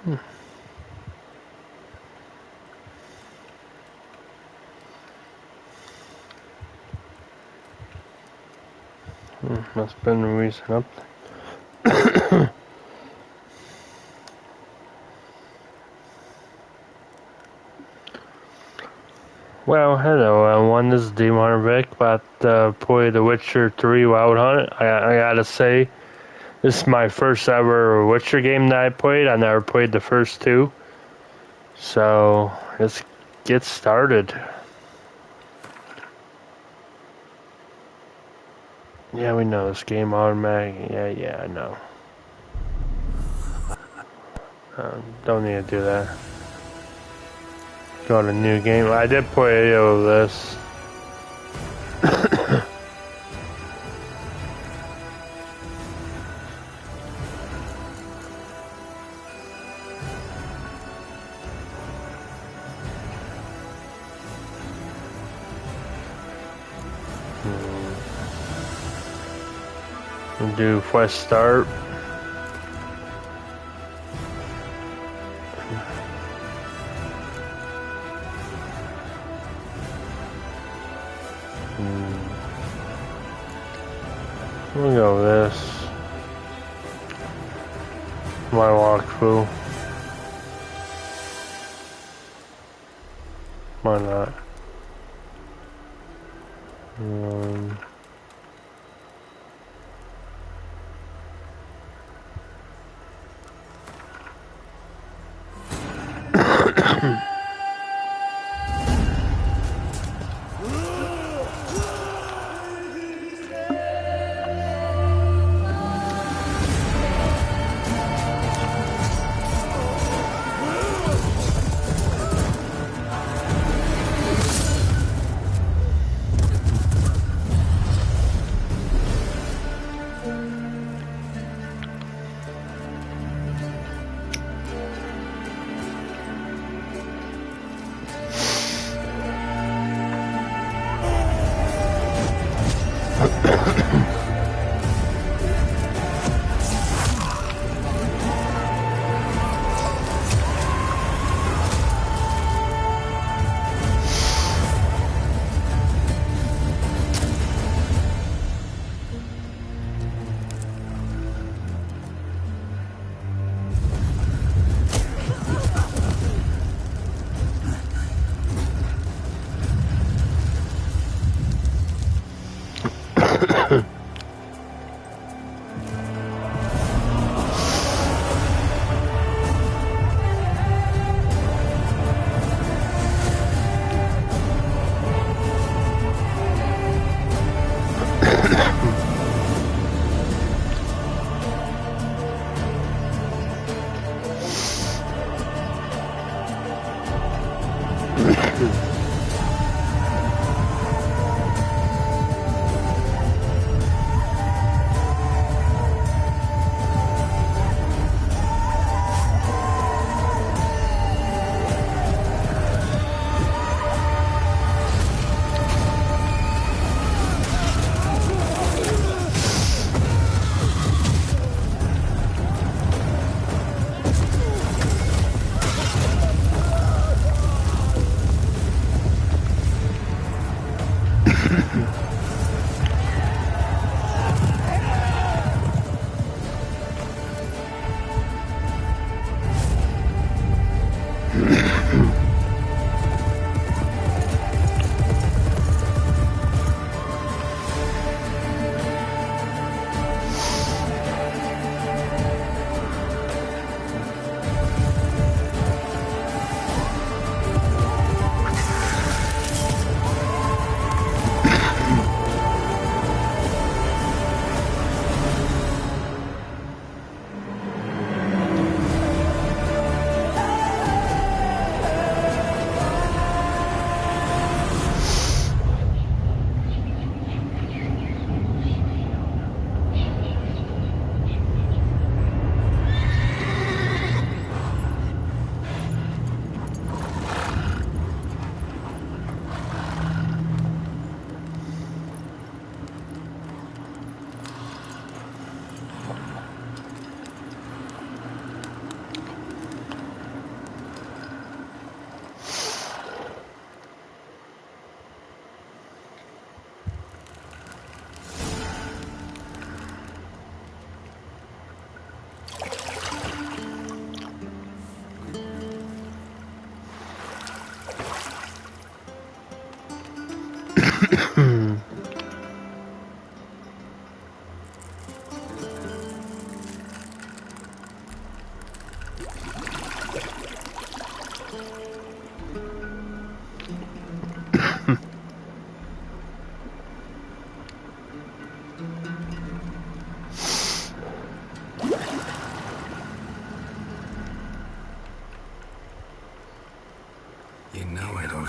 Must have been a recent update. Well, hello everyone, this is Demon Vic, about to play The Witcher 3 Wild Hunt. I gotta say, this is my first ever Witcher game that I played. I never played the first two. So, let's get started. Yeah, we know this game automatic. Yeah, I know. Don't need to do that. Go to new game. I did play this. Do quest start. We'll go with this. My walkthrough. Why not?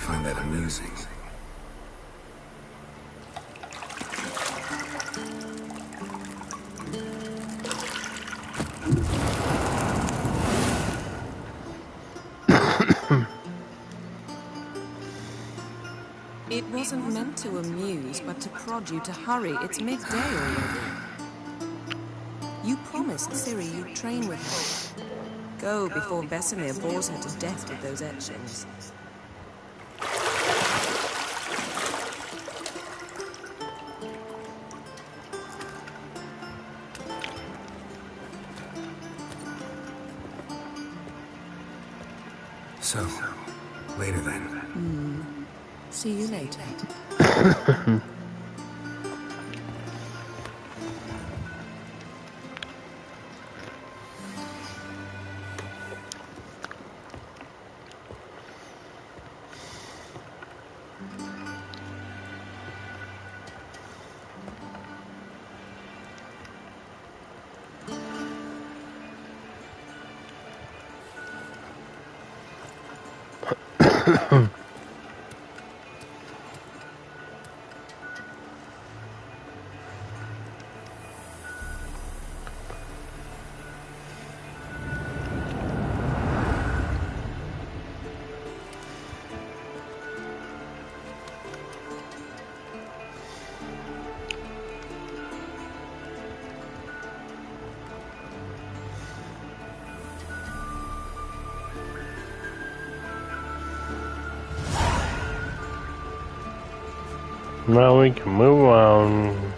find that amusing. It wasn't meant to amuse, but to prod you to hurry. It's midday already. You promised Ciri you'd train with her. Go before Vesemir bores her to death with those etchings. So, later then. See you later. Now we can move on.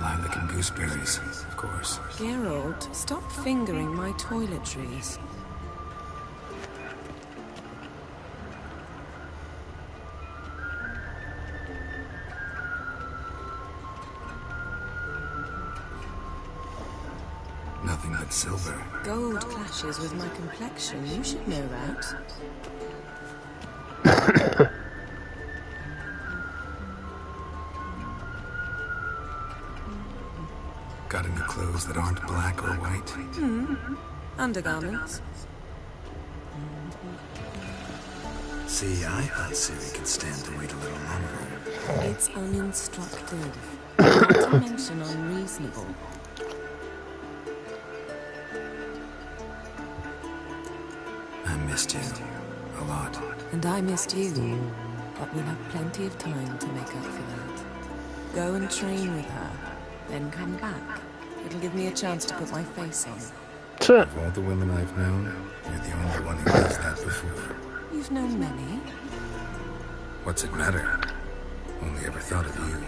Lilac and gooseberries, of course. Geralt, stop fingering my toiletries. Nothing but silver. Gold clashes with my complexion. You should know that. Got any clothes that aren't black or white? Undergarments. See, I thought Ciri could stand to wait a little longer. It's uninstructed. Not to mention unreasonable. I missed you. A lot. And I missed you. But we'll have plenty of time to make up for that. Go and train with her. Then come back. It'll give me a chance to put my face on. Of all the women I've known, you're the only one who does that before. You've known many. What's it matter? Only ever thought of you.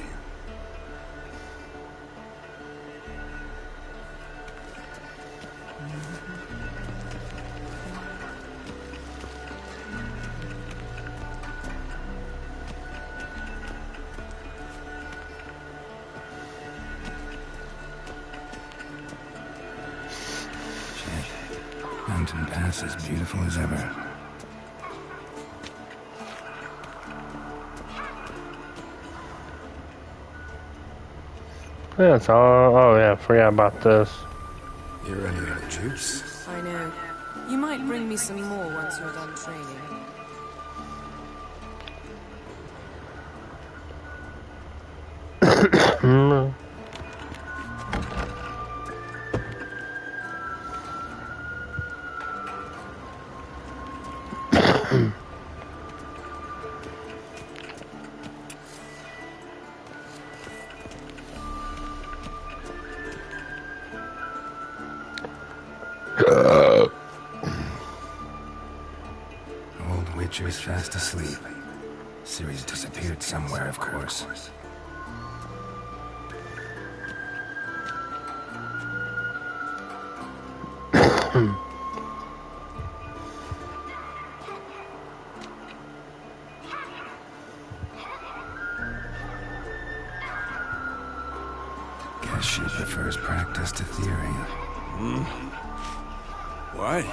Mountain Pass as beautiful as ever. That's all. Oh yeah, forgot about this. You're running out of juice. I know. You might bring me some more once you're done training. Old Witcher's fast asleep. Ciri's disappeared somewhere, of course. Guess she prefers practice to theory. What?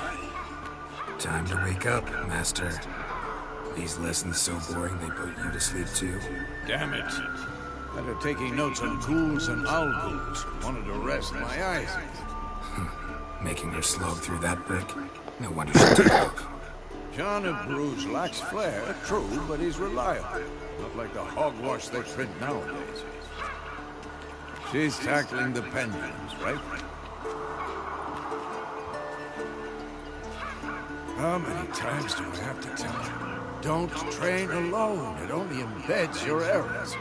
Time to wake up, Master. These lessons so boring they put you to sleep too. Damn it. After taking notes on ghouls and owl-ghouls, wanted to rest my eyes. Making her slog through that brick? No wonder she took up. John of Bruges lacks flair, true, but he's reliable. Not like the hogwash they print nowadays. She's tackling the pendulums, right? How many times do I have to tell her? Don't train alone. It only embeds your errors.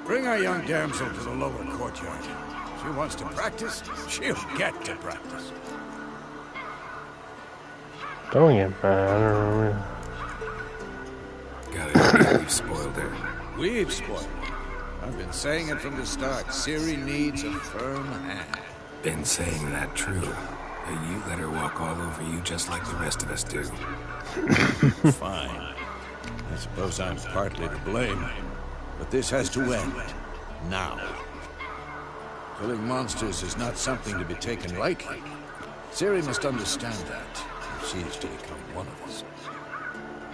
Bring our young damsel to the lower courtyard. She wants to practice, she'll get to practice. Don't get mad. Got it. We've spoiled her. We've spoiled her. I've been saying it from the start. Ciri needs a firm hand. Been saying that true. But you let her walk all over you just like the rest of us do. Fine. I suppose I'm partly to blame. But this has to end. Now. Killing monsters is not something to be taken lightly. Ciri must understand that. If she is to become one of us.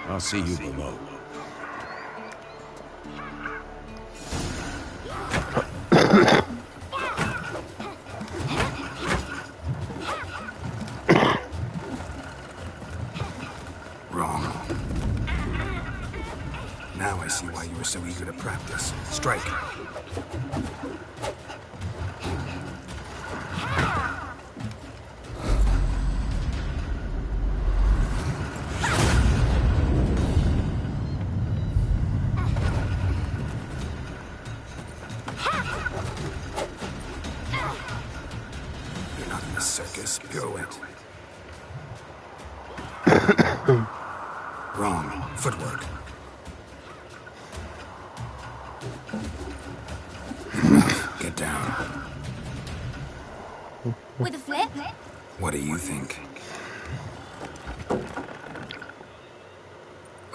I'll see you below. Wrong. Now I see why you were so eager to practice. Strike. You're not in a circus. Pirouette. Wrong. Footwork. Get down. With a flip? What do you think?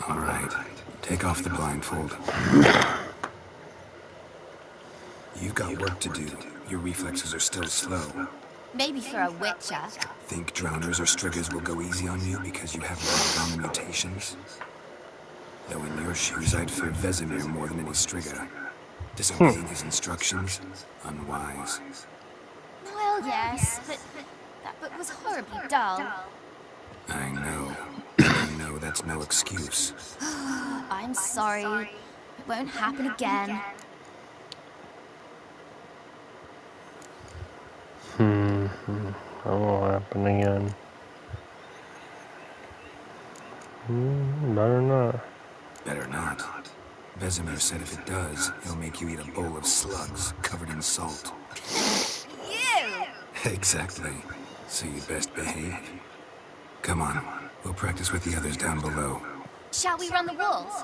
All right. Take off the blindfold. You've got work to do. Your reflexes are still slow. Maybe for a witcher. Think drowners or striggers will go easy on you because you haven't learned on the mutations? Though in your shoes, I'd fear Vesemir more than any strigger. Disobeying his instructions, unwise. Well, yes, but that book was horribly dull. I know. I know that's no excuse. I'm sorry. It won't happen again. That won't happen again. Better not. Better not. Vesemir said if it does, he'll make you eat a bowl of slugs covered in salt. You! Exactly. So you best behave. Come on. We'll practice with the others down below. Shall we run the walls?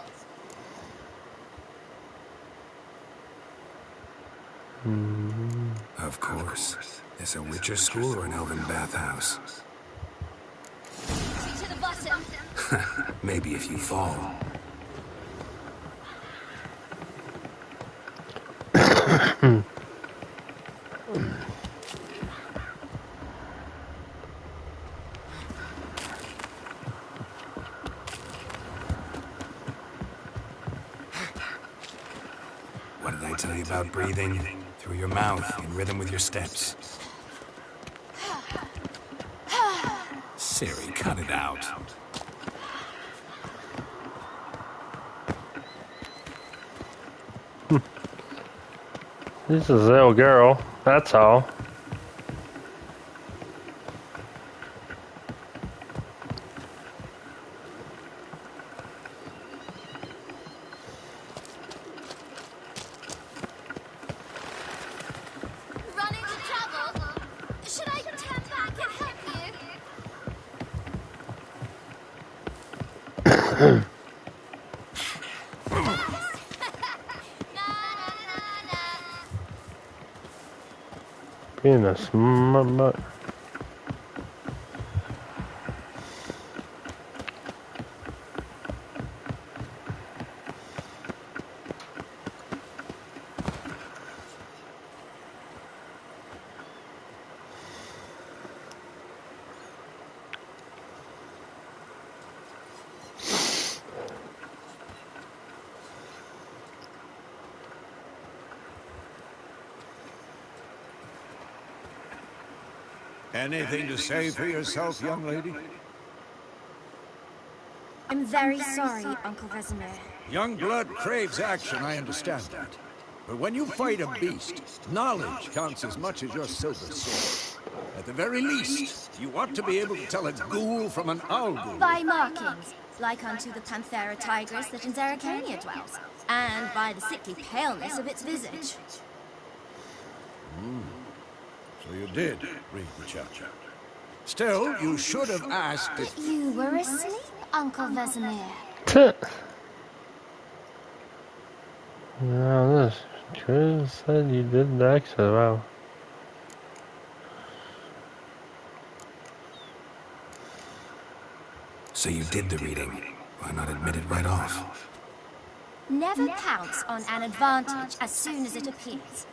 Of course. Is a Witcher school or an elven bathhouse? See to the bottom. Maybe if you fall. What did I tell you about breathing? Through your mouth, in rhythm with your steps. Ciri, cut it out. This is a little girl, that's all. Run into trouble? Should I turn back and help you? Being a smart. Anything to say for yourself, young lady? I'm very sorry, Uncle Vesemir. Young blood craves action, I understand that. But when you fight a beast, knowledge counts as much as your silver sword. At the very least, you ought to be able to tell a ghoul from an owl ghoul. By markings, like unto the Panthera tigris that in Zerrikania dwells, and by the sickly paleness of its visage. So you did read the chapter. Still, you should have asked if... You were asleep, Uncle Vesemir. No, this Chris said you did actually. Wow. So you did the reading. Why not admit it right off? Never pounce on an advantage as soon as it appears.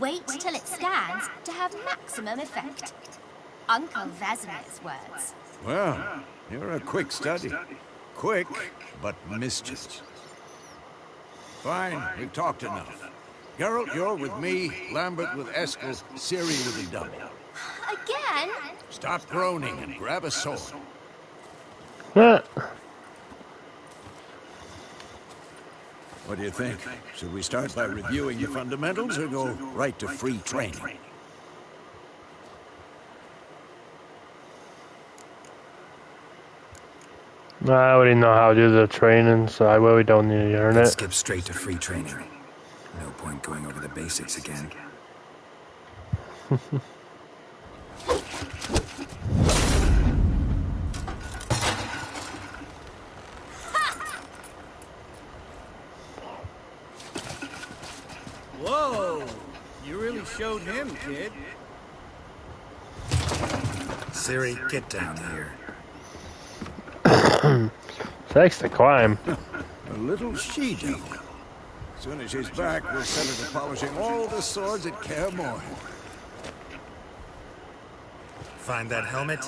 Wait till it stands to have maximum effect. Uncle Vesemir's words. Well, you're a quick study. Quick, but mischievous. Fine, we've talked enough. Geralt, you're with me, Lambert with Eskel, Ciri with the double. Again? Stop groaning and grab a sword. What do you think? Should we start by reviewing the fundamentals or go right to free training? I already know how to do the training, so I really don't need to learn Let's it. skip straight to free training. No point going over the basics again. Whoa! You really showed him, kid. Ciri, get down here. Thanks to climb. A little she-devil. As soon as she's back, we'll send her to polishing all the swords at Kaer Morhen. Find that helmet?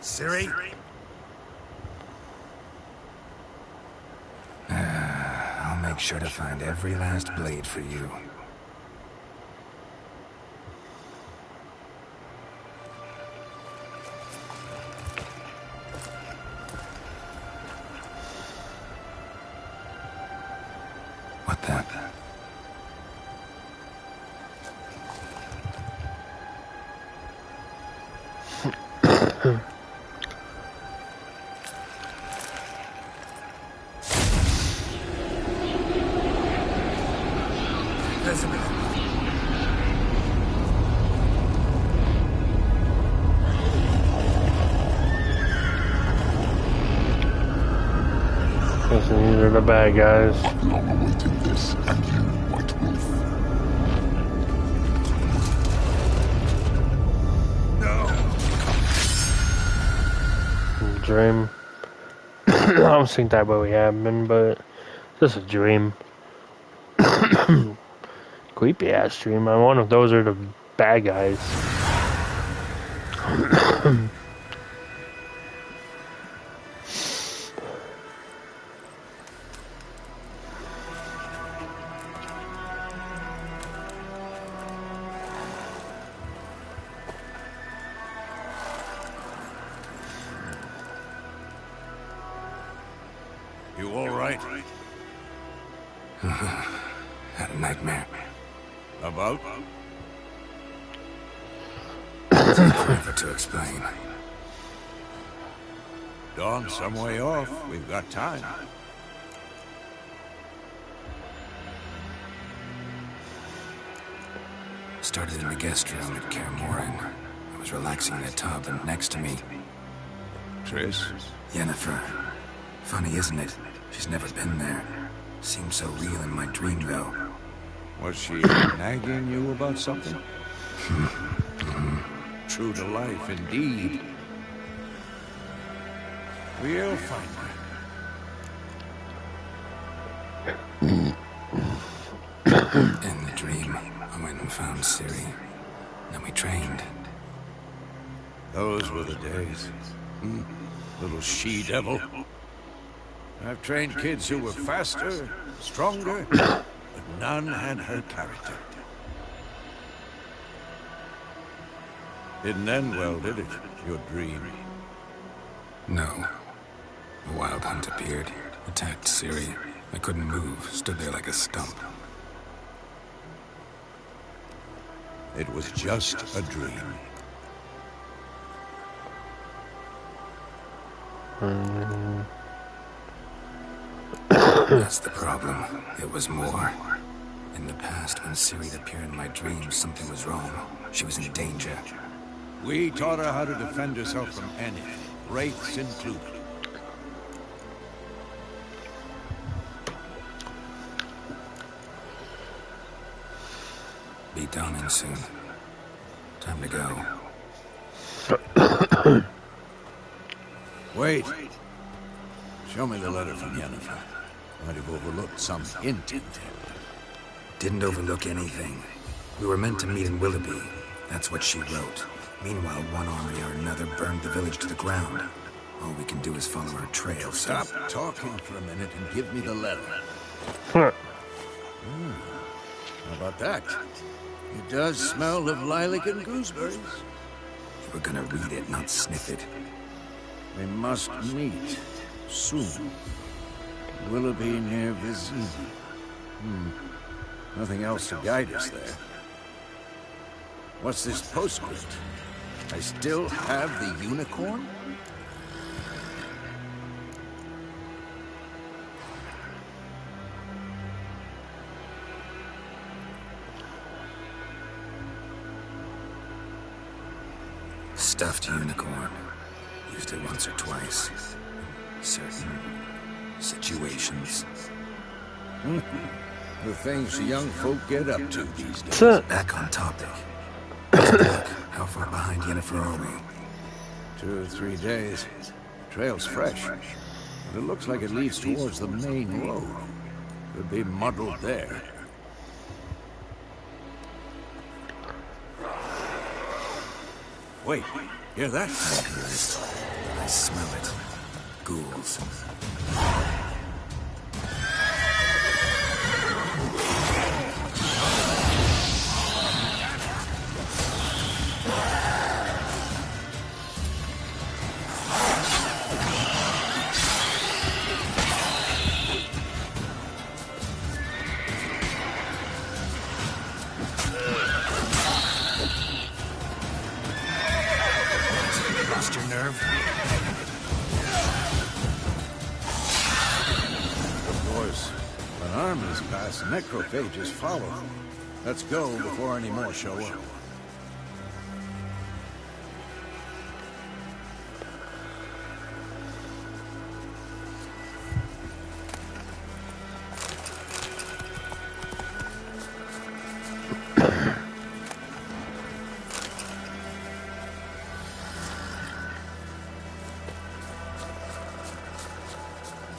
Ciri? I'll make sure to find every last blade for you. What the? Listen, these are the bad guys. Long awaited this, and you, White Wolf. Dream. I don't think that really happened, but just a dream. Creepy ass dream. I wonder if those are the bad guys. You all right? Had a nightmare. About? Forever to explain. Dawn's some way off. We've got time. Started in the guest room at Kaer Morhen. I was relaxing in a tub, and next to me, Triss? Yennefer. Funny, isn't it? She's never been there. Seemed so real in my dream, though. Was she nagging you about something? True to life, indeed. We'll find her. In the dream, I went and found Ciri. Then we trained. Those were the days. Little she-devil. I've trained kids who were faster, stronger, but none had her character. Didn't end well, did it? Your dream? No. A wild hunt appeared, attacked Ciri. I couldn't move, stood there like a stump. It was just a dream. That's the problem. It was more. In the past, when Ciri appeared in my dreams, something was wrong. She was in danger. We taught her how to defend herself from anything, wraiths included. Be dawning soon. Time to go. Wait. Show me the letter from Yennefer. Might have overlooked some hint in there. Didn't overlook anything. We were meant to meet in Willoughby. That's what she wrote. Meanwhile, one army or another burned the village to the ground. All we can do is follow her trail, so... Stop talking for a minute and give me the letter. Huh. How about that? It does smell of lilac and gooseberries. We're gonna read it, not sniff it. We must meet soon. Willoughby near Vizima. Nothing else to guide us there. What's this postscript? I still have the unicorn? Stuffed unicorn. Used it once or twice. Certain situations. The things young folk get up to these days. Back on topic. How far behind Yennefer are we? 2 or 3 days. The trail's fresh, but it looks like it leads towards the main road. Could be muddled there. Wait, hear that? I hear it. I smell it. Ghouls. Lost your nerve? Of course, when armies pass, necrophages follow. Let's go before any more show up.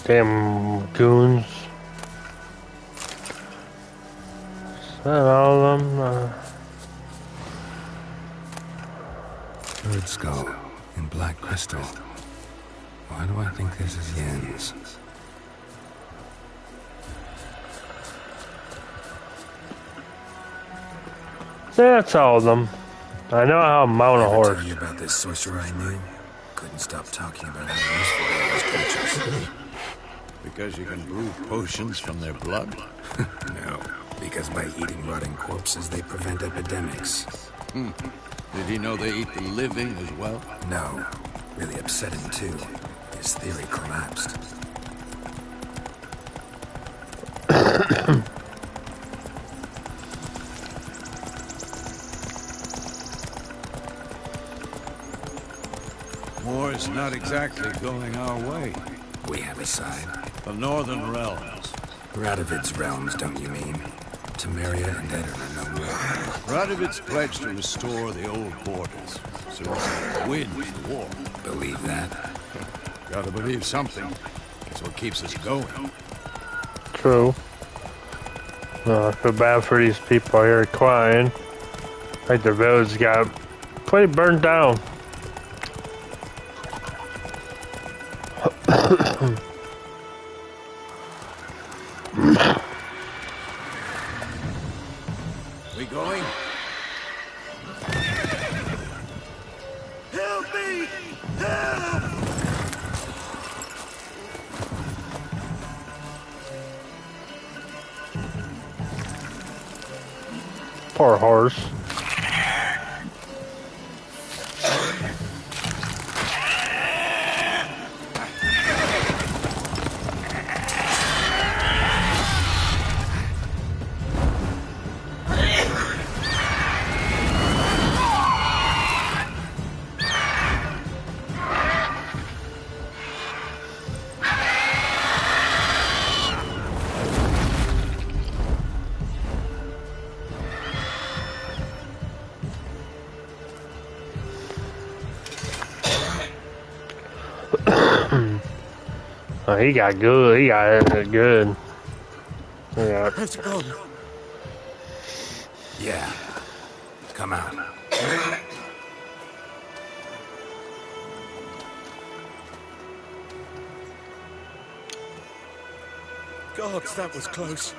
Damn goons. Is that all of them? Bird skull in black crystal. Why do I think this is Yen's? That's all of them. I know how to mount a Ever horse. tell you about this sorcerer I knew? Couldn't stop talking about how useful they are as creatures. Because you can brew potions from their blood? No, because by eating rotting corpses, they prevent epidemics. Did he know they eat the living as well? No, really upset him too. His theory collapsed. War's not exactly going our way. We have a side. The Northern Realms. Radovid's realms, don't you mean? Temeria and Edirn are no more. Radovid's pledged to restore the old borders, so we can win the war. Believe that? Gotta believe something. That's what keeps us going. True. I feel bad for these people here crying. Like their village got pretty burnt down. Poor horse. Oh, he got good. He got it good. Yeah. Has gone. Yeah. Come out. Gods, that was close.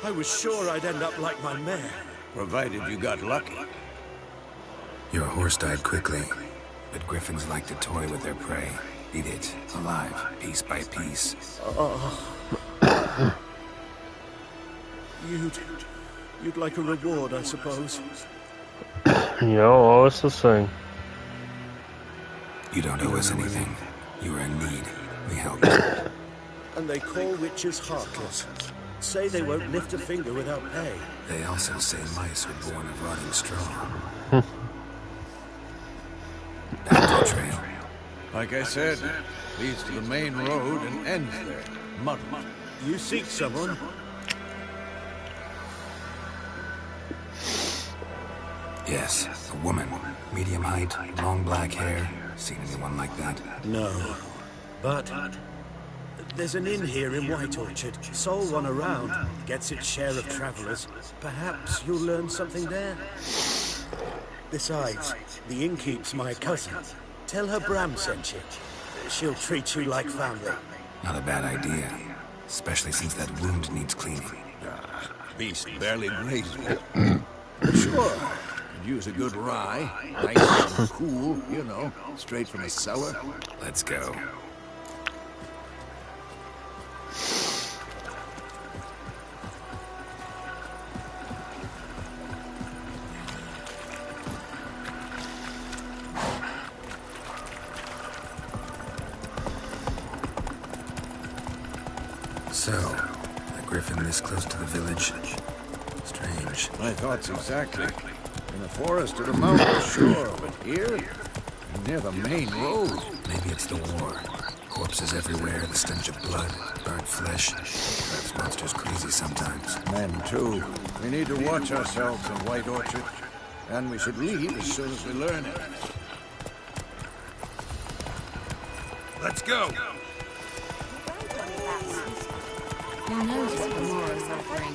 I was sure I'd end up like my mare. Provided you got lucky. Your horse died quickly, but griffins like to toy with their prey. Eat it, alive, piece by piece. You'd like a reward, I suppose. You know, it's the thing. You don't owe us anything. You were in need. We helped you. And they call witches heartless. Say they won't lift a finger without pay. They also say mice are born of rotting straw. Back to the trail. Like I said, leads to the main road and ends there. Muddled. You seek someone? Yes, a woman. Medium height, long black hair. Seen anyone like that? No. But there's an inn here in White Orchard. Sole one around. Gets its share of travelers. Perhaps you'll learn something there. Besides, the innkeep's my cousin. Tell her Bram sent you. She'll treat you like family. Not a bad idea. Especially since that wound needs cleaning. Beast barely grazed me. Sure. Could use a good rye. Nice and cool, you know, straight from the cellar. Let's go. So, a griffin this close to the village? Strange. My thoughts exactly. In the forest or the mountains, sure, but here? Near the main road. Maybe it's the war. Corpses everywhere, the stench of blood, burnt flesh. Perhaps monsters crazy sometimes. Men, too. We need to watch ourselves in White Orchard. And we should leave as soon as we learn it. Let's go! Who knows what tomorrow's offering?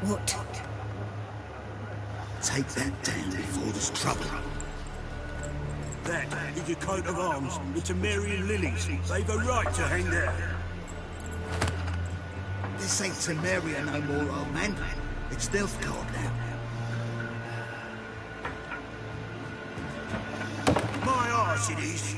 What? Take that down before there's trouble. That is your coat of arms. It's a Marian Lilies. They've a right to hang there. This ain't Samaria no more, old man. It's Delfgard now. My arse it is.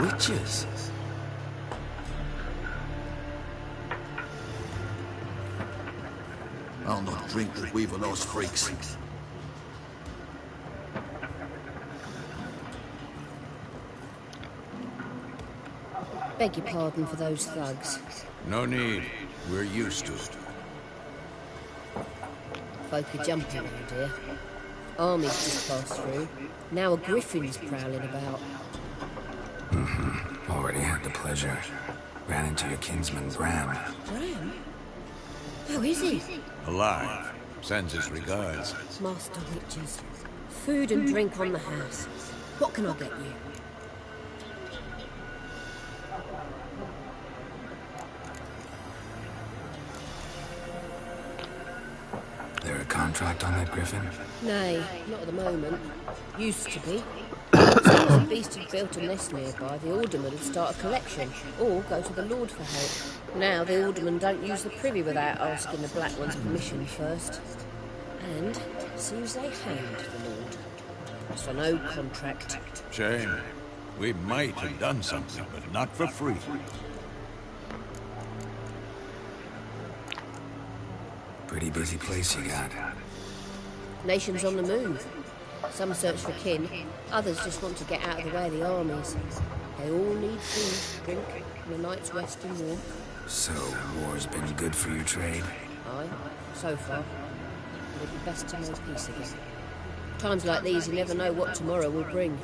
Witches? I'll not drink with weaver-lost freaks. Beg your pardon for those thugs. No need. We're used to it. Folk are jumping around here. Armies just passed through. Now a griffin's prowling about. Already had the pleasure. Ran into your kinsman, Bram. Bram? How is he? Alive. Sends his regards. Master Witches. Food and drink on the house. What can I get you? There a contract on that griffin? Nay, not at the moment. Used to be. As soon as the beast had built a nest nearby, the alderman would start a collection, or go to the Lord for help. Now the aldermen don't use the privy without asking the Black One's permission first. And seems they hanged the Lord. So no contract. Shame. We might have done something, but not for free. Pretty busy place you got. Nations on the move. Some search for kin, others just want to get out of the way of the armies. They all need food, drink, and a night's rest and warmth. So, war's been good for your trade? Aye, so far. It'd be best to know peace again. Times like these, you never know what tomorrow will bring.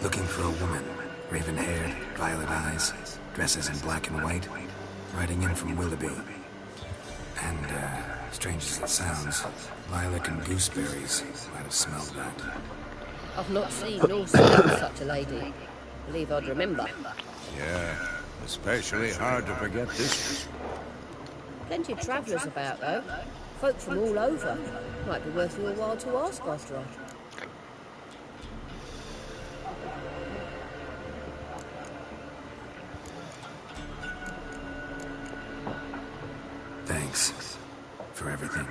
Looking for a woman. Raven-haired, violet eyes, dresses in black and white. Riding in from Willoughby. And, strange as it sounds, lilac and gooseberries might have smelled that. I've not seen nor smelled such a lady. Believe I'd remember. Yeah, especially hard to forget this one. Plenty of travellers about, though. Folk from all over. Might be worth your while to ask after her. Thanks for everything.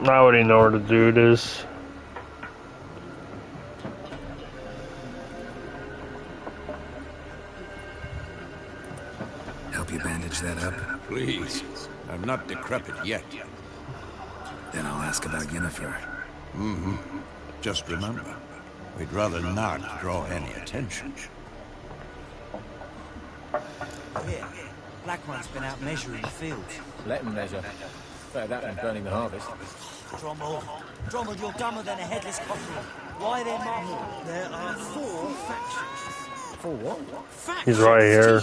I already know where to do this. Help you bandage that up? Please. I'm not decrepit yet. Then I'll ask about Yennefer. Mm-hmm. Just remember, we'd rather not draw any attention. Here, Black One's been out measuring the fields. Let him measure. Better that than burning the harvest. Drommel, you're dumber than a headless cockerel. Why they're marked? There are 4 factions. 4 what? Factions? He's right here.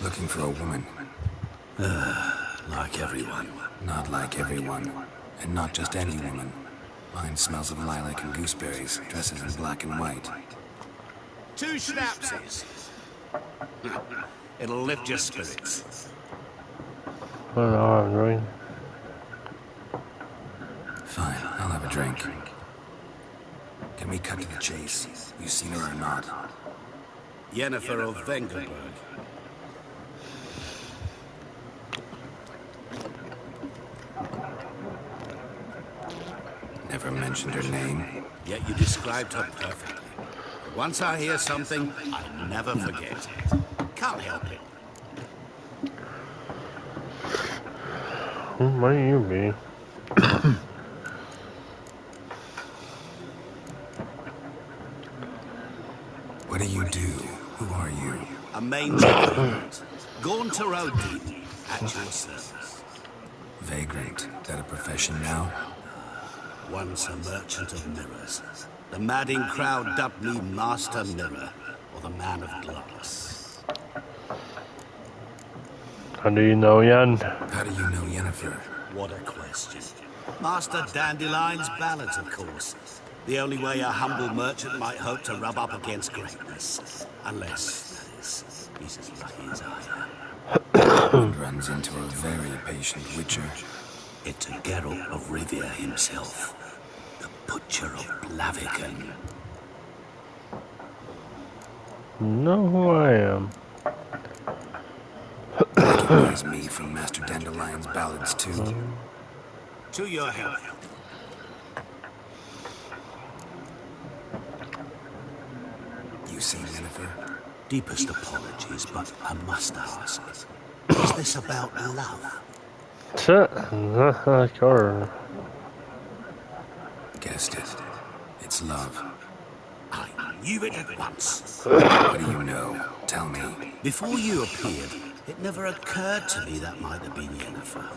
Looking for a woman. Like everyone. Not like everyone. And not just any woman. Mine smells of lilac and gooseberries, dresses in black and white. 2 schnapsies. It'll lift your spirits. I don't know how I'm doing. Fine, I'll have a drink. Can we cut to the chase? You seen her or not? Yennefer of Vengerberg. Never mentioned her name. Yet you described her perfectly. Once I hear something, I never forget. Can't help it. Who might you be? What do you do? Who are you? A mangy vagrant. Gone to Rodin, at your service. Vagrant. That a profession now? Once a merchant of mirrors. The madding crowd dubbed me Master Mirror, or the Man of Glass. How do you know Yen? How do you know Yennefer? What a question. Master Dandelion's ballads, of course. The only way a humble merchant might hope to rub up against greatness. Unless, that is, he's as lucky as I am. And runs into a very patient witcher. It's a Geralt of Rivia himself. The Butcher of Blaviken. Know who I am. Recognize me from Master Dandelion's ballads too. To your health. You seen Yennefer? Deepest apologies, but I must ask. Is this about love? Sure. Guessed it. It's love. I knew it at once. What do you know? Tell me. Before you appeared, it never occurred to me that might have been Yennefer.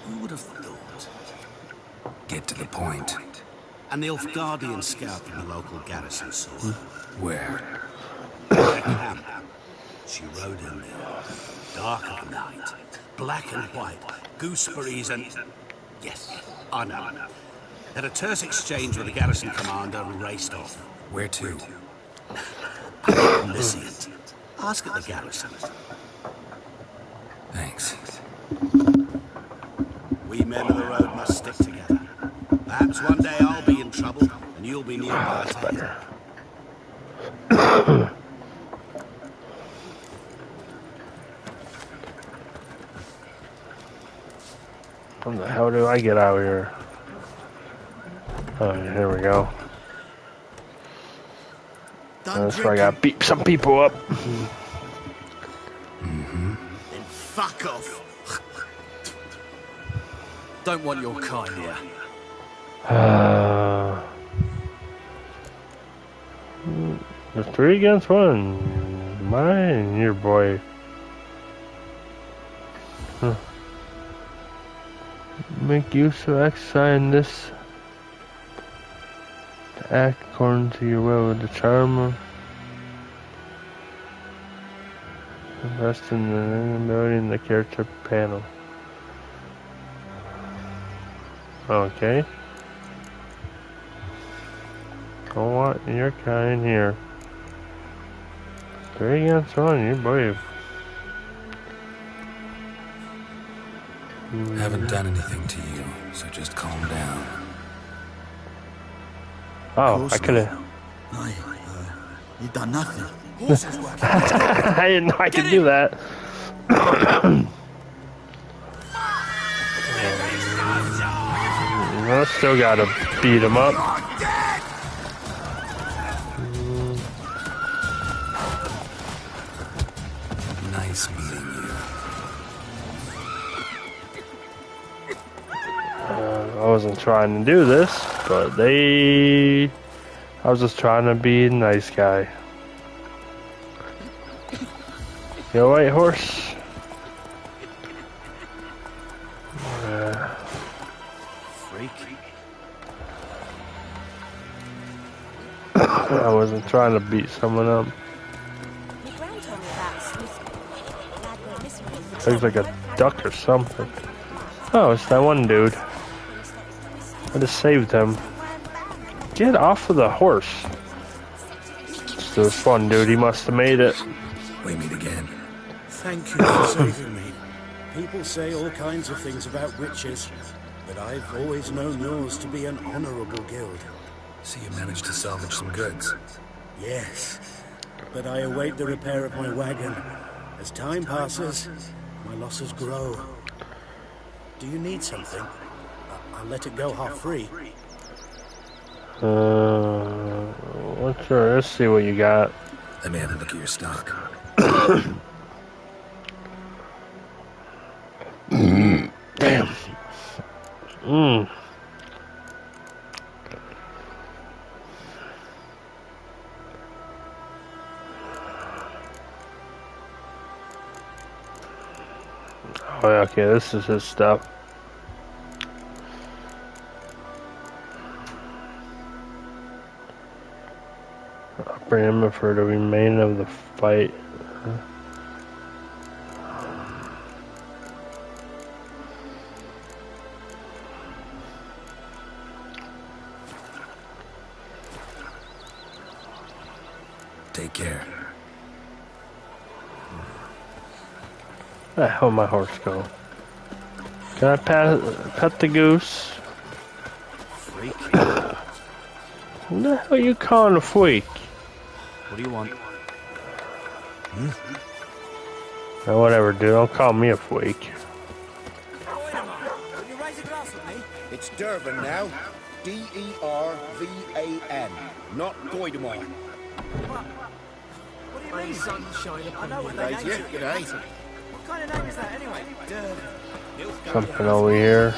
Who would have thought? Get to the point. An Nilfgaardian scout from the local garrison saw her. Where? Their camp. She rode in there. Dark of night. Black and white. Gooseberries and... Yes, I know. Had a terse exchange with the garrison commander and raced off. Where to? Omniscient. Ask at the garrison. Thanks. We men of the road must stick together. Perhaps one day I'll be in trouble and you'll be nearby to help. How the hell do I get out of here? Oh, here we go. That's where I gotta beat some people up. Then fuck off. Don't want your kind here. The 3 against 1. Mine, your boy. Huh. Make use of exercise in this. To act according to your will with the charm. Invest in the ability in the character panel. Okay. Don't want your kind here. 3 against 1, you're brave. Haven't done anything to you, so just calm down. Oh, I could've. You done nothing. I didn't know I could do that. I still gotta beat him up. Nice meeting you. I wasn't trying to do this, but I was just trying to be a nice guy. You alright, horse? I wasn't trying to beat someone up. Looks like a duck or something. Oh, it's that one dude. I just saved him. Get off of the horse. This was fun, dude. He must have made it. We meet again. Thank you for saving me. People say all kinds of things about witches, but I've always known yours to be an honorable guild. So you managed to salvage some goods? Yes, but I await the repair of my wagon. As time passes, my losses grow. Do you need something? I'll let it go half-free. What's your, let's see what you got. Let me have a look at your stock. Damn. Oh, okay, this is his stuff. Bring him for the remainder of the fight. Take care. Where the hell my horse go? Can I pet the goose? Freak. What the hell are you calling a freak? What do you want? Oh, whatever, dude. Don't call me a freak. It's Durban now. D-E-R-V-A-N. Not Goidemar. What do you mean? Sunshine upon I know what they named it. G'day. What kind of name is that anyway? Durban. Something over here.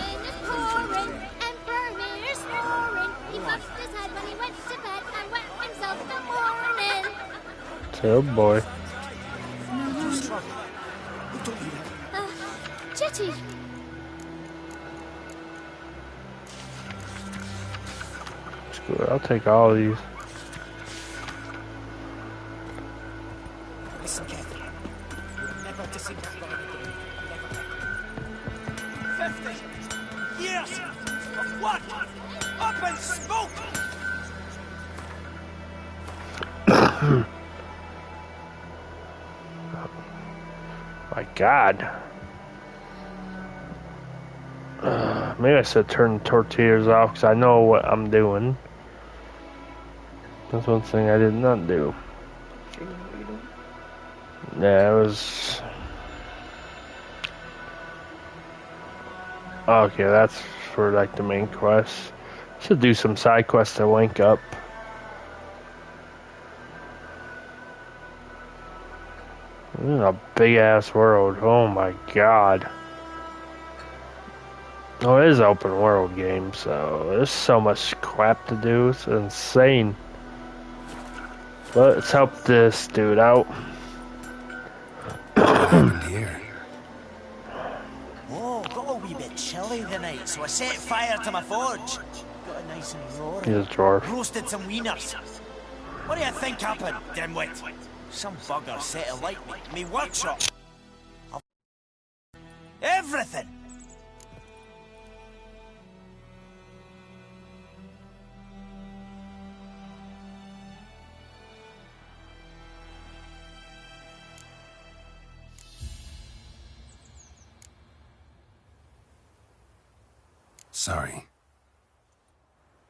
Oh boy. Jetty. good. I'll take all of these. Listen, Kev. You'll never disintegrate again. Never. 50 years of what? Up in smoke! My God. Maybe I should turn the tortillas off because I know what I'm doing. That's one thing I did not do. Yeah, it was... Okay, that's for like the main quest. Should do some side quests to link up. This is a big ass world. Oh my God. Oh, it is an open world game, so there's so much crap to do. It's insane. But let's help this dude out. What happened here? Oh, got a wee bit chilly tonight, so I set fire to my forge. Got it nice and roaring. Here's a drawer. Roasted some wieners. What do you think happened, dimwit? Some bugger set alight me workshop. Everything! Sorry.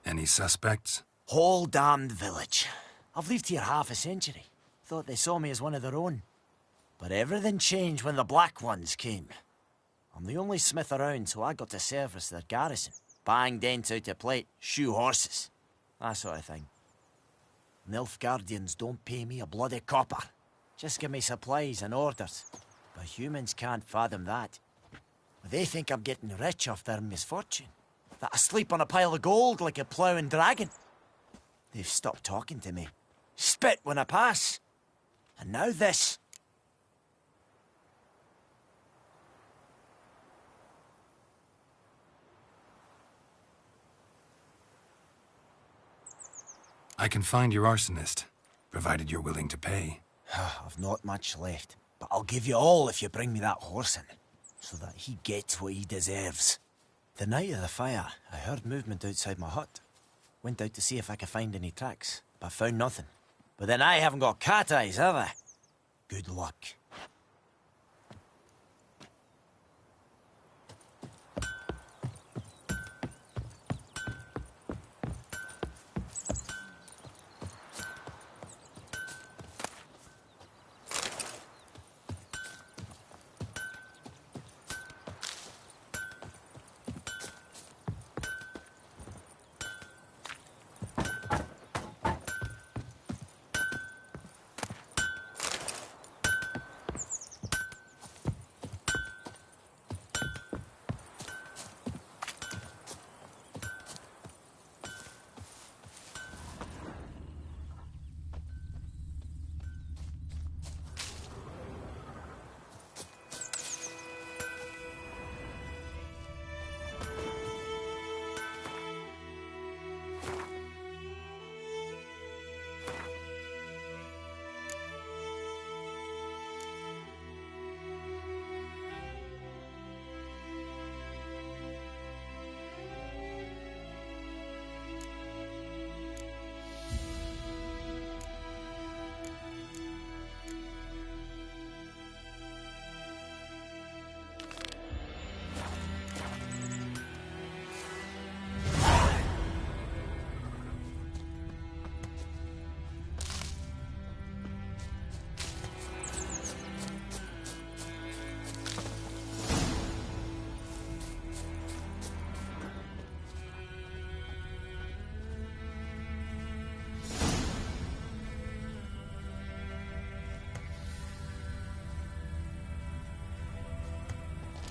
Any suspects? Whole damned village. I've lived here half a century. Thought they saw me as one of their own. But everything changed when the Black Ones came. I'm the only smith around, so I got to service their garrison. Bang dents out of plate, shoe horses. That sort of thing. Nilfgaardians don't pay me a bloody copper. Just give me supplies and orders. But humans can't fathom that. They think I'm getting rich off their misfortune. That I sleep on a pile of gold like a ploughing dragon. They've stopped talking to me. Spit when I pass. And now this. I can find your arsonist, provided you're willing to pay. I've not much left, but I'll give you all if you bring me that horse in, so that he gets what he deserves. The night of the fire, I heard movement outside my hut. Went out to see if I could find any tracks, but found nothing. But then I haven't got cat eyes, have I? Good luck.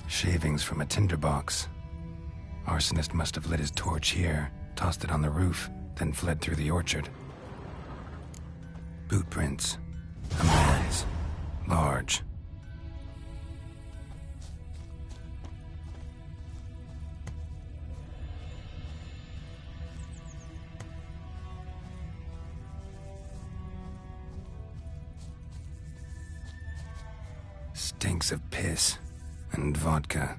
Shavings from a tinderbox. Arsonist must have lit his torch here, tossed it on the roof, then fled through the orchard. Boot prints. A man's. Large. stinks of piss and vodka.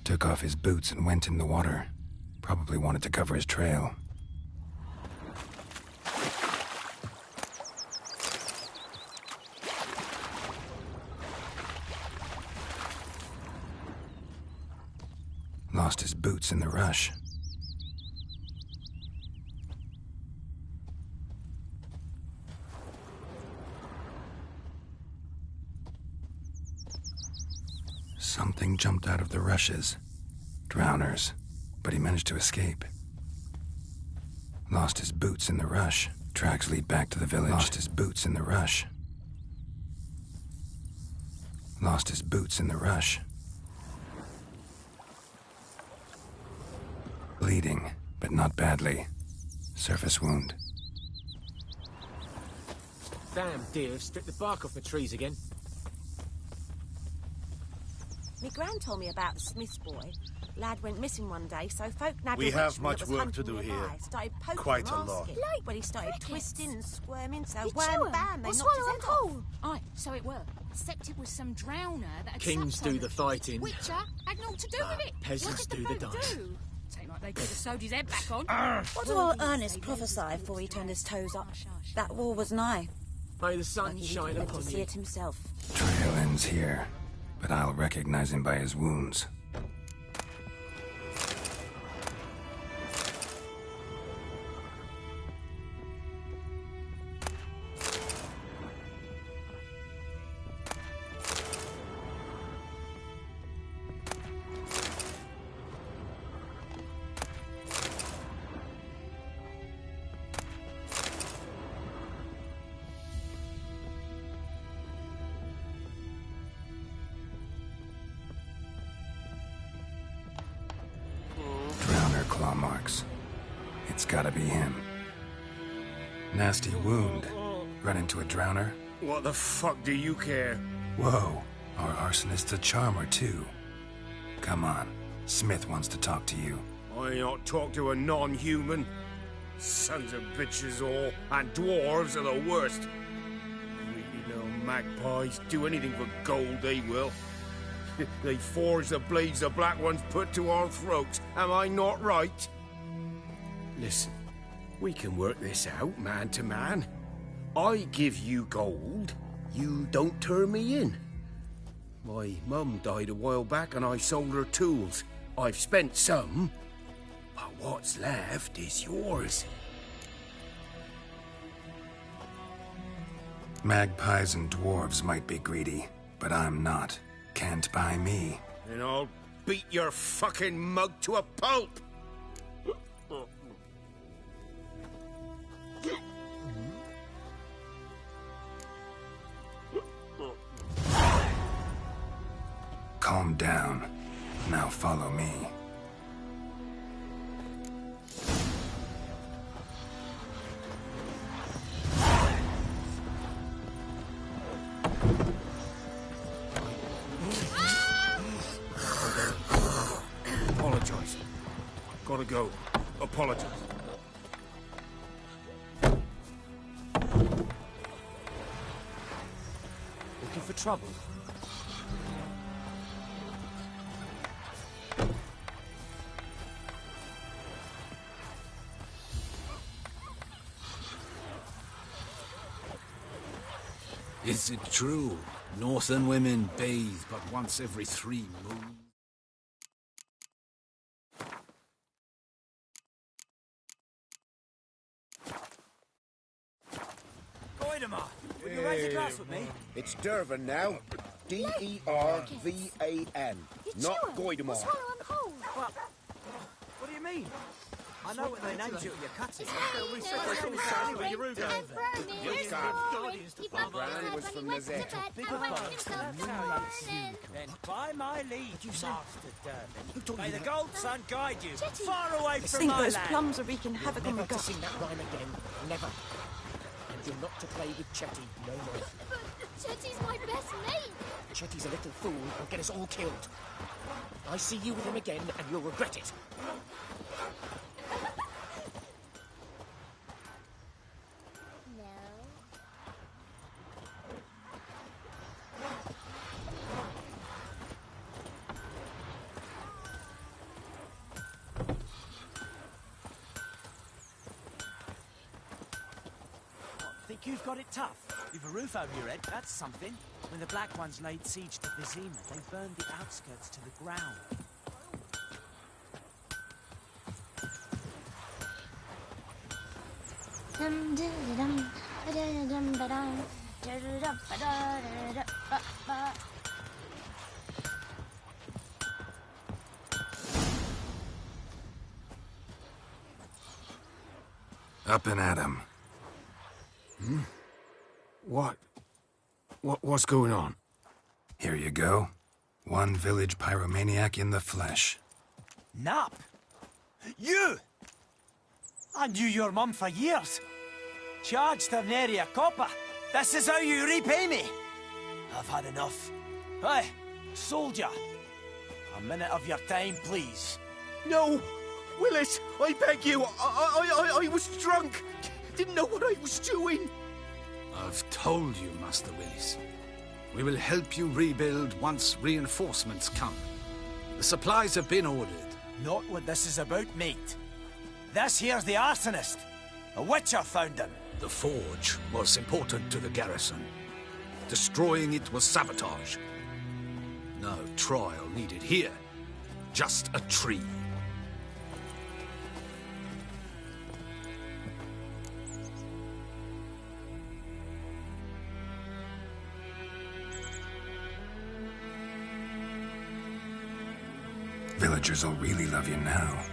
Took off his boots and went in the water. Probably wanted to cover his trail. Lost his boots in the rush. Something jumped out of the rushes. Drowners. But he managed to escape. Lost his boots in the rush. Tracks lead back to the village. Lost his boots in the rush. Lost his boots in the rush. Bleeding, but not badly. Surface wound. Damn deer have stripped the bark off the trees again. Me gran told me about the Smith's boy. Lad went missing one day, so folk nabbed We a have witchman much that was work to hunting do nearby. here. Started poking Quite him, a lot. asking. Well, he started twisting and squirming, so You wham chew 'em bam, they or knocked his swallow 'em head off. whole? Aye, so it were. Except it was some drowner that had Kings slept on do the it. fighting. Witcher had naught to do with it. Peasants What did do the folk dice. do? Take like they could have sewed his head back on. What did old Ernest prophesy before he turned his toes up? That war was nigh. May the sun He shine lived to upon see you. it himself. Trail ends here, but I'll recognize him by his wounds. Drowner claw marks. It's gotta be him. Nasty wound. Run into a drowner? What the fuck do you care? Whoa, our arsonist's a charmer too. Come on, Smith wants to talk to you. I not talk to a non-human. Sons of bitches all, and dwarves are the worst. Greedy little magpies do anything for gold, they will. They forge the blades the black ones put to our throats. Am I not right? Listen, we can work this out, man to man. I give you gold, you don't turn me in. My mum died a while back and I sold her tools. I've spent some, but what's left is yours. Magpies and dwarves might be greedy, but I'm not. Can't buy me. And I'll beat your fucking mug to a pulp! Calm down. Now follow me. Apologize. Gotta go. Apologize. Looking for trouble? Is it true? Northern women bathe but once every 3 moons. grass with me. It's Dervan now. D-E-R-V-A-N. Not Goidemar. What do you mean? I know what they named you at your cutting. Gran was from Nazette. Then by my leave, you master Dervan. May the gold sun guide you far away I from think my those land. plums are wreaking havoc on the Never to gut. sing that rhyme again. Never. And you're not to play with Chetty no more. But Chetty's my best mate. Chetty's a little fool who'll get us all killed. I see you with him again and you'll regret it. Think you've got it tough? You've a roof over your head, that's something. When the Black Ones laid siege to Vizima, they burned the outskirts to the ground. Up and at 'em. What's going on? Here you go. One village pyromaniac in the flesh. Nap? You! I knew your mum for years. Charged her nary a copper. This is how you repay me. I've had enough. Hey, soldier. A minute of your time, please. No! Willis, I beg you. I was drunk. Didn't know what I was doing. I've told you, Master Willis. We will help you rebuild once reinforcements come. The supplies have been ordered. Not what this is about, mate. This here's the arsonist. A witcher found him. The forge was important to the garrison. Destroying it was sabotage. No trial needed here. Just a tree. Villagers will really love you now.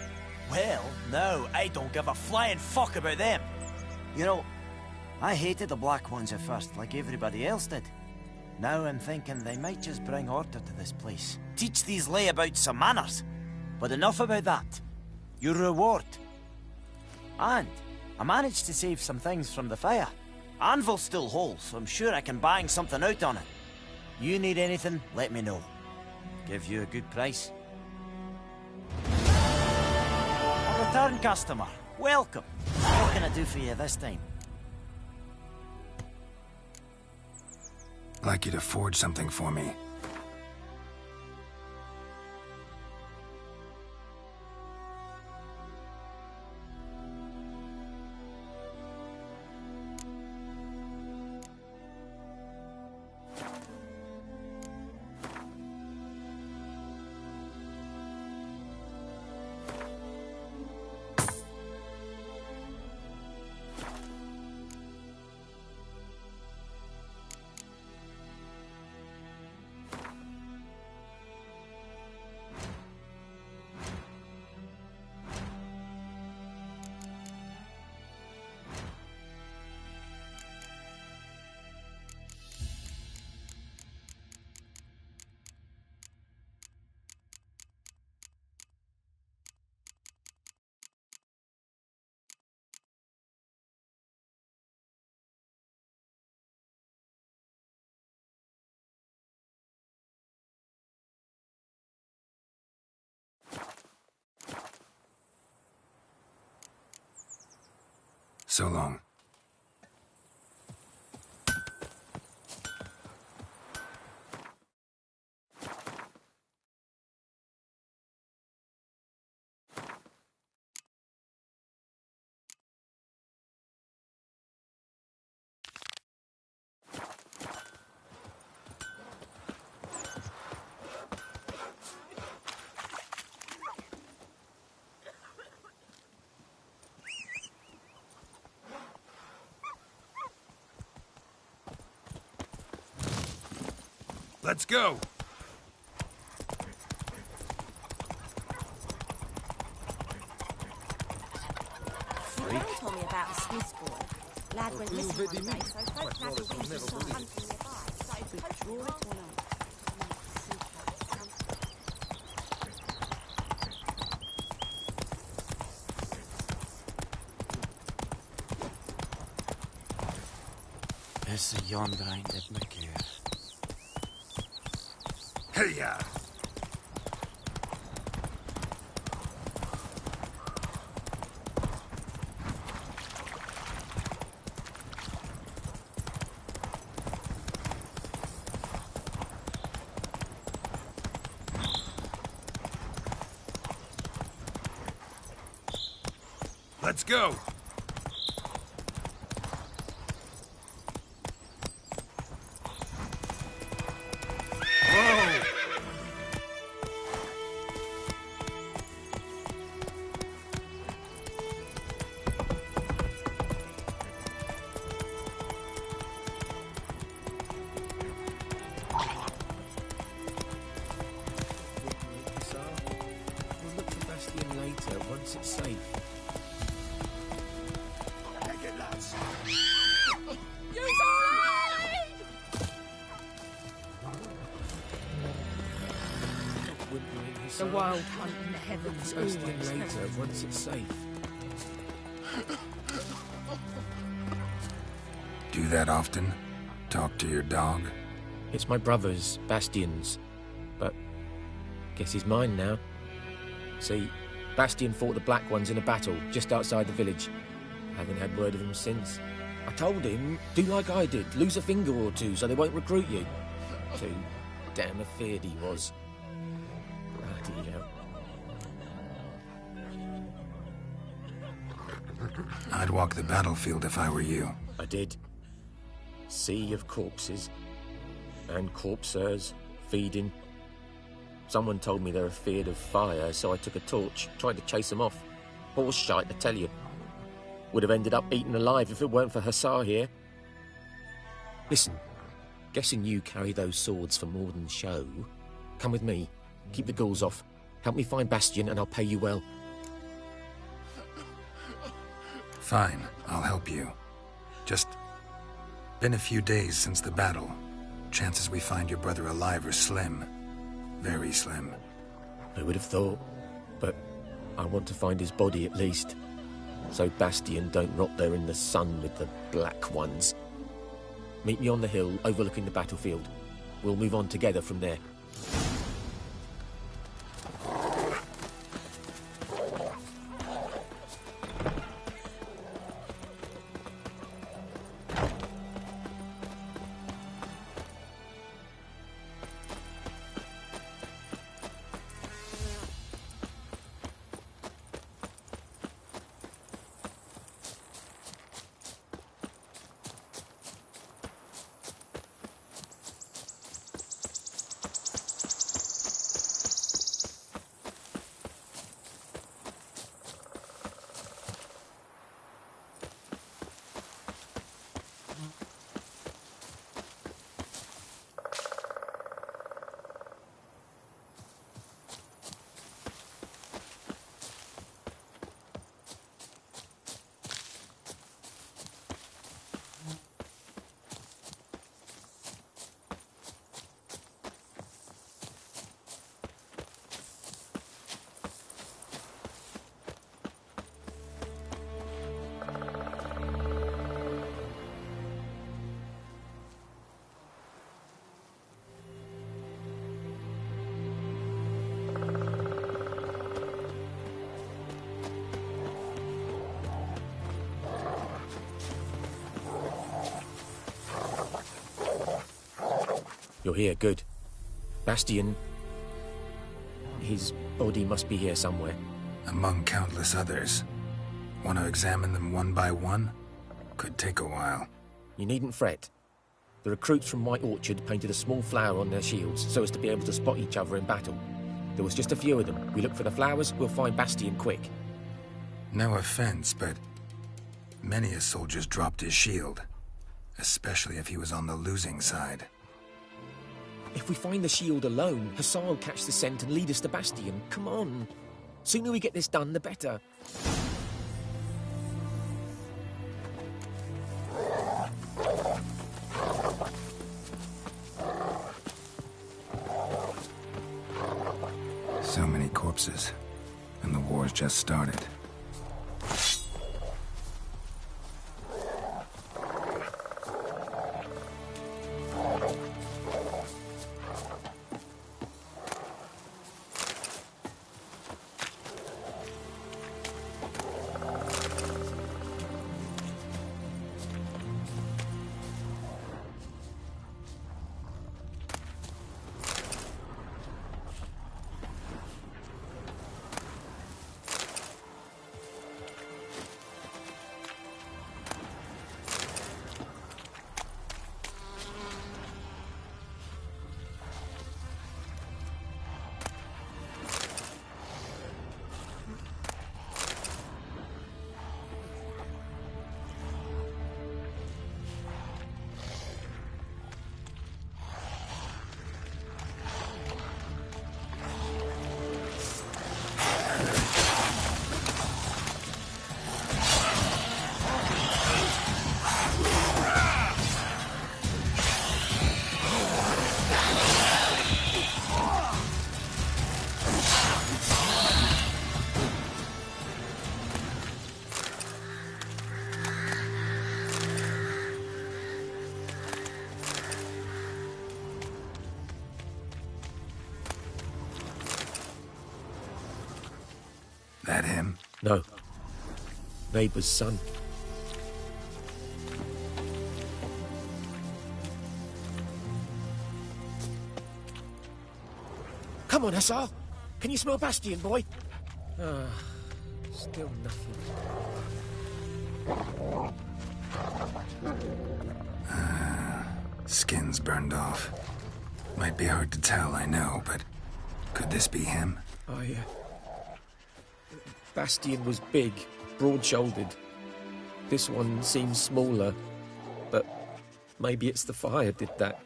Well, no, I don't give a flying fuck about them. You know, I hated the Black Ones at first, like everybody else did. Now I'm thinking they might just bring order to this place. Teach these layabouts some manners. But enough about that. Your reward. And I managed to save some things from the fire. Anvil's still whole, so I'm sure I can bang something out on it. You need anything, let me know. Give you a good price. A return customer. Welcome. What can I do for you this time? I'd like you to forge something for me. So long. Let's go! Grant told me about the Smith's boy. Lad went missing one day, so folk nabbed him to start hunting nearby. Started poaching right or not. Is the yonder ain't it, McCare? Hey, ya! Let's go! We'll look for Bastion later, once it's safe. The wild hunt in the heavens Bastion always later, once it's safe. Do that often? Talk to your dog? It's my brother's, Bastion's, but guess he's mine now. See, Bastion fought the Black Ones in a battle just outside the village. Haven't had word of him since. I told him, do like I did, lose a finger or two so they won't recruit you. Too damn afeard he was. Bloody hell. I'd walk the battlefield if I were you. I did. Sea of corpses. And corpsers, feeding. Someone told me they're afeard of fire, so I took a torch, tried to chase them off. Horse shite, I tell you. Would have ended up eaten alive if it weren't for Hussar here. Listen, guessing you carry those swords for more than show. Come with me, keep the ghouls off. Help me find Bastion and I'll pay you well. Fine, I'll help you. Just been a few days since the battle. Chances we find your brother alive are slim. Very slim. I would have thought, but I want to find his body at least. So Bastion don't rot there in the sun with the Black Ones. Meet me on the hill overlooking the battlefield. We'll move on together from there. You're here, good. Bastion... his body must be here somewhere. Among countless others. Want to examine them one by one? Could take a while. You needn't fret. The recruits from White Orchard painted a small flower on their shields so as to be able to spot each other in battle. There was just a few of them. We look for the flowers, we'll find Bastion quick. No offense, but many a soldier's dropped his shield. Especially if he was on the losing side. If we find the shield alone, Hussar will catch the scent and lead us to Bastion. Come on. Sooner we get this done, the better. So many corpses, and the war's just started. That him? No. Neighbour's son. Come on, Hussar. Can you smell Bastion, boy? Still nothing. Skin's burned off. Might be hard to tell, I know, but could this be him? Bastion was big, broad-shouldered. This one seems smaller, but maybe it's the fire did that.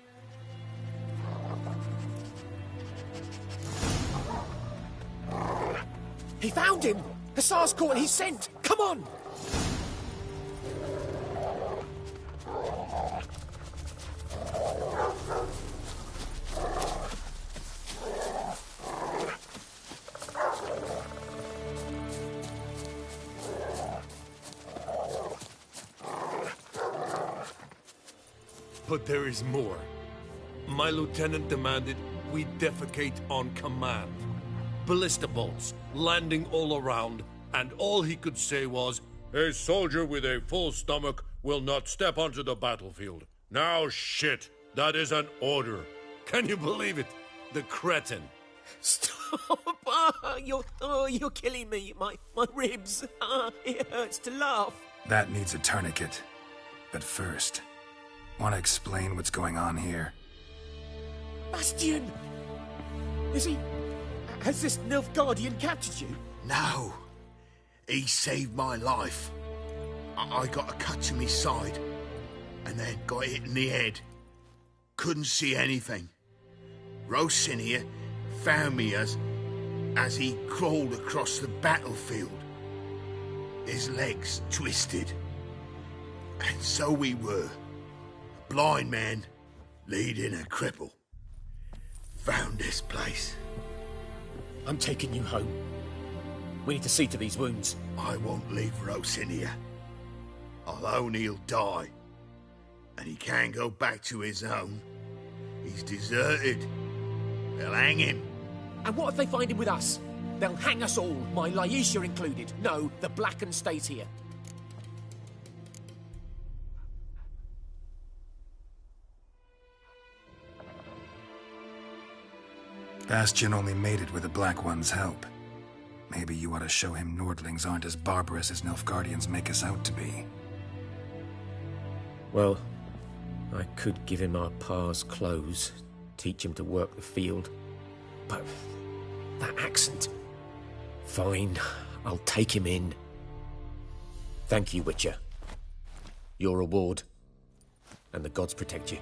He found him! Hussar's caught his scent! Come on! But there is more. My lieutenant demanded we defecate on command. Ballista bolts, landing all around, and all he could say was, "A soldier with a full stomach will not step onto the battlefield." Now shit, that is an order. Can you believe it? The cretin. Stop! You're killing me. My ribs. It hurts to laugh. That needs a tourniquet. But first, want to explain what's going on here? Bastion! Has this Nilfgaardian captured you? No. He saved my life. I got a cut to my side, and then got hit in the head. Couldn't see anything. Rosinia found me as he crawled across the battlefield. His legs twisted. And so we were. A blind man leading a cripple. Found this place. I'm taking you home. We need to see to these wounds. I won't leave Rosinia. Although he'll die. And he can't go back to his own. He's deserted. They'll hang him. And what if they find him with us? They'll hang us all, my Laisha included. No, the Blacken stays here. Bastion only made it with the Black One's help. Maybe you ought to show him Nordlings aren't as barbarous as Nilfgaardians make us out to be. Well, I could give him our pa's clothes, teach him to work the field. But that accent... Fine, I'll take him in. Thank you, Witcher. Your reward. And the gods protect you.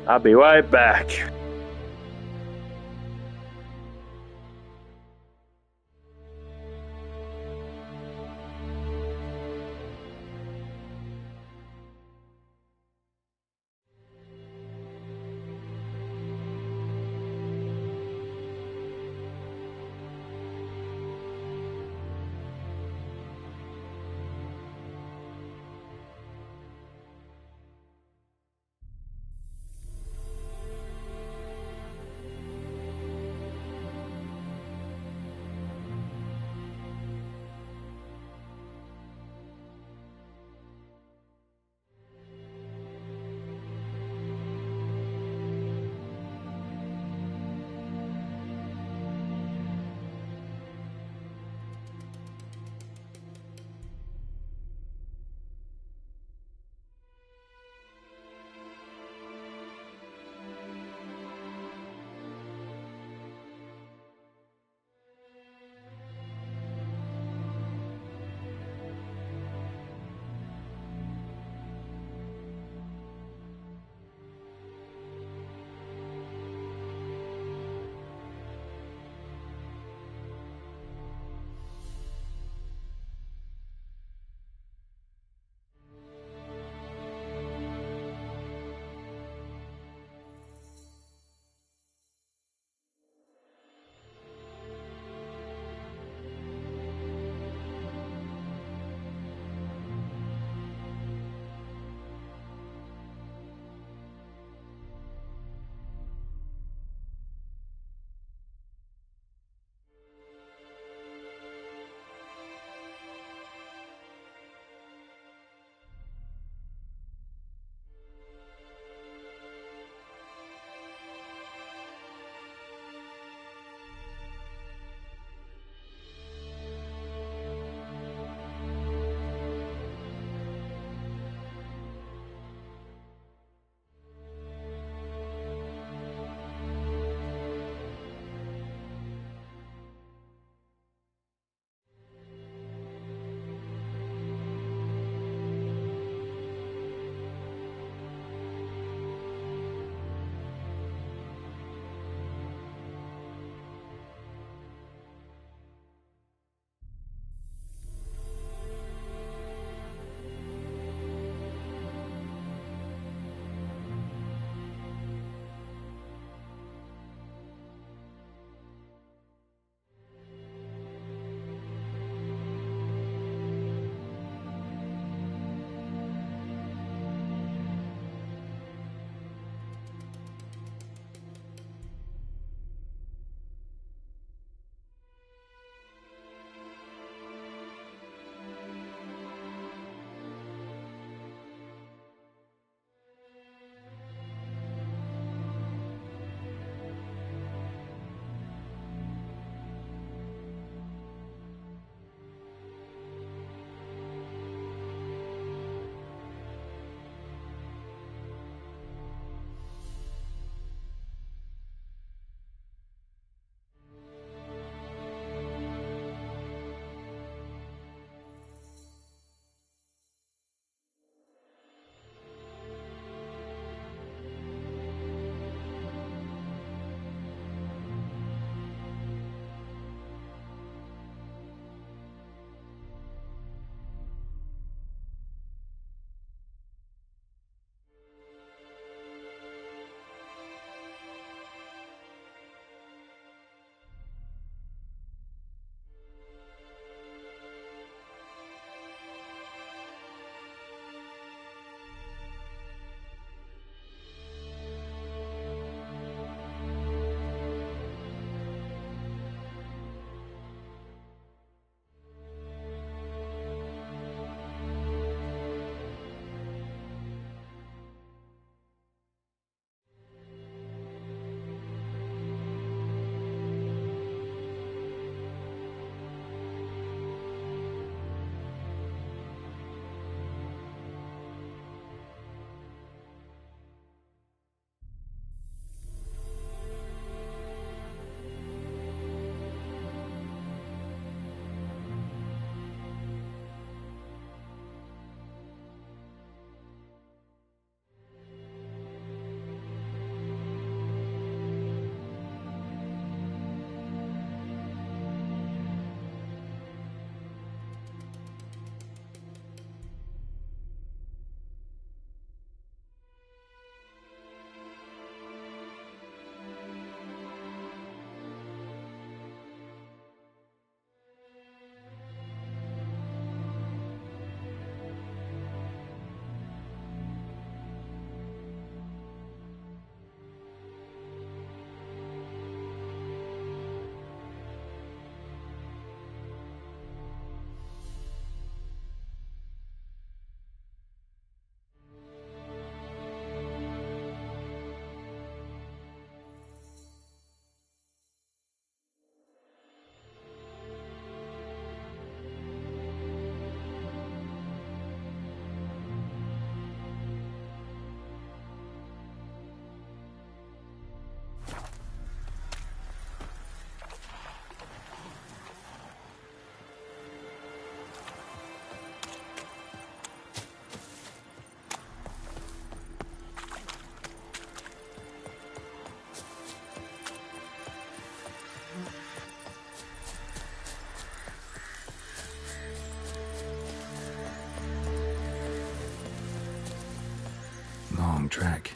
I'll be right back. track.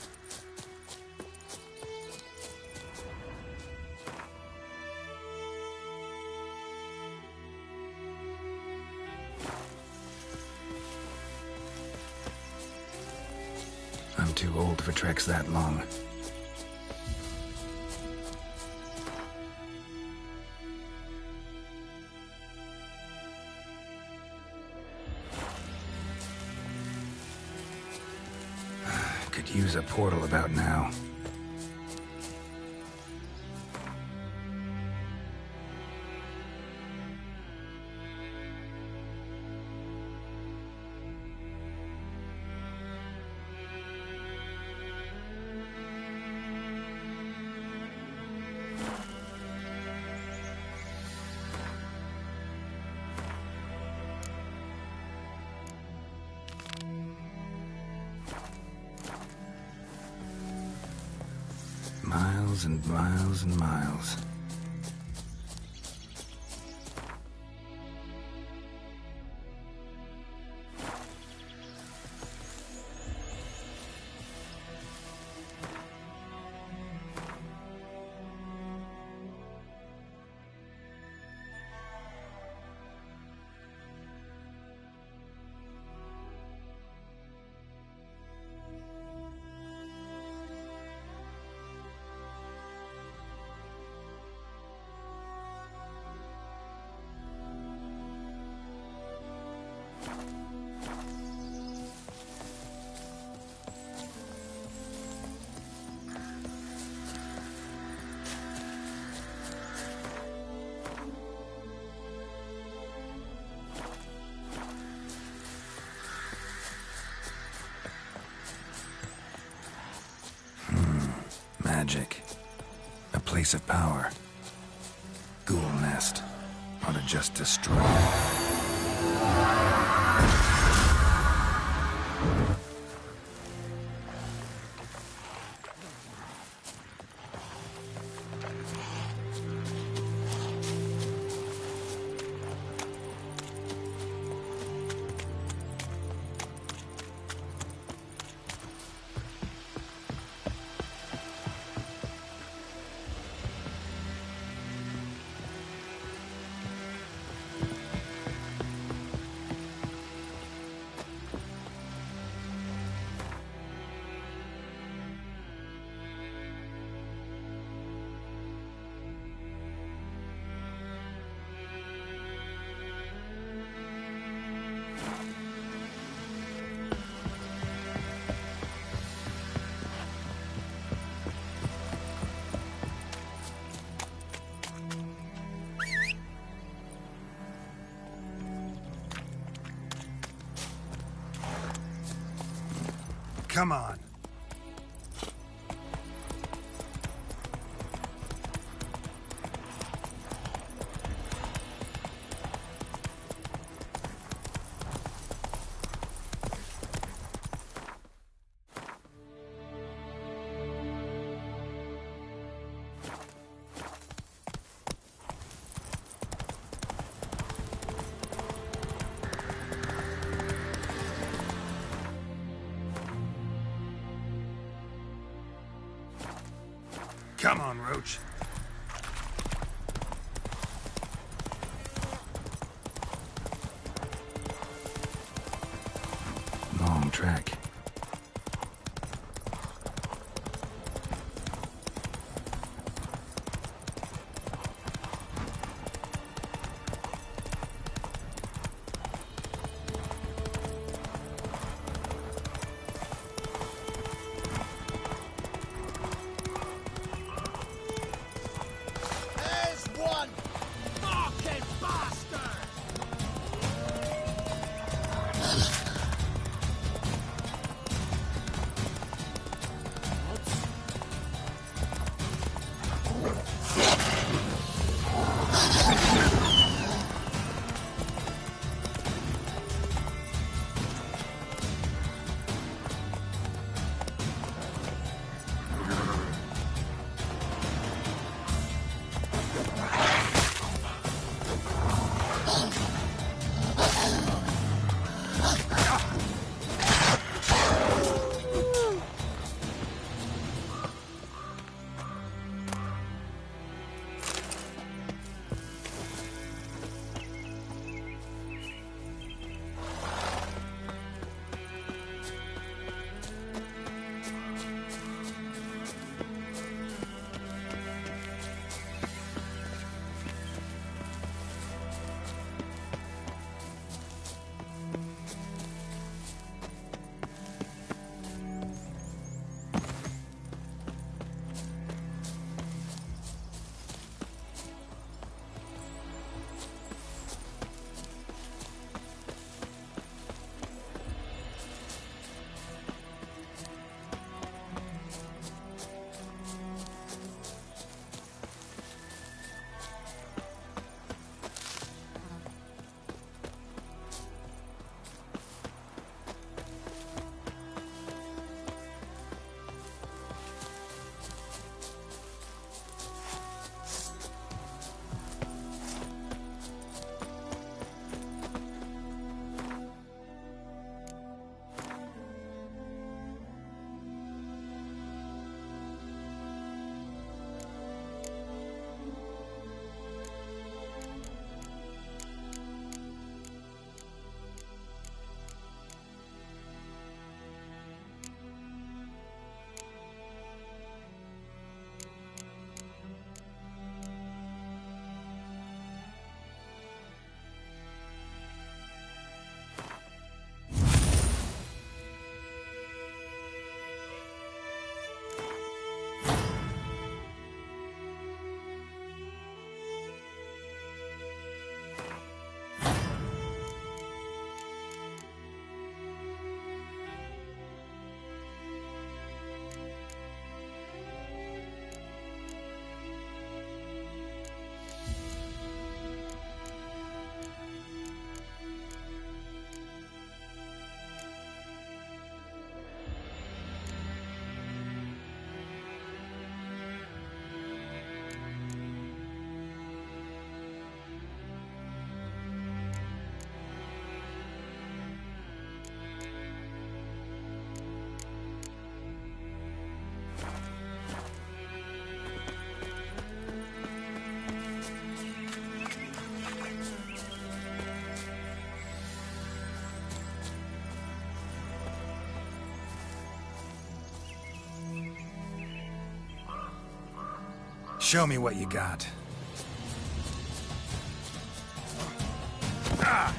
I'm too old for treks that long. Could use a portal about now. Miles and miles and miles. Magic. A place of power. Ghoul nest. Ought to just destroy it. Come on. Come on, Roach. Long track. Show me what you got. Ah!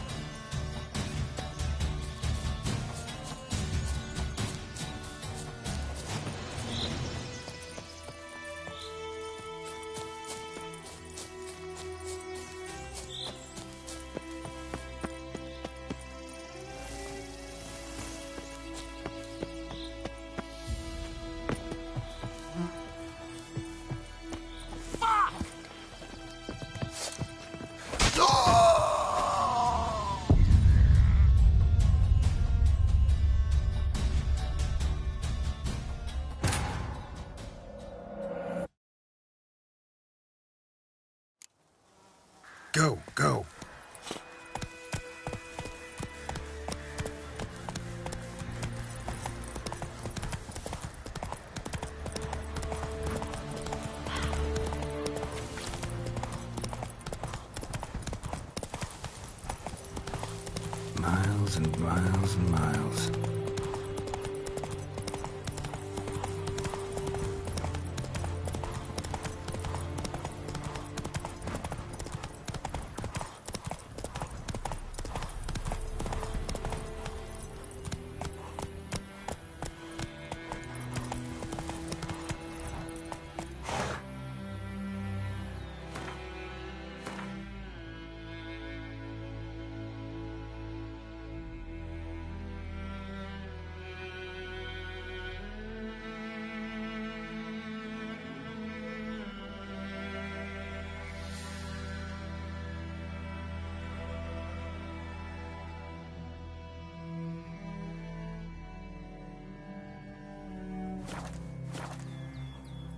Go, go. Miles and miles and miles.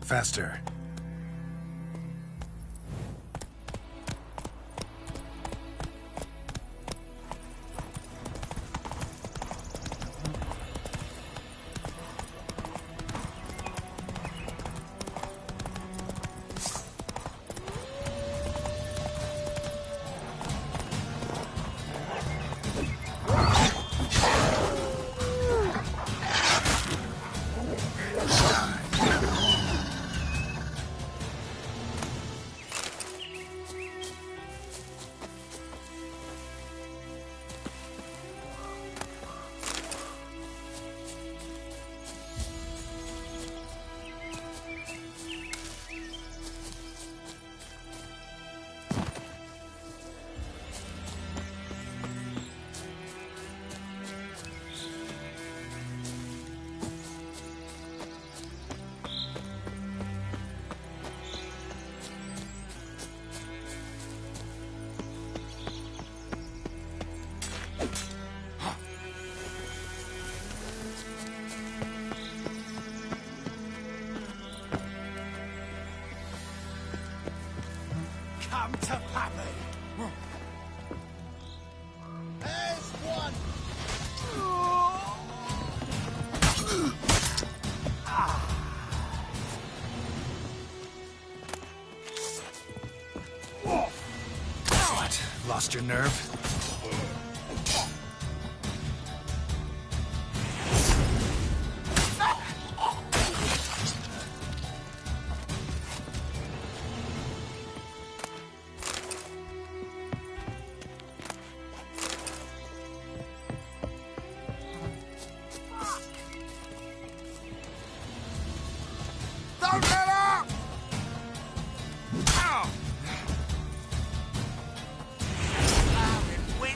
Faster. Come to Pappy. There's one. What? Lost your nerve? Don't let up! Ow! Witch.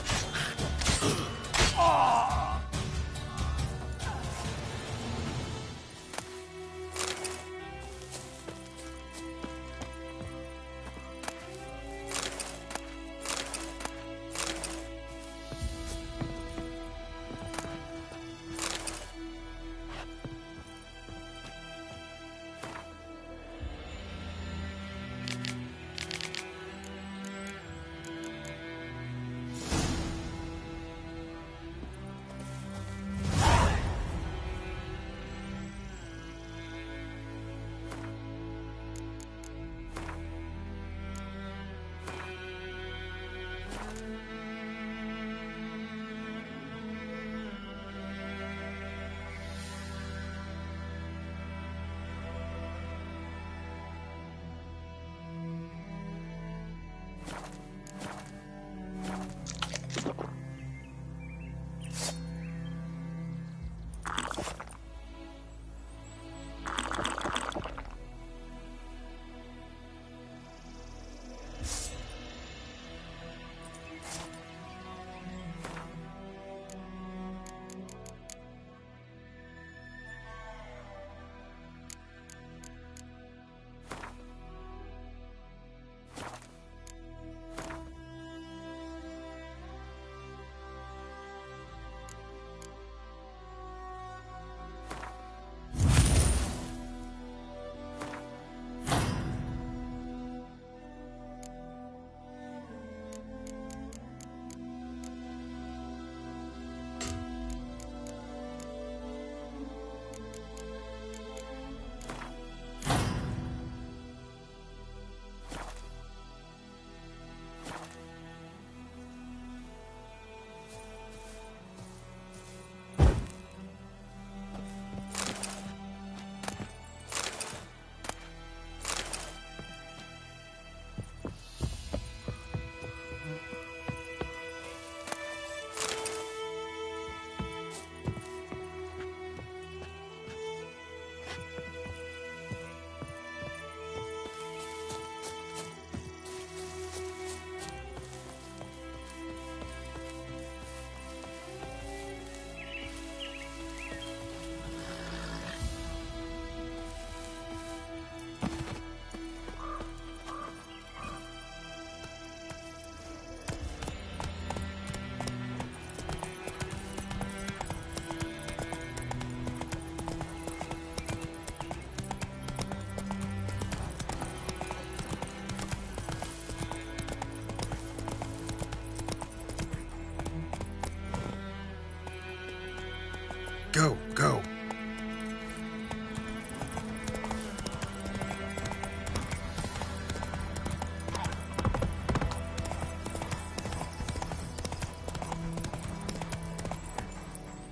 Go, go.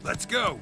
Let's go.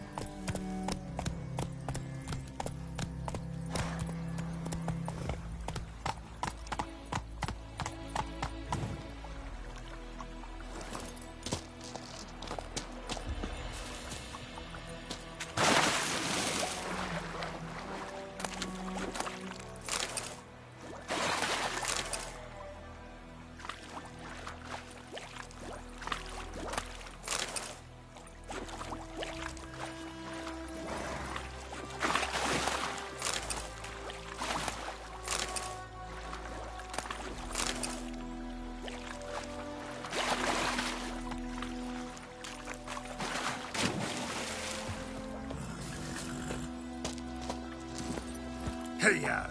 Hey-ya!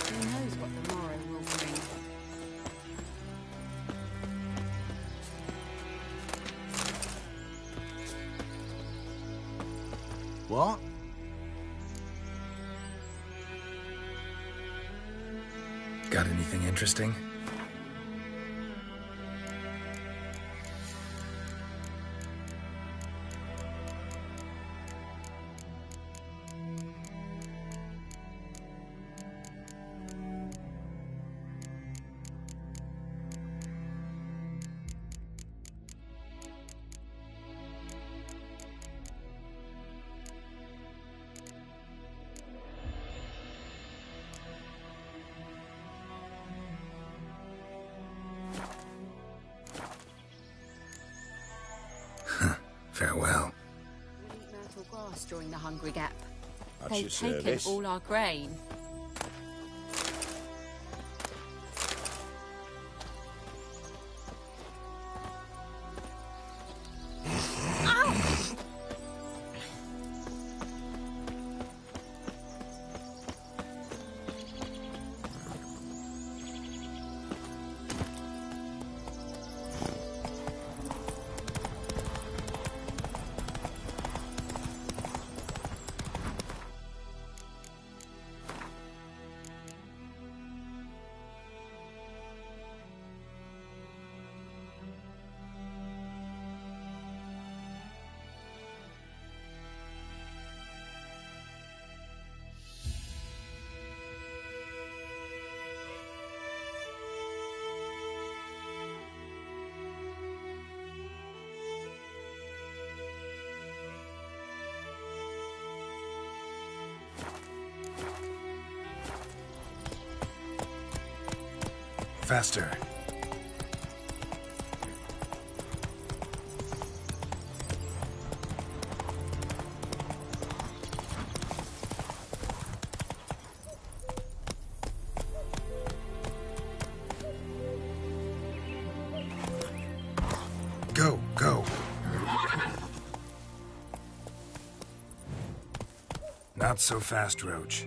Who knows what the morrow will bring? What? Got anything interesting? Farewell. We'll eat myrtle grass during the Hungry Gap. At They've your taken service. all our grain. Faster. Go, go. Not so fast, Roach.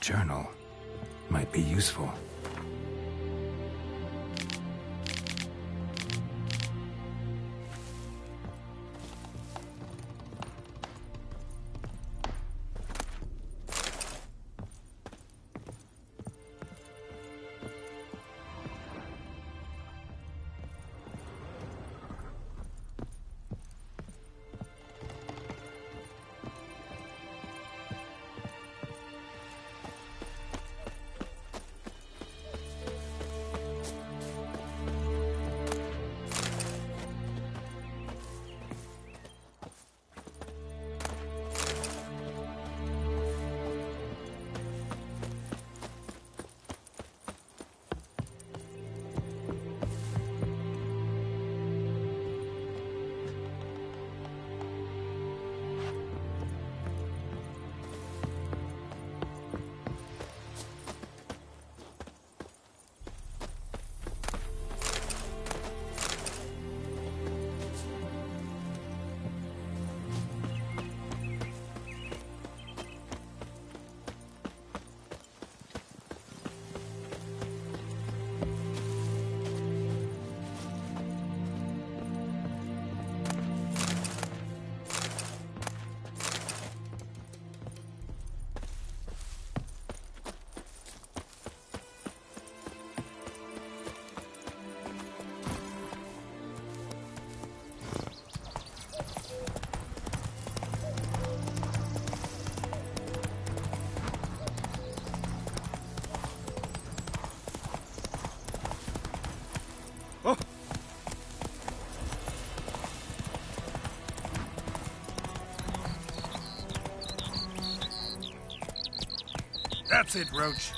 journal. Might be useful. That's it, Roach.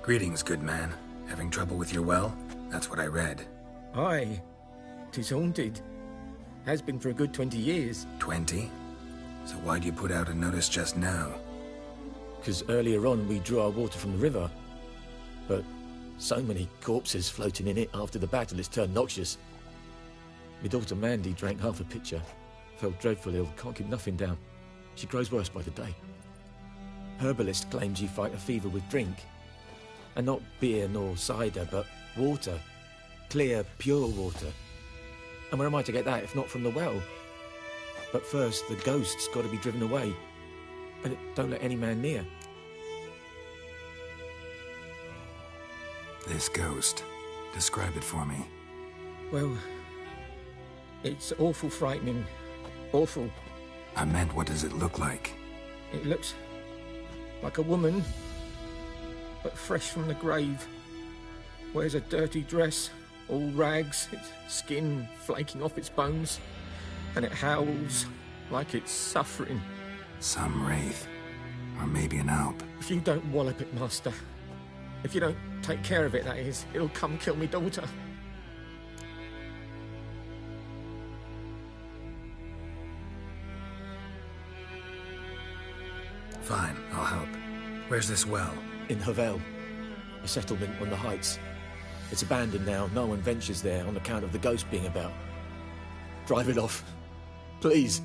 Greetings, good man. Having trouble with your well? That's what I read. Aye. 'Tis haunted. Has been for a good 20 years. 20? So why'd you put out a notice just now? Because earlier on we drew our water from the river. But so many corpses floating in it after the battle it's turned noxious. My daughter Mandy drank half a pitcher. Felt dreadful ill, can't keep nothing down. She grows worse by the day. Herbalist claims you fight a fever with drink. And not beer nor cider, but water. Clear, pure water. And where am I to get that if not from the well? But first, the ghost's got to be driven away. But don't let any man near. This ghost. Describe it for me. Well, it's awful frightening. Awful. I meant, what does it look like? It looks like a woman, but fresh from the grave. Wears a dirty dress, all rags, its skin flaking off its bones, and it howls like it's suffering. Some wraith. Or maybe an alp. If you don't wallop it, Master, if you don't take care of it, that is, it'll come kill me daughter. Fine, I'll help. Where's this well? In Havel, a settlement on the heights. It's abandoned now. No one ventures there on account of the ghost being about. Drive it off. Please.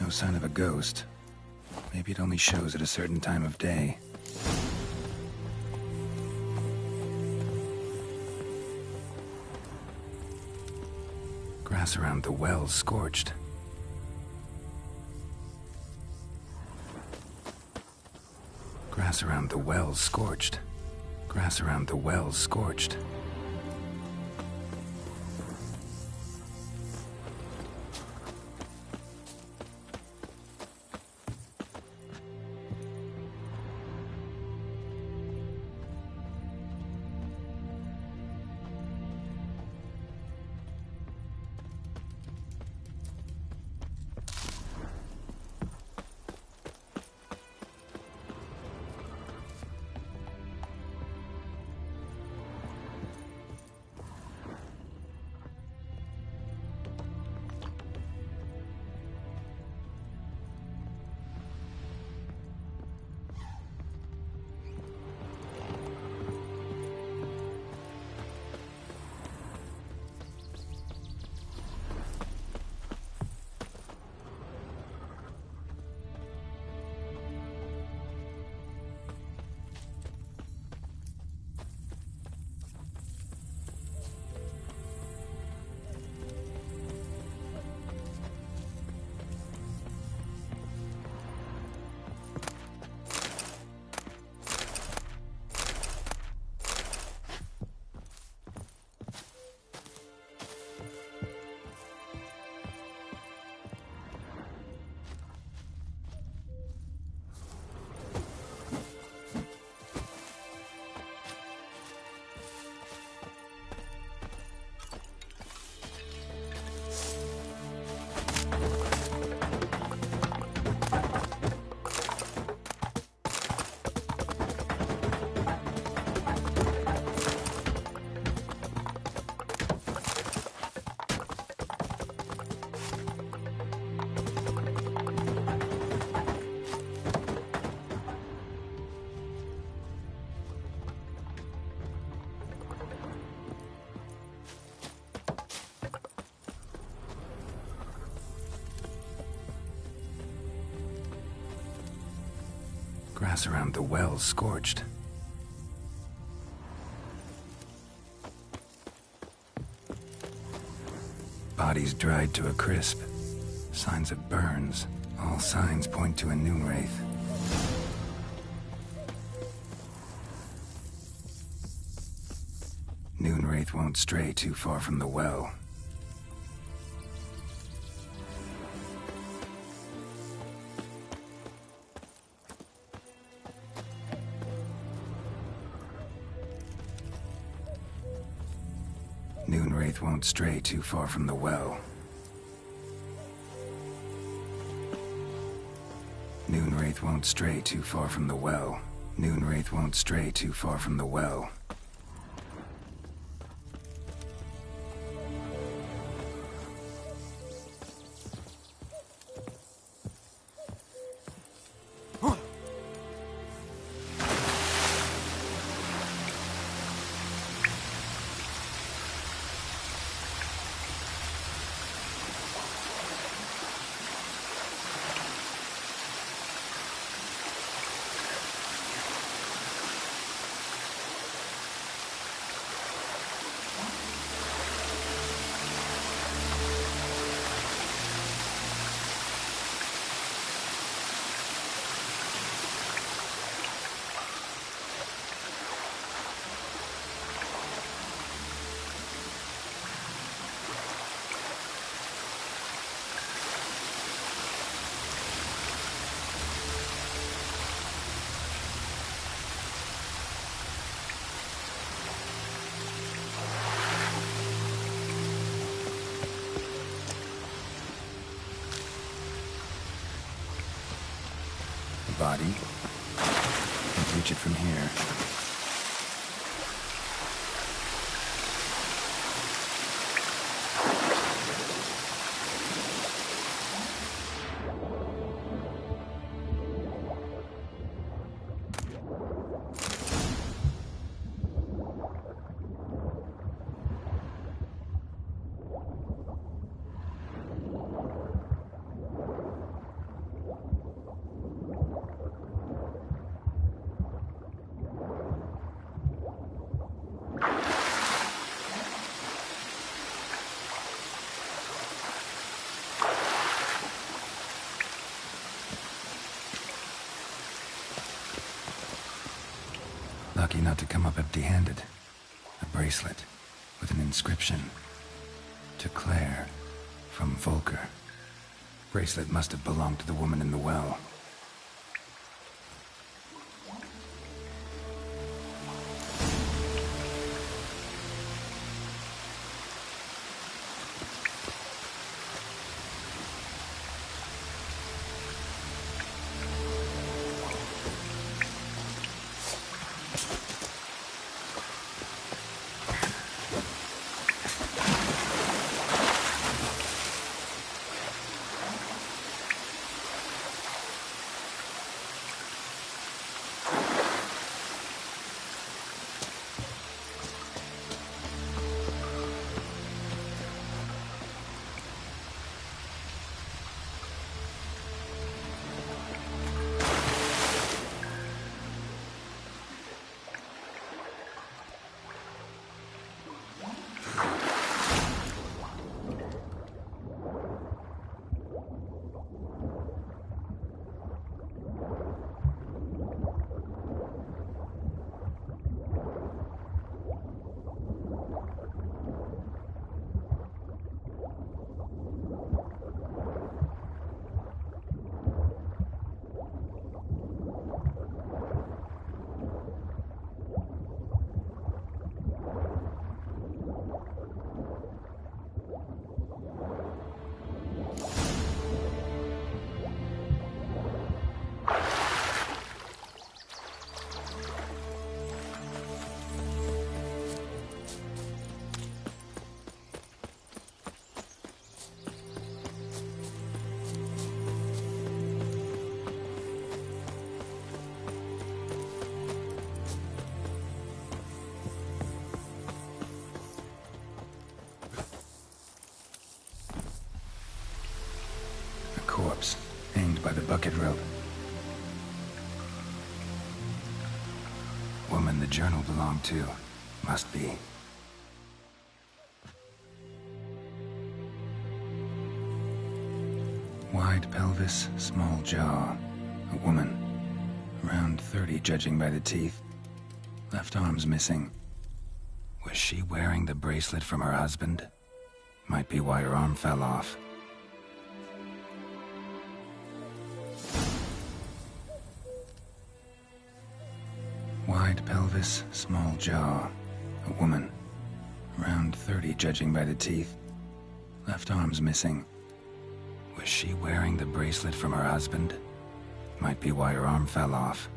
No sign of a ghost. Maybe it only shows at a certain time of day. Grass around the well's scorched. Grass around the well's scorched. Grass around the well's scorched. Grass around the well's scorched. Bodies dried to a crisp. Signs of burns. All signs point to a noon wraith. Noon wraith won't stray too far from the well. Noon wraith won't stray too far from the well. Noon wraith won't stray too far from the well. Noon wraith won't stray too far from the well. Body. Can't reach it from here. lucky not to come up empty-handed. A bracelet with an inscription. To Claire, from Volker. Bracelet must have belonged to the woman in the well. Corpse, hanged by the bucket rope. Woman the journal belonged to. Must be. Wide pelvis, small jaw. A woman. Around 30, judging by the teeth. Left arm's missing. Was she wearing the bracelet from her husband? Might be why her arm fell off. Wide pelvis, small jaw. A woman. Around 30, judging by the teeth. Left arm's missing. Was she wearing the bracelet from her husband? Might be why her arm fell off.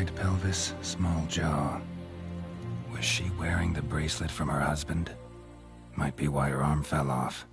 Wide pelvis, small jaw. Was she wearing the bracelet from her husband? Might be why her arm fell off.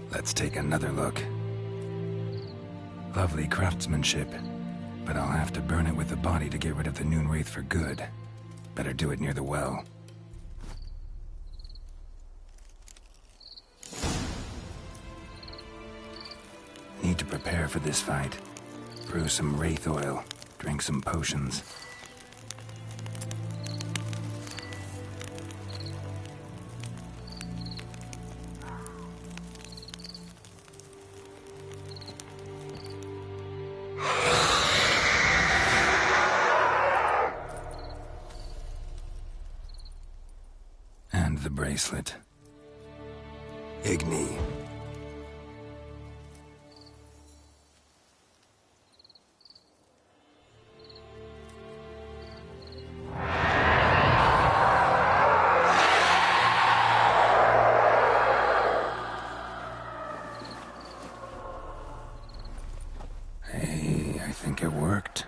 Let's take another look. Lovely craftsmanship, but I'll have to burn it with the body to get rid of the Noon Wraith for good. Better do it near the well. Need to prepare for this fight. Brew some Wraith oil, drink some potions. And the bracelet. Igni. Hey, I think it worked.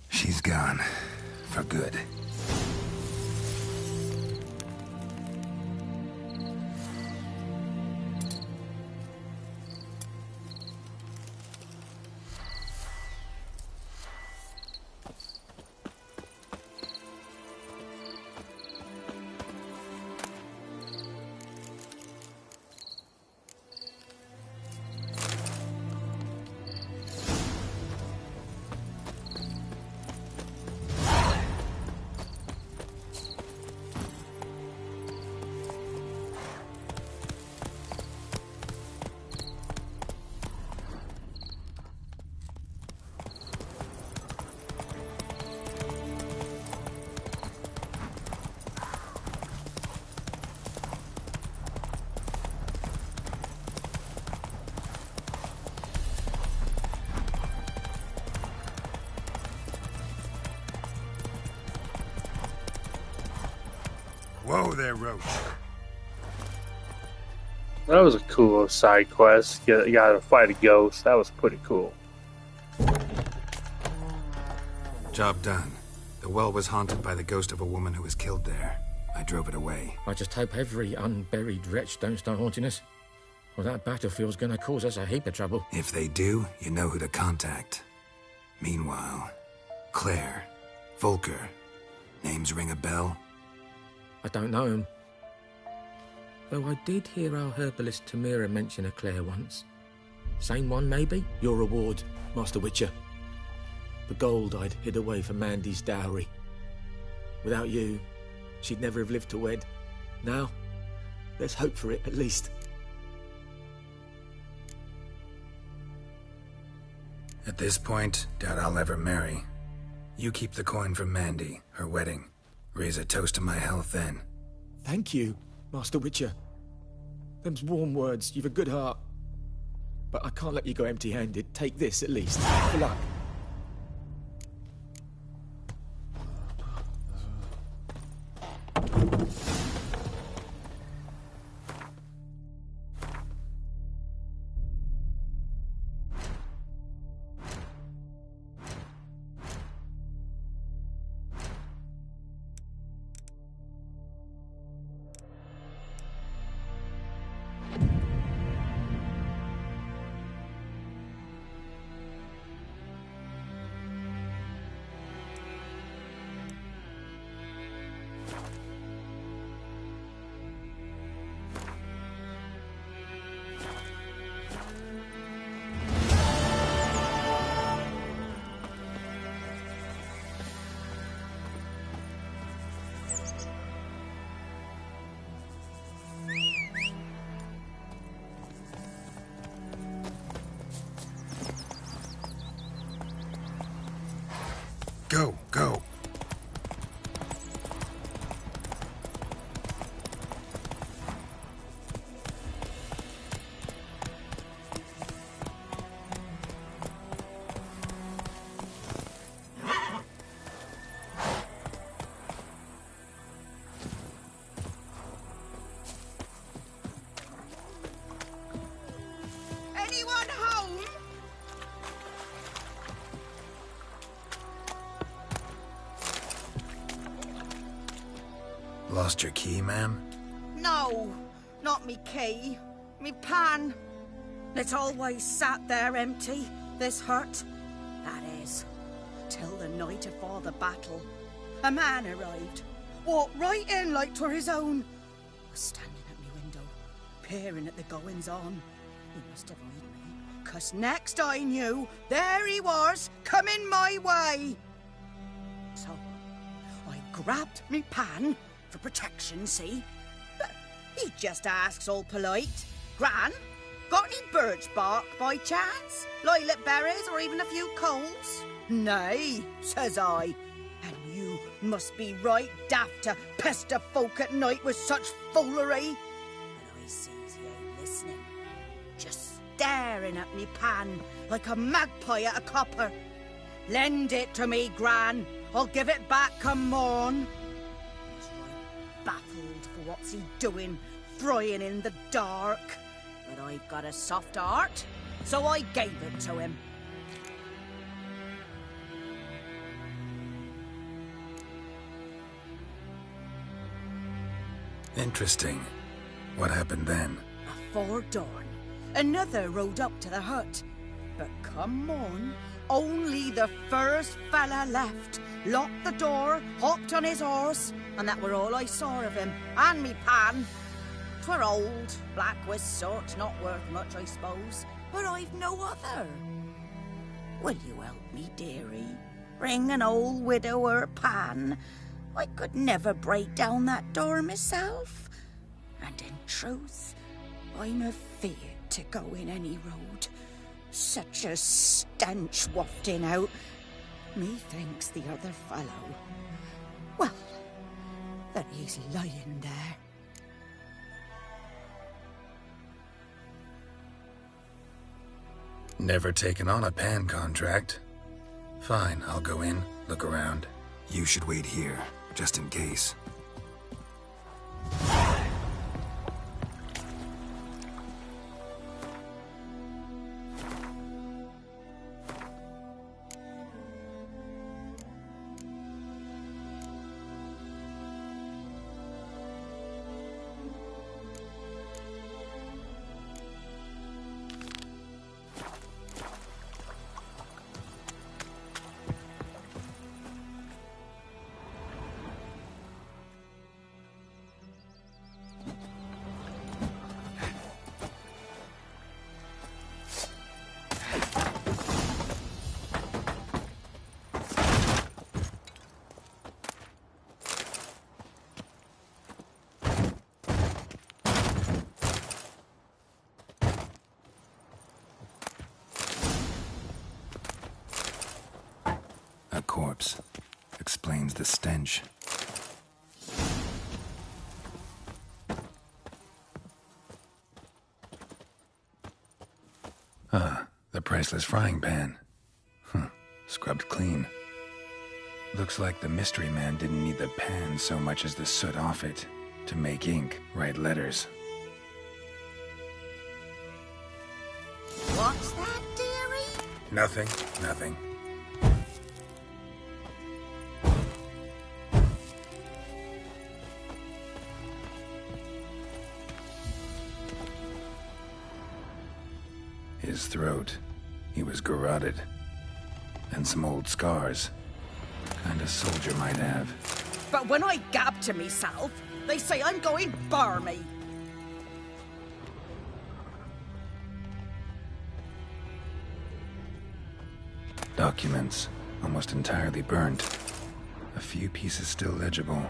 She's gone. For good. Whoa there, Roach. That was a cool side quest. You gotta fight a ghost. That was pretty cool. Job done. The well was haunted by the ghost of a woman who was killed there. I drove it away. I just hope every unburied wretch don't start haunting us. Well, that battlefield's gonna cause us a heap of trouble. If they do, you know who to contact. Meanwhile, Claire, Volker, names ring a bell? I don't know him. Though I did hear our herbalist Tamira mention a Claire once. Same one, maybe? Your reward, Master Witcher. The gold I'd hid away for Mandy's dowry. Without you, she'd never have lived to wed. Now, let's hope for it, at least. At this point, doubt I'll ever marry. You keep the coin from Mandy, her wedding. Raise a toast to my health then. Thank you, Master Witcher. Them's warm words, you've a good heart. But I can't let you go empty-handed. Take this, at least. Good luck. Go, go. Anyone home? Lost your key, ma'am? No, not me key. Me pan. It's always sat there empty, this hut. That is, till the night afore the battle. A man arrived, walked right in like 'twere his own. Was standing at me window, peering at the goings-on. He must have eyed me, 'cause next I knew, there he was, coming my way. So, I grabbed me pan, for protection, see? But he just asks all polite, Gran, got any birch bark by chance? Lilac berries or even a few coals? Nay, says I, and you must be right daft to pester folk at night with such foolery. And I sees he ain't listening, just staring at me pan like a magpie at a copper. Lend it to me, Gran, I'll give it back come morn. Baffled for what's he doing, frying in the dark. But I've got a soft heart, so I gave it to him. Interesting. What happened then? Afore dawn, another rode up to the hut. But come on, only the first fella left. Locked the door, hopped on his horse, and that were all I saw of him, and me pan. 'Twere old, black with soot, not worth much, I suppose, but I've no other. Will you help me, dearie? Bring an old widower pan. I could never break down that door myself. And in truth, I'm afeard to go in any road. Such a stench wafting out. Methinks the other fellow, well, that he's lying there. Never taken on a pan contract. Fine, I'll go in, look around. You should wait here, just in case. comes the stench. Ah, the priceless frying pan. Scrubbed clean. Looks like the mystery man didn't need the pan so much as the soot off it to make ink, write letters. What's that, dearie? Nothing, nothing. His throat. He was garroted. And some old scars. Kind a soldier might have. But when I gab to myself, they say I'm going barmy. Documents. Almost entirely burnt. A few pieces still legible.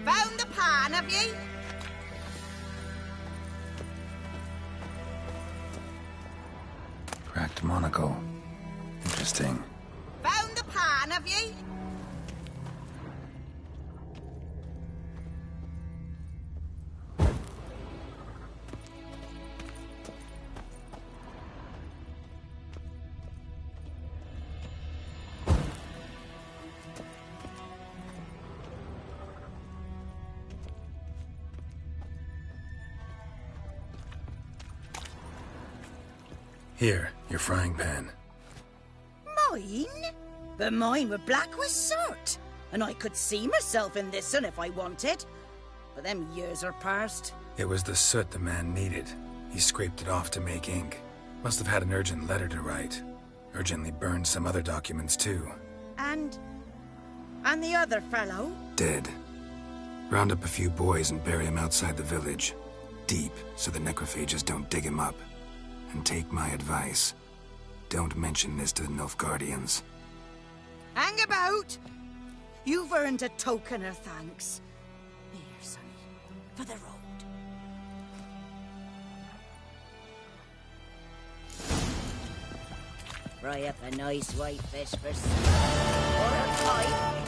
Found the pan, have ye? Cracked monocle. Interesting. Found the pan, have ye? Here, your frying pan. Mine? But mine were black with soot. And I could see myself in this one if I wanted. But them years are past. It was the soot the man needed. He scraped it off to make ink. Must have had an urgent letter to write. Urgently burned some other documents too. And the other fellow? Dead. Round up a few boys and bury him outside the village. Deep, so the necrophages don't dig him up. And take my advice. Don't mention this to the Nilfgaardians. Hang about! You've earned a token of thanks. Here, sonny, for the road. Fry up a nice white fish for some. Or a pipe.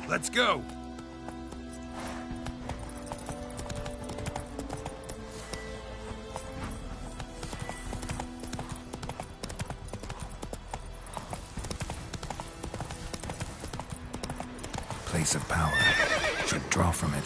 Let's go! Place of power. Should draw from it.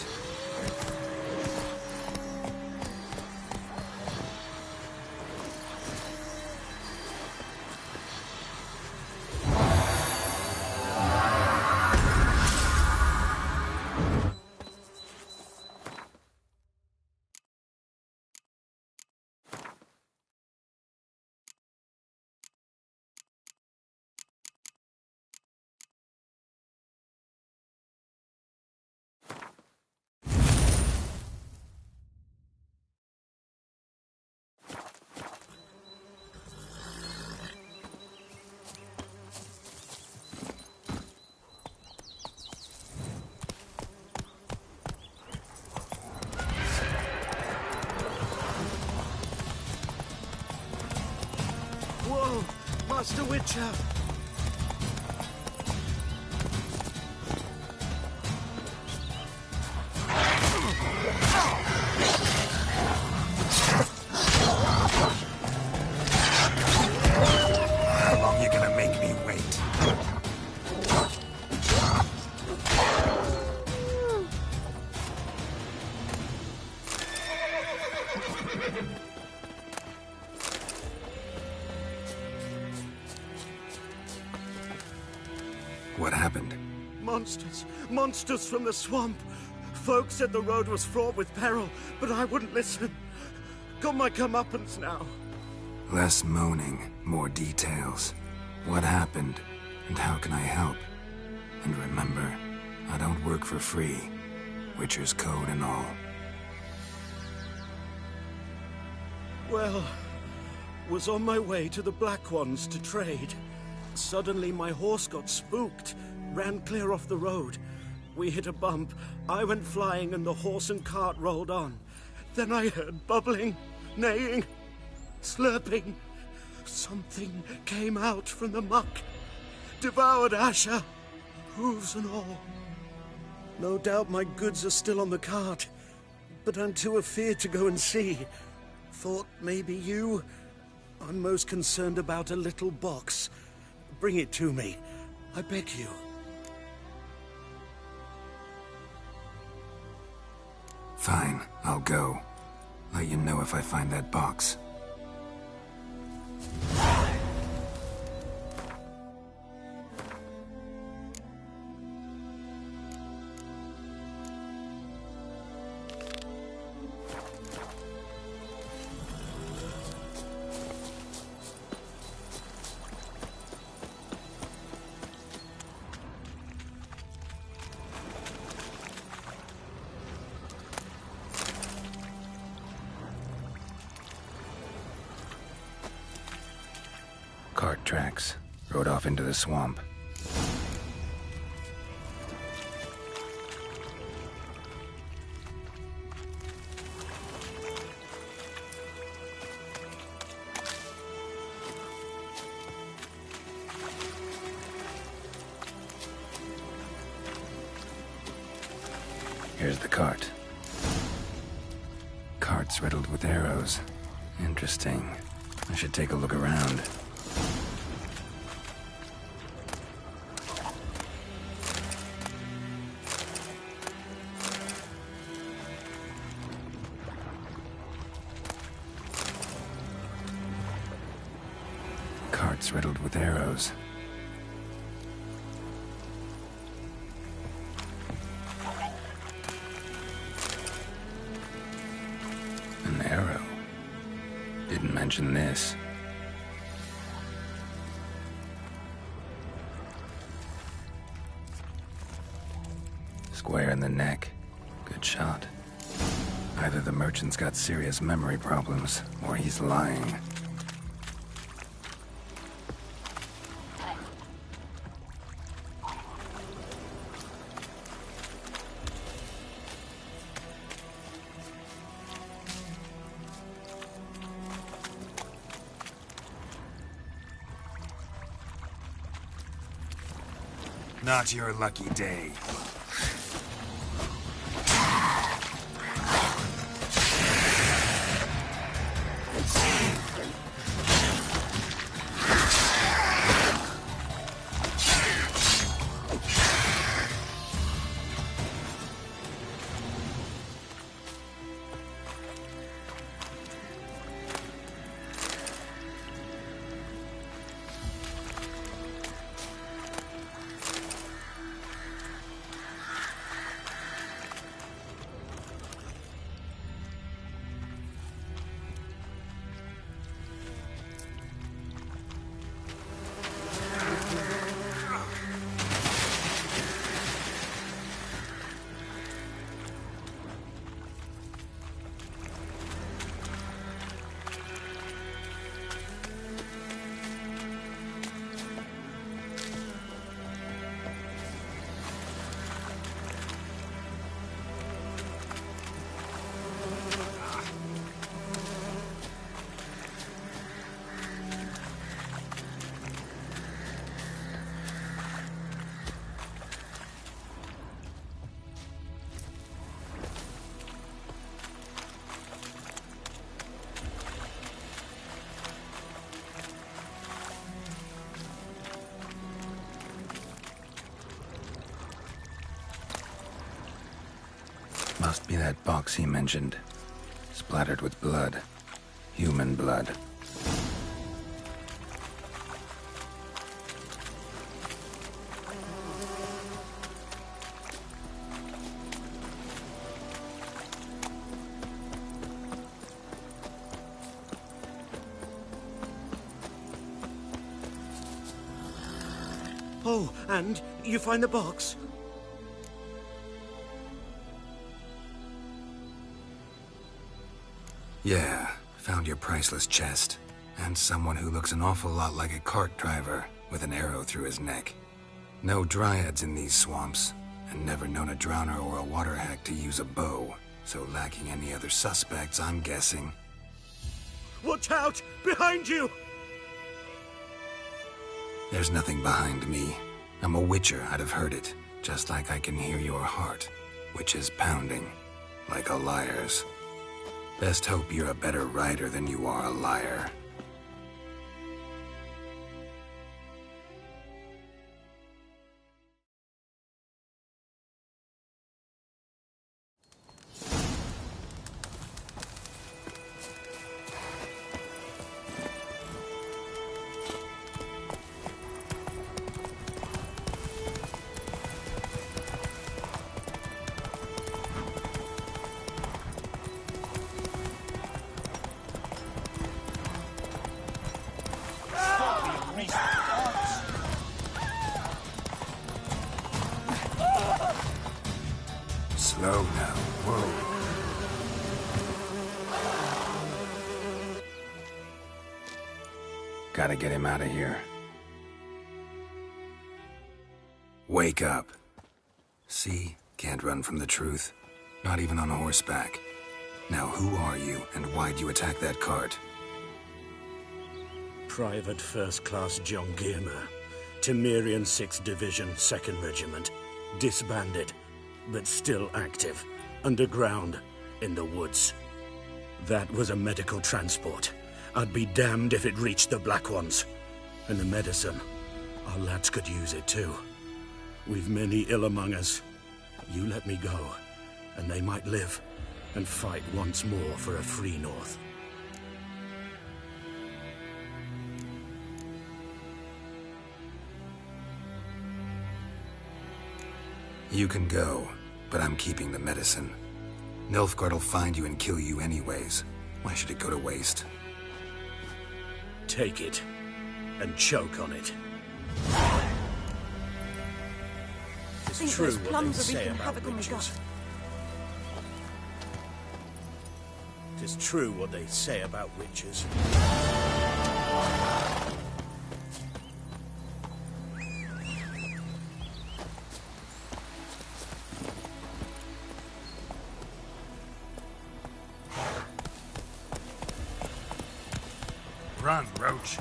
Whoa! Master Witcher! How long you gonna make me wait? What happened? Monsters! Monsters from the swamp! Folks said the road was fraught with peril, but I wouldn't listen. Got my comeuppance now. Less moaning, more details. What happened, and how can I help? And remember, I don't work for free. Witcher's code and all. Well, was on my way to the Black Ones to trade. Suddenly my horse got spooked, ran clear off the road. We hit a bump, I went flying and the horse and cart rolled on. Then I heard bubbling, neighing, slurping. Something came out from the muck, devoured Asher, hooves and all. No doubt my goods are still on the cart, but I'm too afeard to go and see. Thought maybe you... I'm most concerned about a little box. Bring it to me, I beg you. Fine, I'll go. Let you know if I find that box. Cart tracks. Rode off into the swamp. Here's the cart. Cart's riddled with arrows. Interesting. I should take a look around. Cart's riddled with arrows. An arrow. Didn't mention this. Square in the neck. Good shot. Either the merchant's got serious memory problems, or he's lying. Not your lucky day. Must be that box he mentioned. Splattered with blood. Human blood. Oh, and you find the box? Yeah, found your priceless chest. And someone who looks an awful lot like a cart driver, with an arrow through his neck. No dryads in these swamps, and never known a drowner or a water hack to use a bow. So lacking any other suspects, I'm guessing. Watch out! Behind you! There's nothing behind me. I'm a witcher, I'd have heard it. Just like I can hear your heart, which is pounding, like a liar's. Best hope you're a better rider than you are a liar. Gotta get him out of here. Wake up. See? Can't run from the truth. Not even on horseback. Now who are you, and why'd you attack that cart? Private First Class John Giermer, Temerian 6th Division, 2nd Regiment. Disbanded, but still active. Underground, in the woods. That was a medical transport. I'd be damned if it reached the Black Ones. And the medicine, our lads could use it too. We've many ill among us. You let me go, and they might live, and fight once more for a free North. You can go, but I'm keeping the medicine. Nilfgaard will find you and kill you anyways. Why should it go to waste? Take it, and choke on it. It's true what they say about witches. It is true what they say about witches. Run, Roach.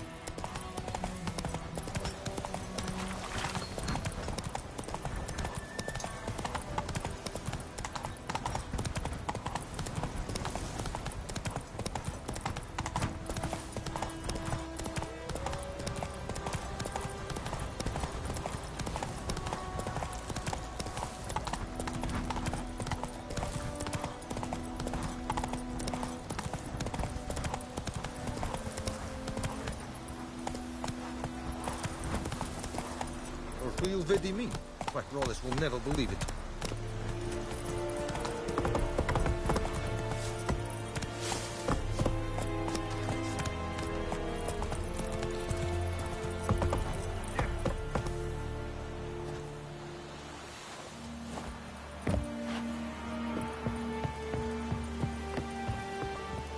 Who you vedi mean? Quack Rawless will never believe it.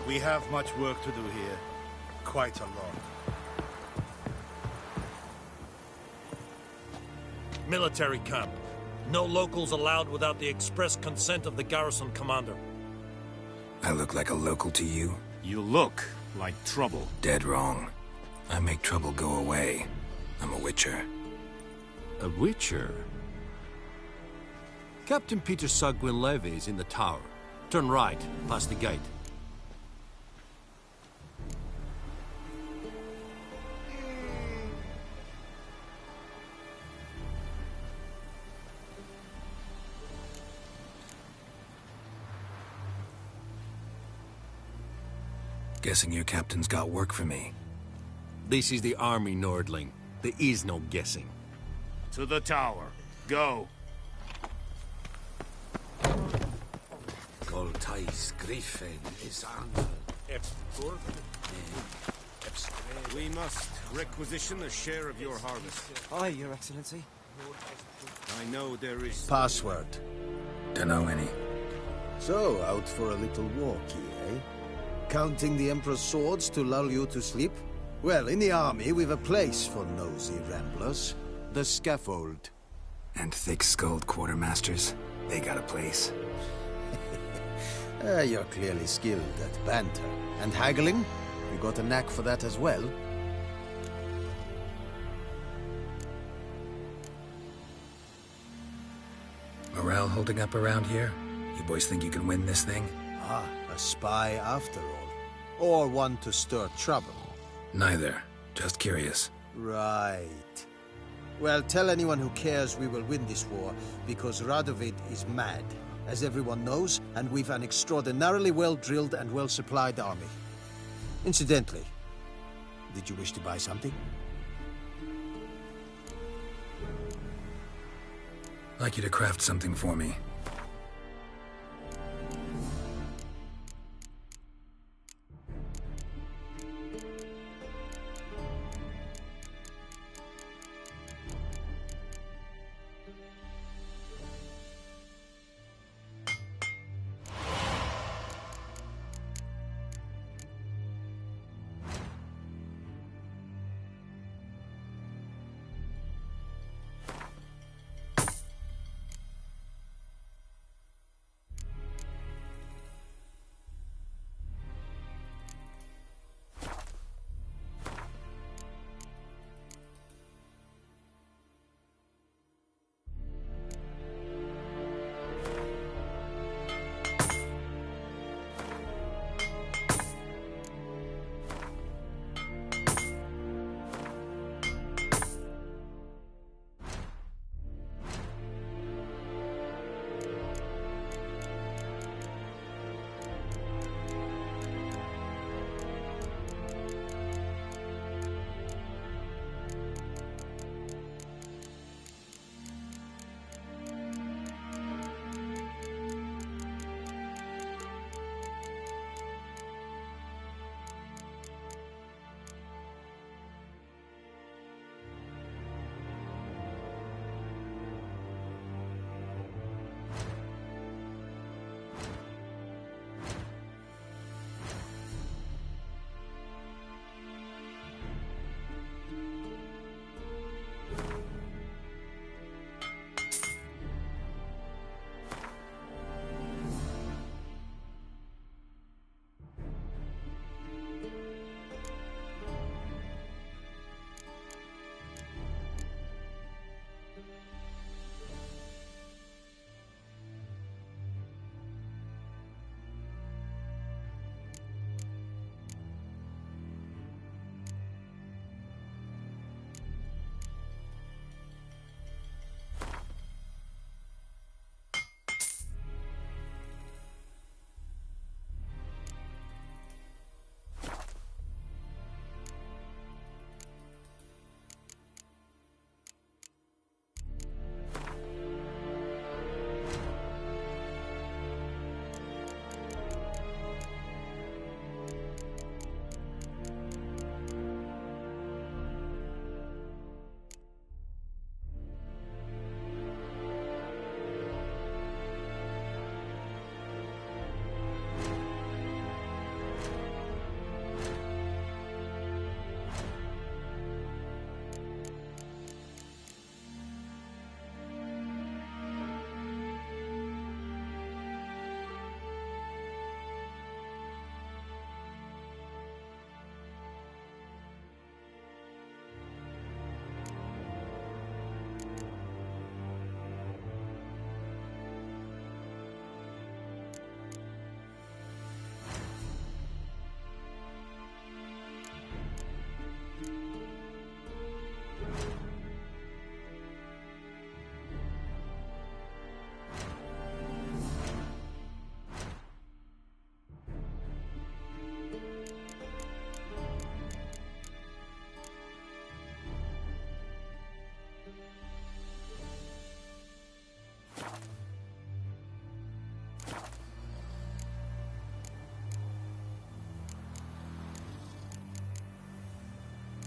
We have much work to do here. Quite a lot. Military camp. No locals allowed without the express consent of the garrison commander. I look like a local to you? You look like trouble. Dead wrong. I make trouble go away. I'm a witcher. A witcher? Captain Peter Sagwin Levy is in the tower. Turn right, past the gate. Guessing your captain's got work for me. This is the army, Nordling. There is no guessing. To the tower. Go. We must requisition a share of your harvest. Aye, Your Excellency. I know there is... Password. Dunno any. So, out for a little walk, eh? Counting the Emperor's swords to lull you to sleep? Well, in the army, we've a place for nosy ramblers. The scaffold. And thick-skulled quartermasters? They got a place. You're clearly skilled at banter. And haggling? You got a knack for that as well? Morale holding up around here? You boys think you can win this thing? Ah, a spy after all. Or one to stir trouble. Neither. Just curious. Right. Well, tell anyone who cares we will win this war, because Radovid is mad, as everyone knows, and we've an extraordinarily well-drilled and well-supplied army. Incidentally, did you wish to buy something? I'd like you to craft something for me.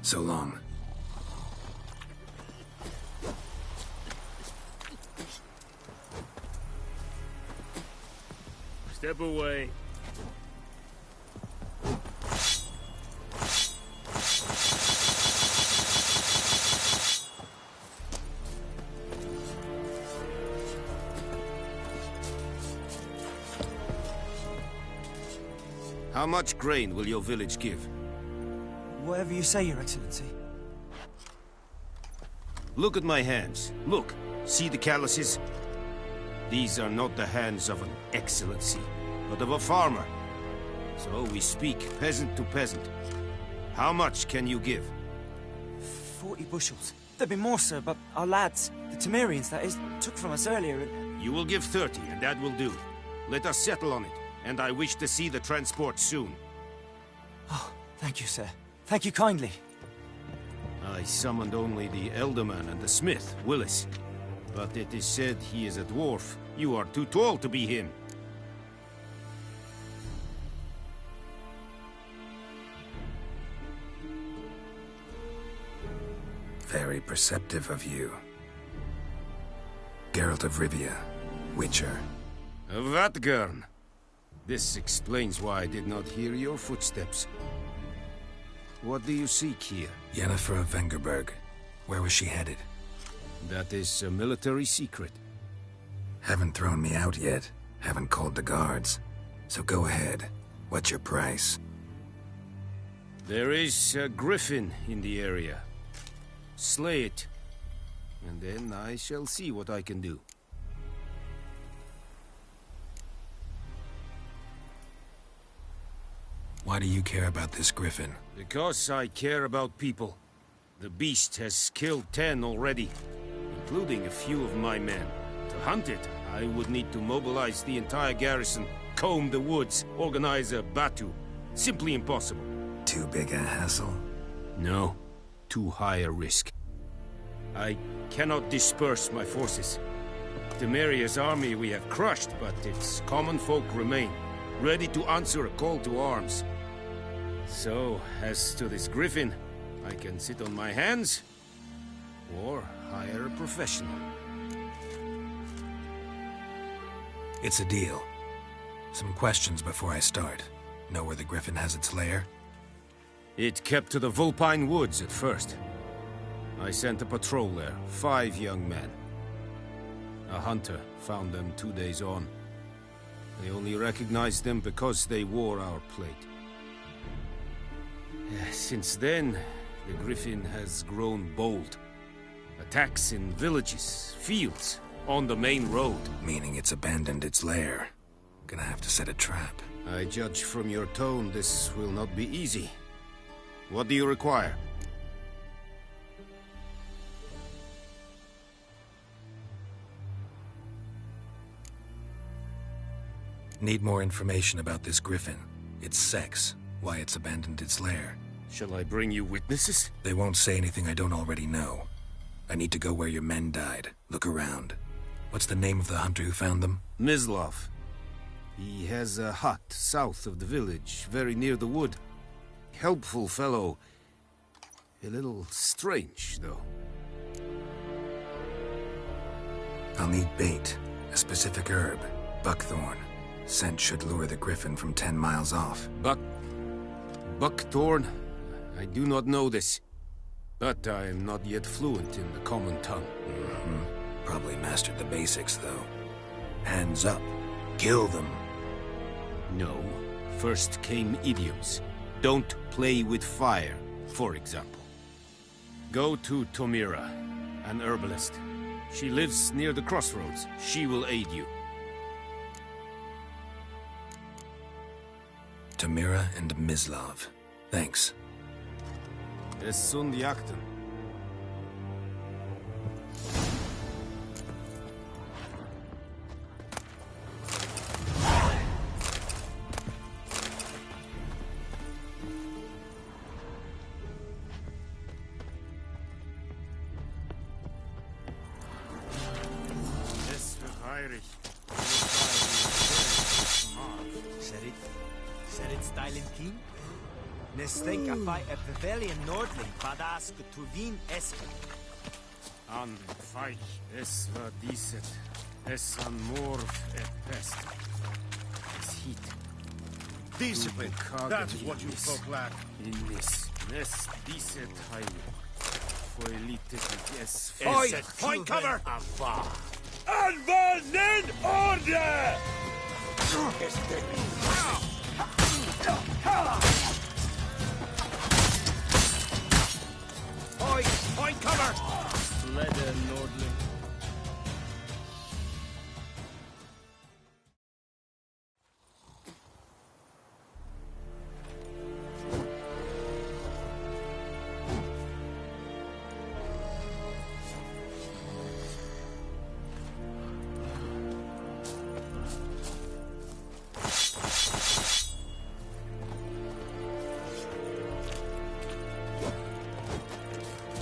So long. Step away. How much grain will your village give? Whatever you say, Your Excellency. Look at my hands. Look. See the calluses? These are not the hands of an excellency, but of a farmer. So we speak peasant to peasant. How much can you give? 40 bushels. There'd be more, sir, but our lads, the Temerians, that is, took from us earlier and... You will give 30, and that will do. Let us settle on it, and I wish to see the transport soon. Oh, thank you, sir. Thank you kindly. I summoned only the Elderman and the smith, Willis. But it is said he is a dwarf. You are too tall to be him. Very perceptive of you. Geralt of Rivia, Witcher. Vatgern. This explains why I did not hear your footsteps. What do you seek here? Yennefer of Vengerberg. Where was she headed? That is a military secret. Haven't thrown me out yet. Haven't called the guards. So go ahead. What's your price? There is a griffin in the area. Slay it. And then I shall see what I can do. Why do you care about this griffin? Because I care about people. The beast has killed 10 already, including a few of my men. To hunt it, I would need to mobilize the entire garrison, comb the woods, organize a batu. Simply impossible. Too big a hassle? No. Too high a risk. I cannot disperse my forces. Temeria's army we have crushed, but its common folk remain, ready to answer a call to arms. So, as to this griffin, I can sit on my hands, or hire a professional. It's a deal. Some questions before I start. Know where the griffin has its lair? It kept to the Vulpine Woods at first. I sent a patrol there, 5 young men. A hunter found them 2 days on. They only recognized them because they wore our plate. Since then, the griffin has grown bold. Attacks in villages, fields, on the main road. Meaning it's abandoned its lair. Gonna have to set a trap. I judge from your tone this will not be easy. What do you require? Need more information about this griffin. Its sex, why it's abandoned its lair. Shall I bring you witnesses? They won't say anything I don't already know. I need to go where your men died. Look around. What's the name of the hunter who found them? Mislav. He has a hut south of the village, very near the wood. Helpful fellow. A little strange, though. I'll need bait. A specific herb. Buckthorn. Scent should lure the griffin from 10 miles off. Buckthorn? I do not know this. But I am not yet fluent in the common tongue. Probably mastered the basics, though. Hands up. Kill them. No. First came idioms. Don't play with fire, for example. Go to Tomira, an herbalist. She lives near the crossroads. She will aid you. Tamira and Mislav. Thanks. Es sunt jakten. Said it style and keen? Nestänka fight a Pavilion Nordling badass Tuvin Esken. An feich es var diset. Es an morf et pest. Es hit. Discipline. That is what you folk lack. In this. Nes diset haio. Foelitet es. Oi! Find cover! Ava. Anvallen order! Oi! Find cover! Leder Nordling.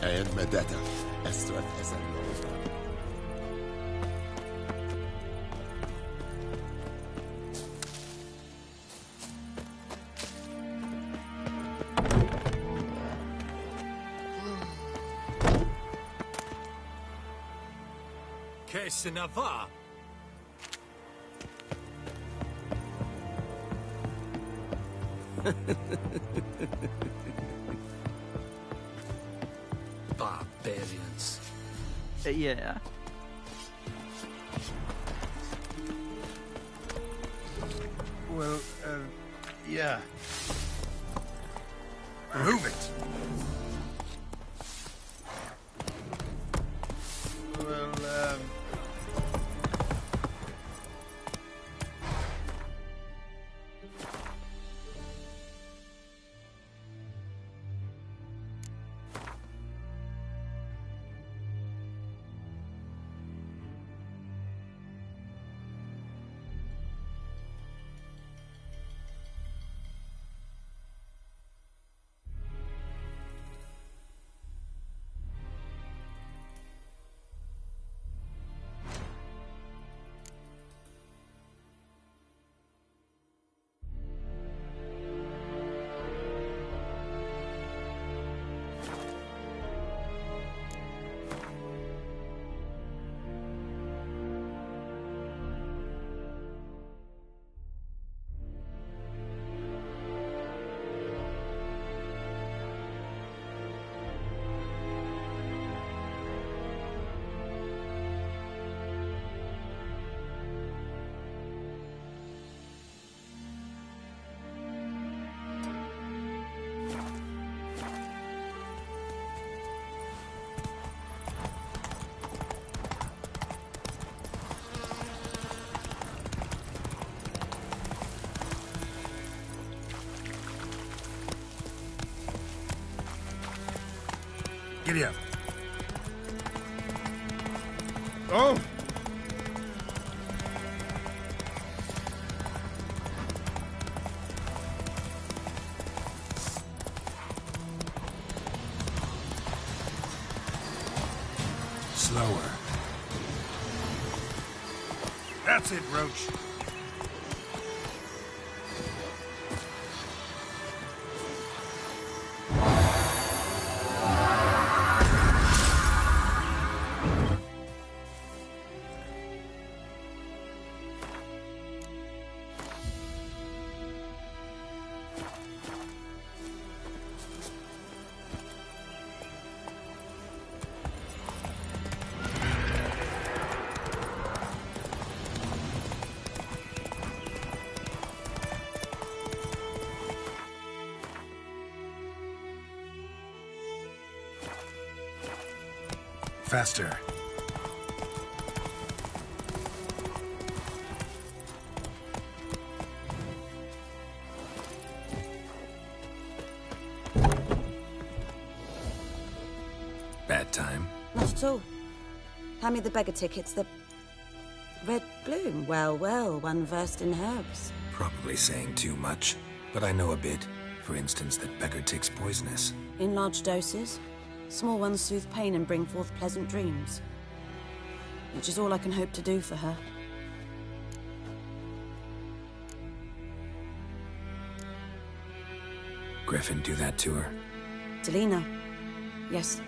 And Medetta, Estreth Essen. Kesinava. Barbarians. Yeah. Well, yeah. Move it! Well, giddy up. Oh! Slower. That's it, Roach. Faster. Bad time. Not at all. Hand me the beggar tickets, the red bloom. Well, well, one versed in herbs. Probably saying too much, but I know a bit. For instance, that beggar tick's poisonous. In large doses. Small ones soothe pain and bring forth pleasant dreams. Which is all I can hope to do for her. Griffin do that to her? Delina. Yes.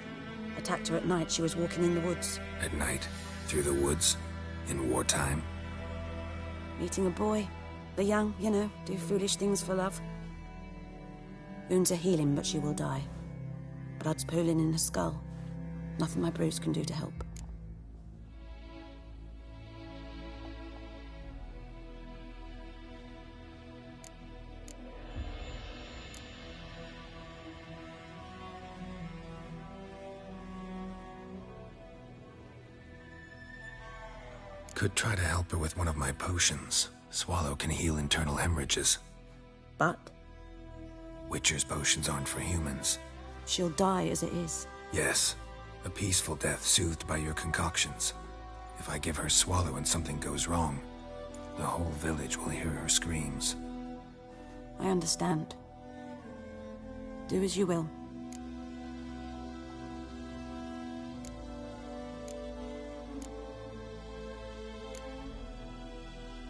Attacked her at night. She was walking in the woods. At night? Through the woods? In wartime? Meeting a boy. The young, you know, do foolish things for love. Wounds are healing, but she will die. Blood's pooling in her skull. Nothing my bruise can do to help. Could try to help her with one of my potions. Swallow can heal internal hemorrhages. But? Witcher's potions aren't for humans. She'll die as it is. Yes. A peaceful death soothed by your concoctions. If I give her Swallow and something goes wrong, the whole village will hear her screams. I understand. Do as you will.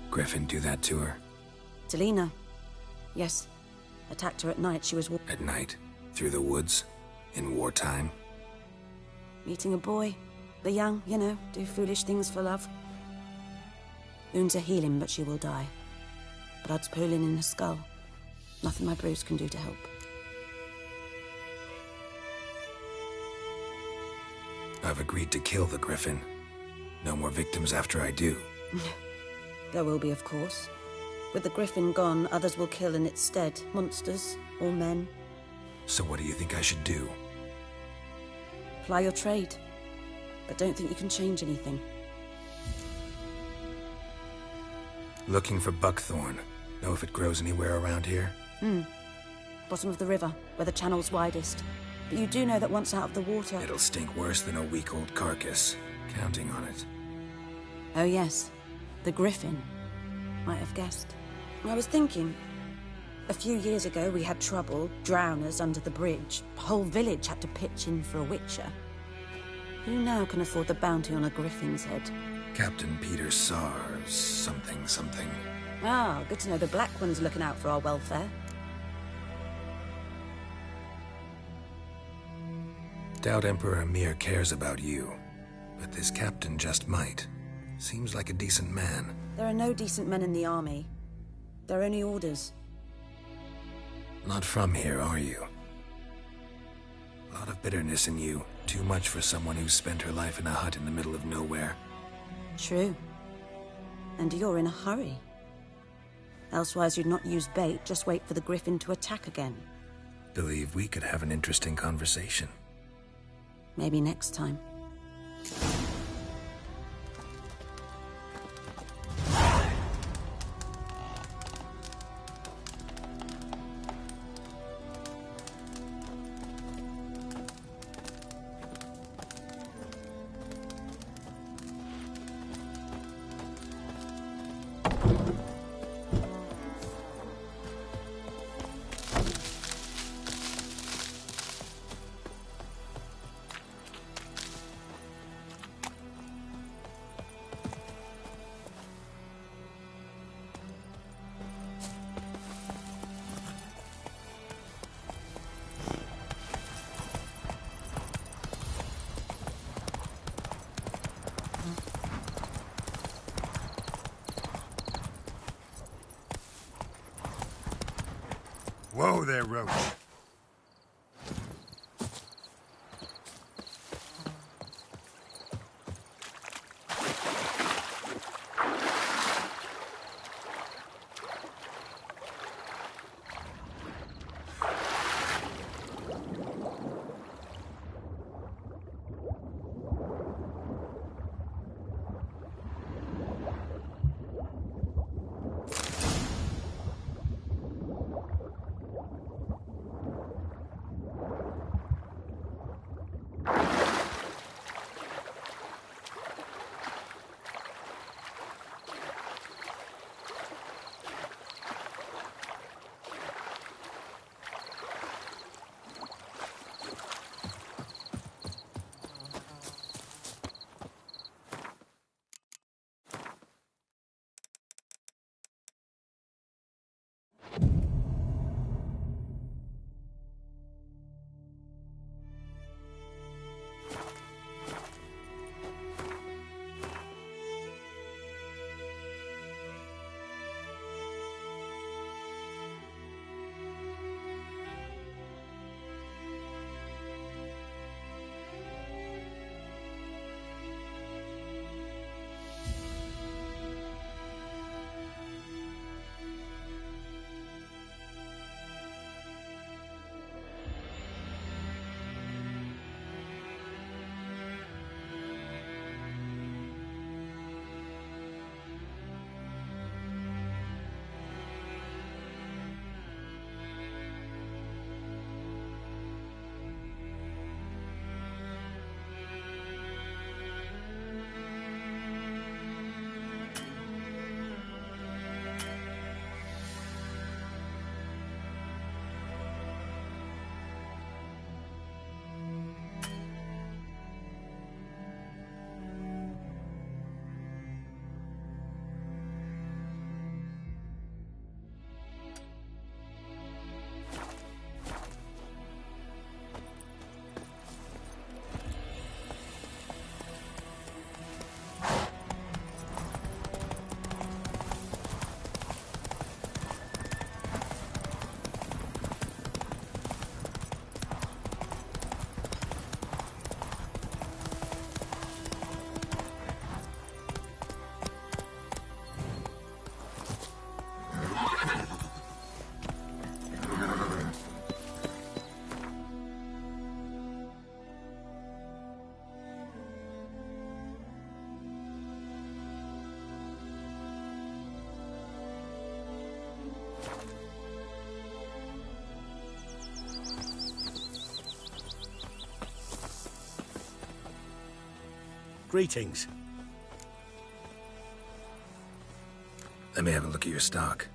Griffin do that to her? Delina. Yes. Attacked her at night. She was At night? Through the woods? In wartime? meeting a boy. The young, you know, do foolish things for love. Wounds are healing, but she will die. Blood's pooling in her skull. Nothing my bruise can do to help. I've agreed to kill the Griffin. No more victims after I do. There will be, of course. With the Griffin gone, others will kill in its stead. Monsters, or men. So what do you think I should do? Ply your trade. But don't think you can change anything. Looking for buckthorn. Know if it grows anywhere around here? Bottom of the river, where the channel's widest. But you do know that once out of the water... It'll stink worse than a week-old carcass. Counting on it. Oh yes, the Griffin. Might have guessed. I was thinking... A few years ago we had trouble, drowners under the bridge. The whole village had to pitch in for a witcher. Who now can afford the bounty on a Griffin's head? Captain Peter Sars, something. Ah, good to know the Black One's looking out for our welfare. Doubt Emperor Emir cares about you. But this captain just might. Seems like a decent man. There are no decent men in the army. They're only orders. Not from here, are you? A lot of bitterness in you. Too much for someone who's spent her life in a hut in the middle of nowhere. True. And you're in a hurry. Elsewise you'd not use bait, just wait for the Griffin to attack again. Believe we could have an interesting conversation. Maybe next time. Whoa there, Roach. Greetings. Let me have a look at your stock.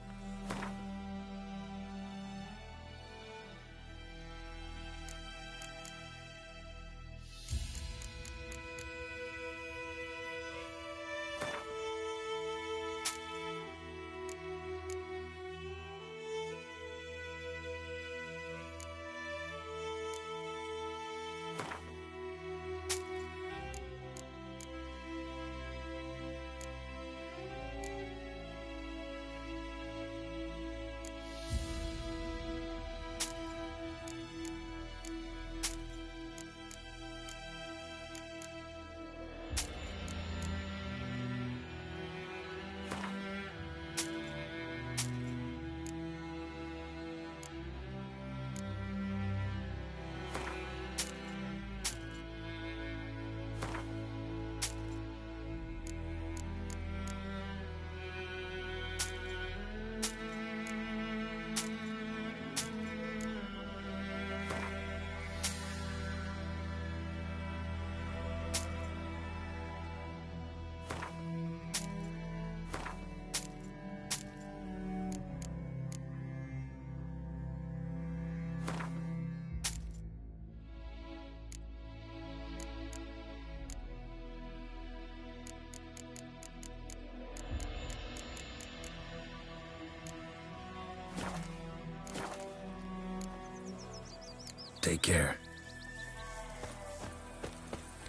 Take care.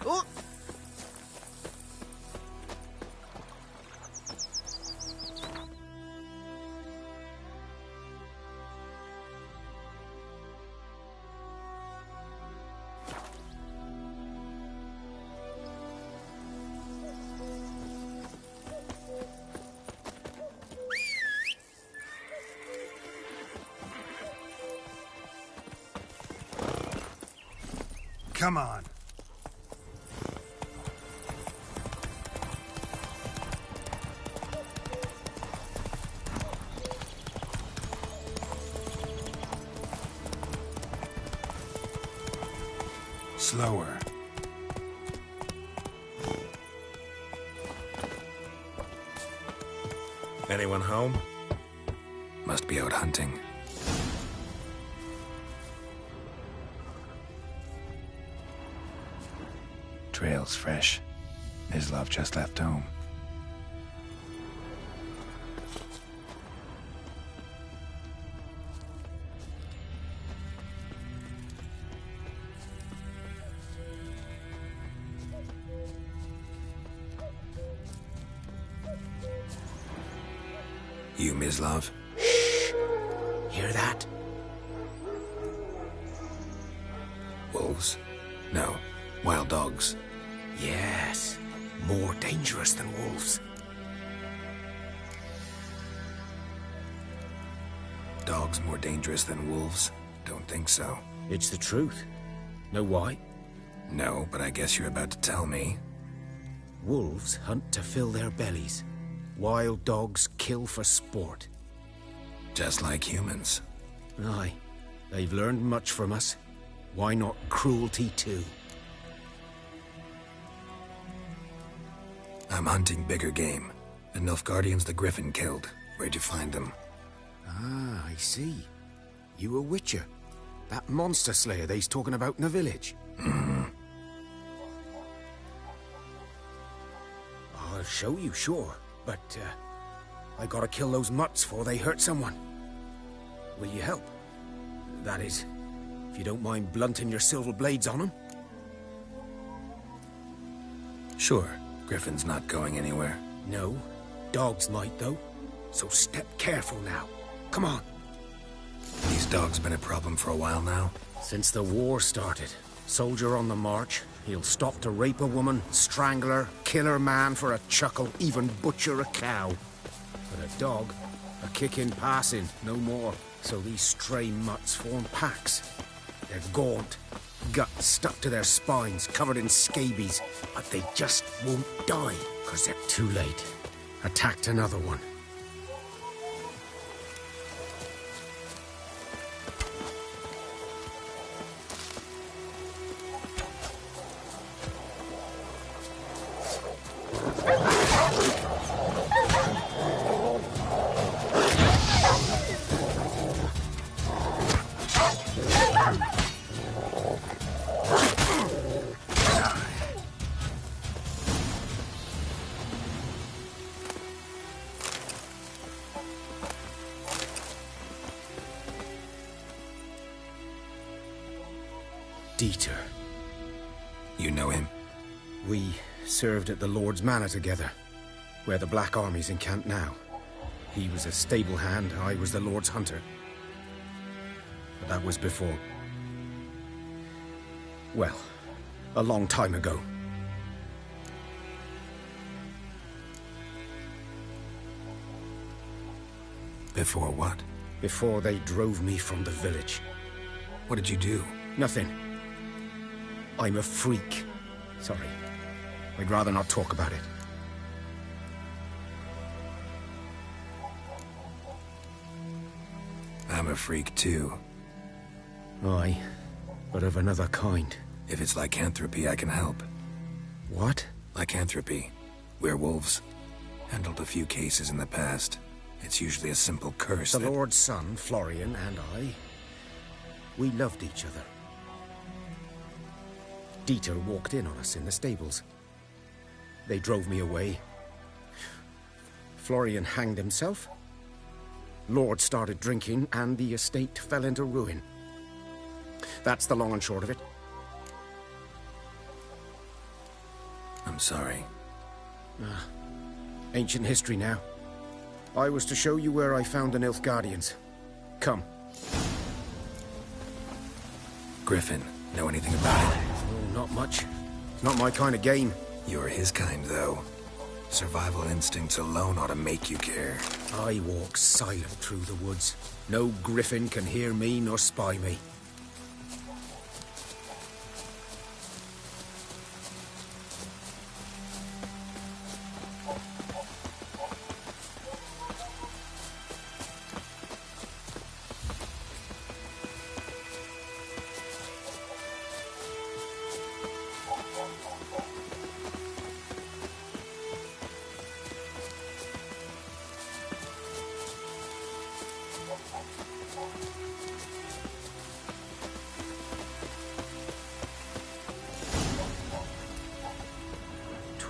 Oh! Come on. Slower. Anyone home? Must be out hunting. Trail's fresh. Mislav just left home. You, Mislav? Shh! Hear that? Wolves? No. Wild dogs. Yes. More dangerous than wolves. Dogs more dangerous than wolves? Don't think so. It's the truth. Know why? No, but I guess you're about to tell me. Wolves hunt to fill their bellies. Wild dogs kill for sport. Just like humans. Aye. They've learned much from us. Why not cruelty too? I'm hunting bigger game. The Nilfgaardians the Griffin killed. Where'd you find them? Ah, I see. You a witcher. That monster slayer they's talking about in the village. Mm-hmm. I'll show you, sure. But, I gotta kill those mutts before they hurt someone. Will you help? That is, if you don't mind blunting your silver blades on them. Sure. Griffin's not going anywhere. No. Dogs might, though. So step careful now. Come on. These dogs been a problem for a while now? Since the war started. Soldier on the march. He'll stop to rape a woman, strangle her, kill her man for a chuckle, even butcher a cow. But a dog, a kick in passing, no more. So these stray mutts form packs. They're gaunt, guts stuck to their spines, covered in scabies, but they just won't die, 'cause they're too late. Attacked another one. Dieter. You know him? We served at the Lord's Manor together, where the Black Army's encamped now. He was a stable hand, I was the Lord's hunter. But that was before... well, a long time ago. Before what? Before they drove me from the village. What did you do? Nothing. I'm a freak. Sorry. I'd rather not talk about it. I'm a freak too. Aye, but of another kind. If it's lycanthropy, I can help. What? Lycanthropy. Werewolves. Handled a few cases in the past. It's usually a simple curse The that... Lord's son, Florian, and I... we loved each other. Dieter walked in on us in the stables. They drove me away. Florian hanged himself. Lord started drinking, and the estate fell into ruin. That's the long and short of it. I'm sorry. Ancient history now. I was to show you where I found the Nilfgaardians. Come. Griffin, know anything about it? Oh, not much. It's not my kind of game. You're his kind, though. Survival instincts alone ought to make you care. I walk silent through the woods. No griffin can hear me nor spy me.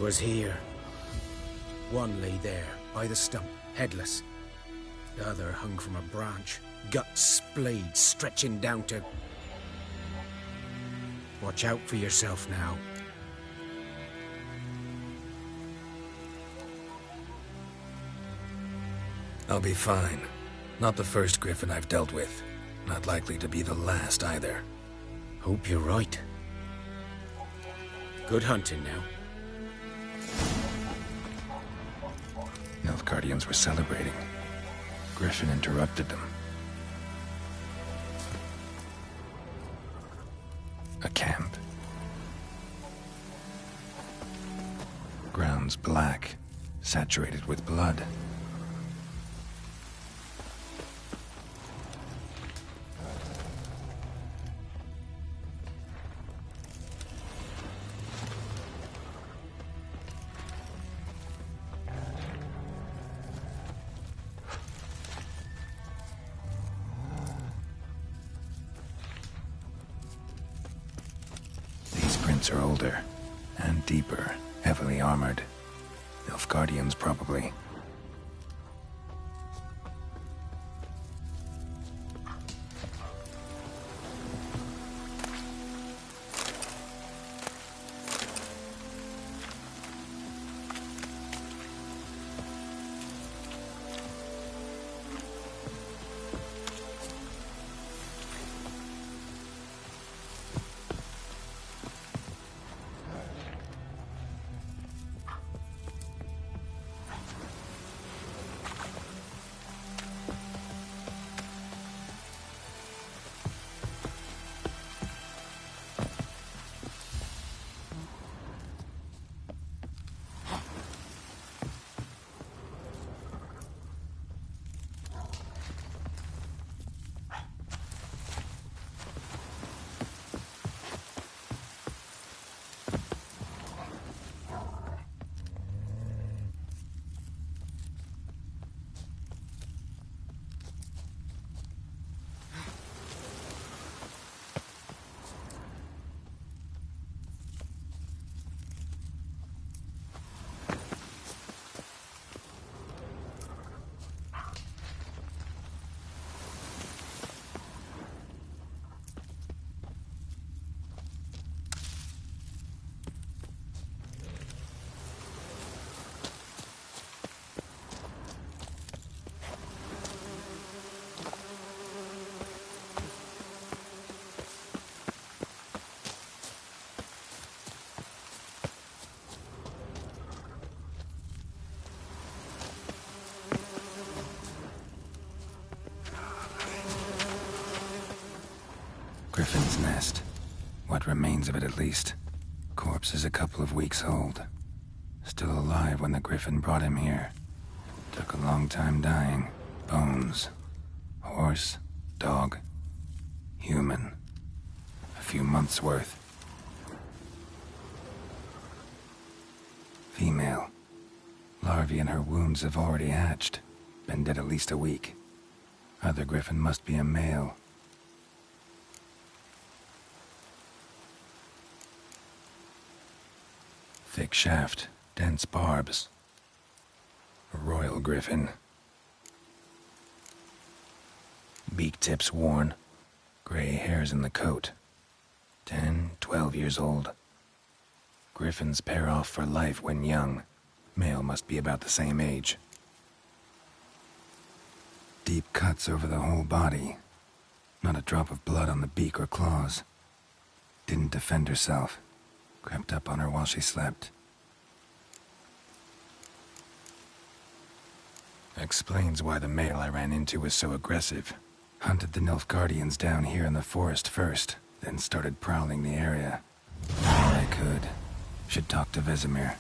Was here. One lay there, by the stump, headless. The other hung from a branch, guts splayed, stretching down to... Watch out for yourself now. I'll be fine. Not the first griffin I've dealt with. Not likely to be the last either. Hope you're right. Good hunting now. Nilfgaardians were celebrating. Griffin interrupted them. A camp. Grounds black, saturated with blood. Are older and deeper, heavily armored. Nilfgaardians, probably. Griffin's nest. What remains of it, at least. Corpse is a couple of weeks old. Still alive when the Griffin brought him here. Took a long time dying. Bones. Horse. Dog. Human. A few months' worth. Female. Larvae in her wounds have already hatched. Been dead at least a week. Other Griffin must be a male. Thick shaft, dense barbs. A royal Griffin. Beak tips worn. Gray hairs in the coat. 10, 12 years old. Griffins pair off for life when young. Male must be about the same age. Deep cuts over the whole body. Not a drop of blood on the beak or claws. Didn't defend herself. Crept up on her while she slept. Explains why the male I ran into was so aggressive. Hunted the Nilfgaardians down here in the forest first, then started prowling the area. All I could. Should talk to Vesemir.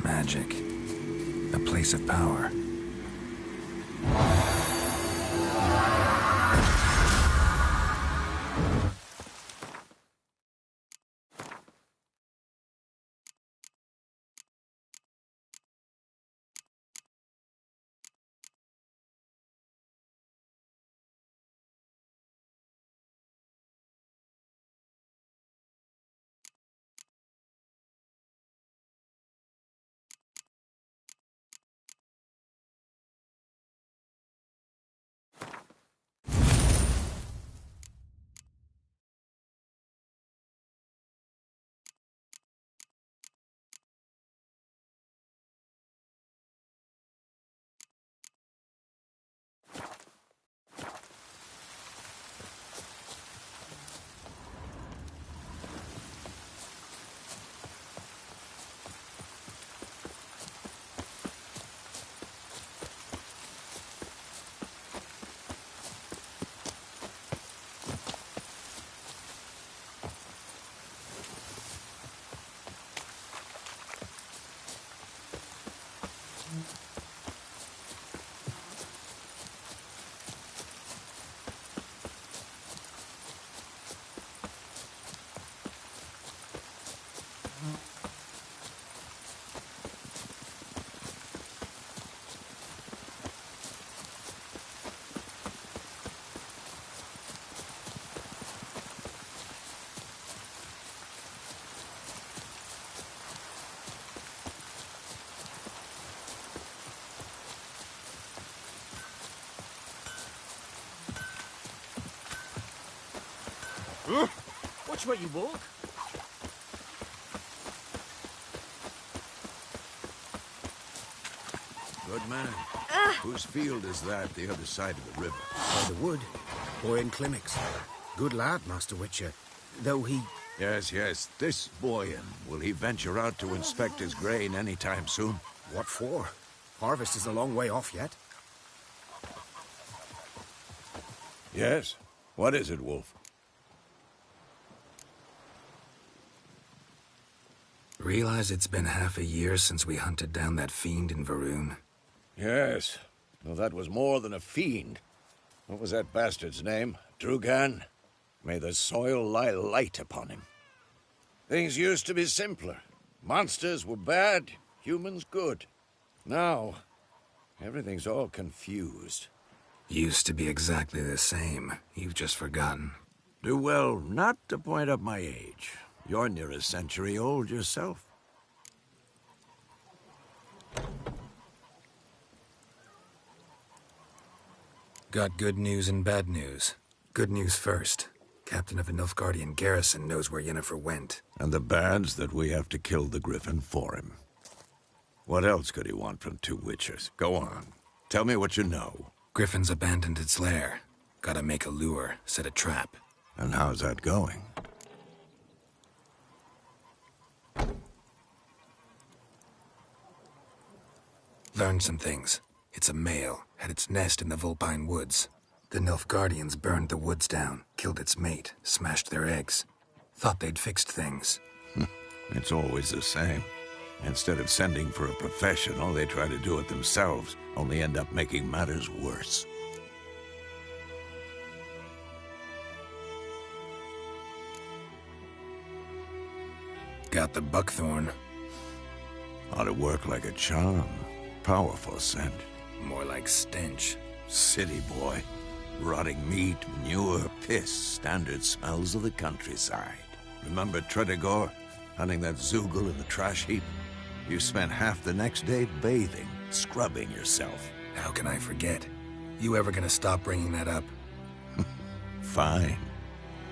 Magic. A place of power. Watch where you walk. Good man. Whose field is that the other side of the river? By the wood. Boyan Klimmix. Good lad, Master Witcher. Though he... Yes, yes. This Boyan. Will he venture out to inspect his grain anytime soon? What for? Harvest is a long way off yet. Yes. What is it, Wolf? Realize it's been half a year since we hunted down that fiend in Varun? Yes. Well, that was more than a fiend. What was that bastard's name? Drugan? May the soil lie light upon him. Things used to be simpler. Monsters were bad, humans good. Now, everything's all confused. Used to be exactly the same. You've just forgotten. Do well not to point up my age. You're near a century old yourself. Got good news and bad news. Good news first. Captain of a Nilfgaardian garrison knows where Yennefer went. And the bad's that we have to kill the Griffin for him. What else could he want from two witchers? Go on. Tell me what you know. Griffin's abandoned its lair. Gotta make a lure, set a trap. And how's that going? Learned some things. It's a male, had its nest in the Vulpine Woods. The Nilfgaardians burned the woods down, killed its mate, smashed their eggs. Thought they'd fixed things. It's always the same. Instead of sending for a professional, they try to do it themselves, only end up making matters worse. Got the buckthorn. Ought to work like a charm. Powerful scent. More like stench. City boy. Rotting meat, manure, piss. Standard smells of the countryside. Remember Tredegor? Hunting that Zoogle in the trash heap? You spent half the next day bathing, scrubbing yourself. How can I forget? You ever gonna stop bringing that up? Fine.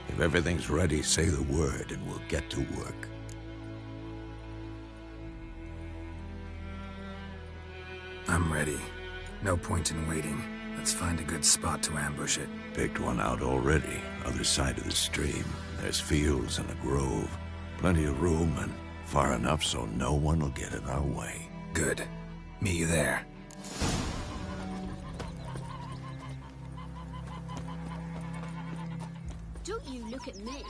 If everything's ready, say the word and we'll get to work. I'm ready. No point in waiting. Let's find a good spot to ambush it. Picked one out already. Other side of the stream. There's fields and a grove. Plenty of room and far enough so no one will get in our way. Good. Meet you there. Don't you look at me.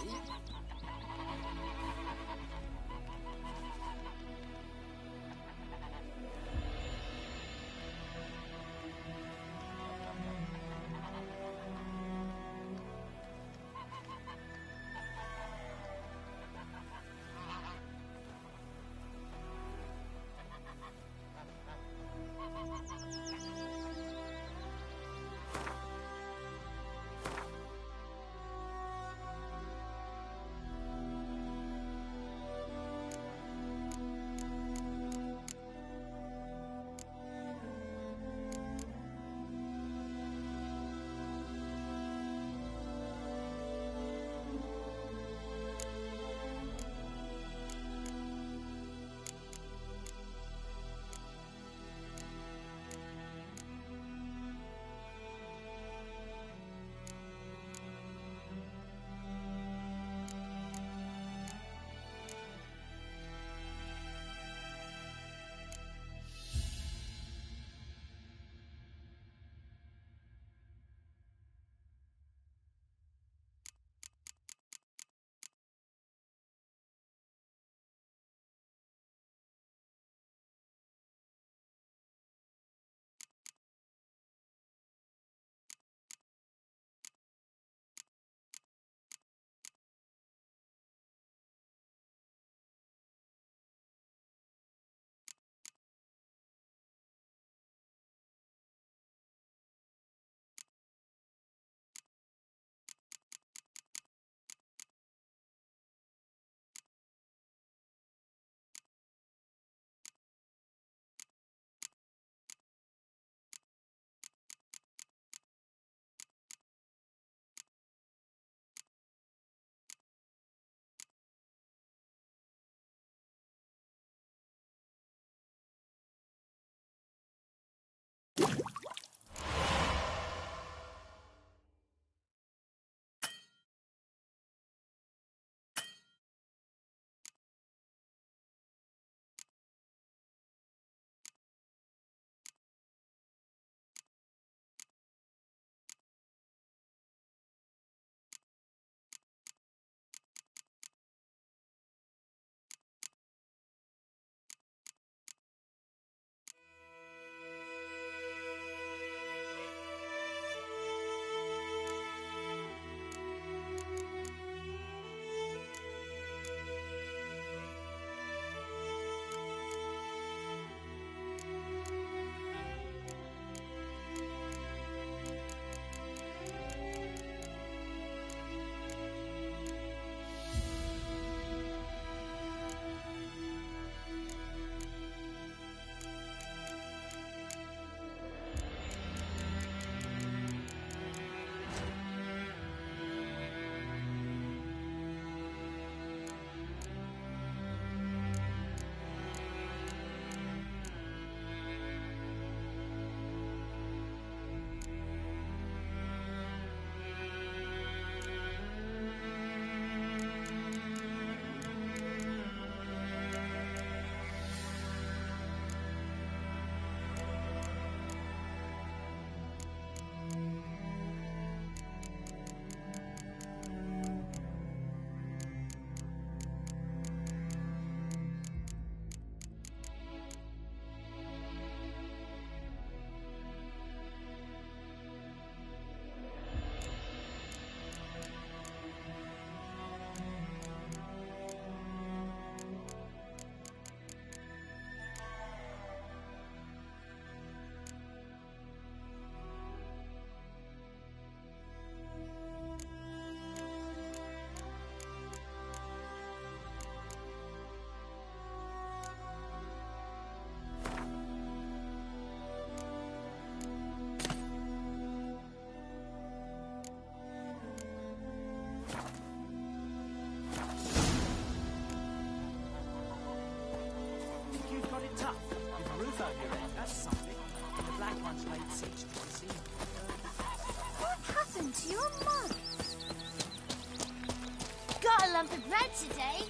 lump of bread today.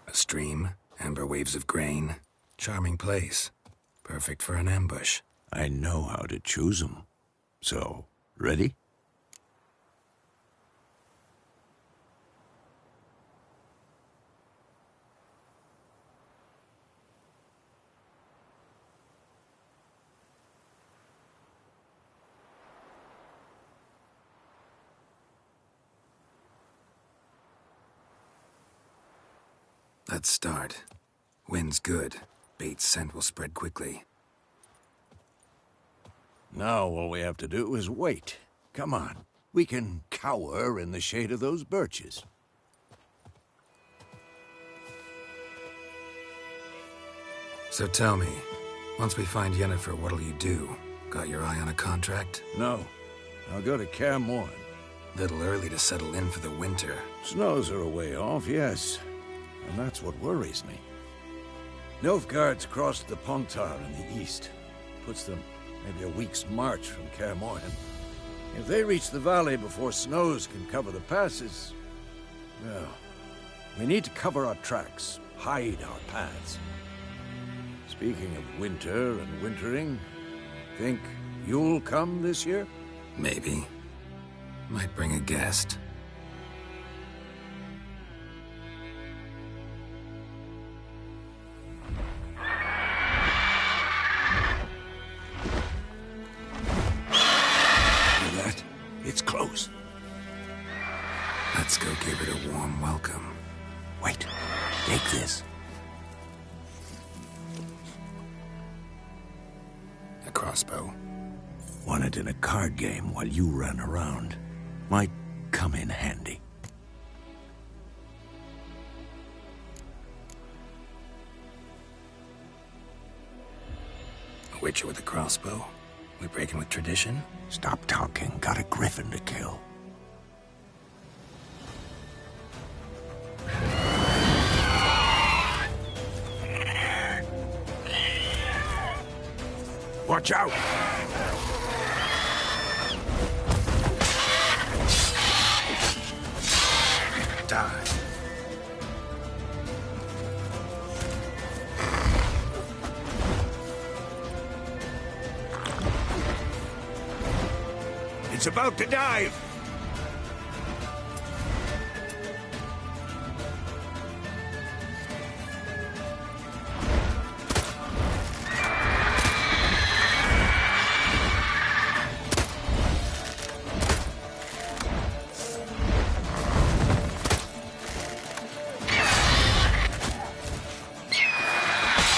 A stream, amber waves of grain. Charming place. Perfect for an ambush. I know how to choose 'em. So, ready? Let's start. Wind's good. Bait's scent will spread quickly. Now all we have to do is wait. Come on. We can cower in the shade of those birches. So tell me, once we find Yennefer, what'll you do? Got your eye on a contract? No. I'll go to Kaer Morhen. Little early to settle in for the winter. Snows are a way off, yes. And that's what worries me. Nilfgaard's crossed the Pontar in the east. Puts them maybe a week's march from Kaer Morhen. If they reach the valley before snows can cover the passes, well, we need to cover our tracks, hide our paths. Speaking of winter and wintering, think you'll come this year? Maybe. Might bring a guest. It's close. Let's go give it a warm welcome. Wait, take this. A crossbow. Won it in a card game while you ran around. Might come in handy. A witcher with a crossbow? We breaking with tradition? Stop talking. Got a griffin to kill. Watch out! Die. It's about to dive!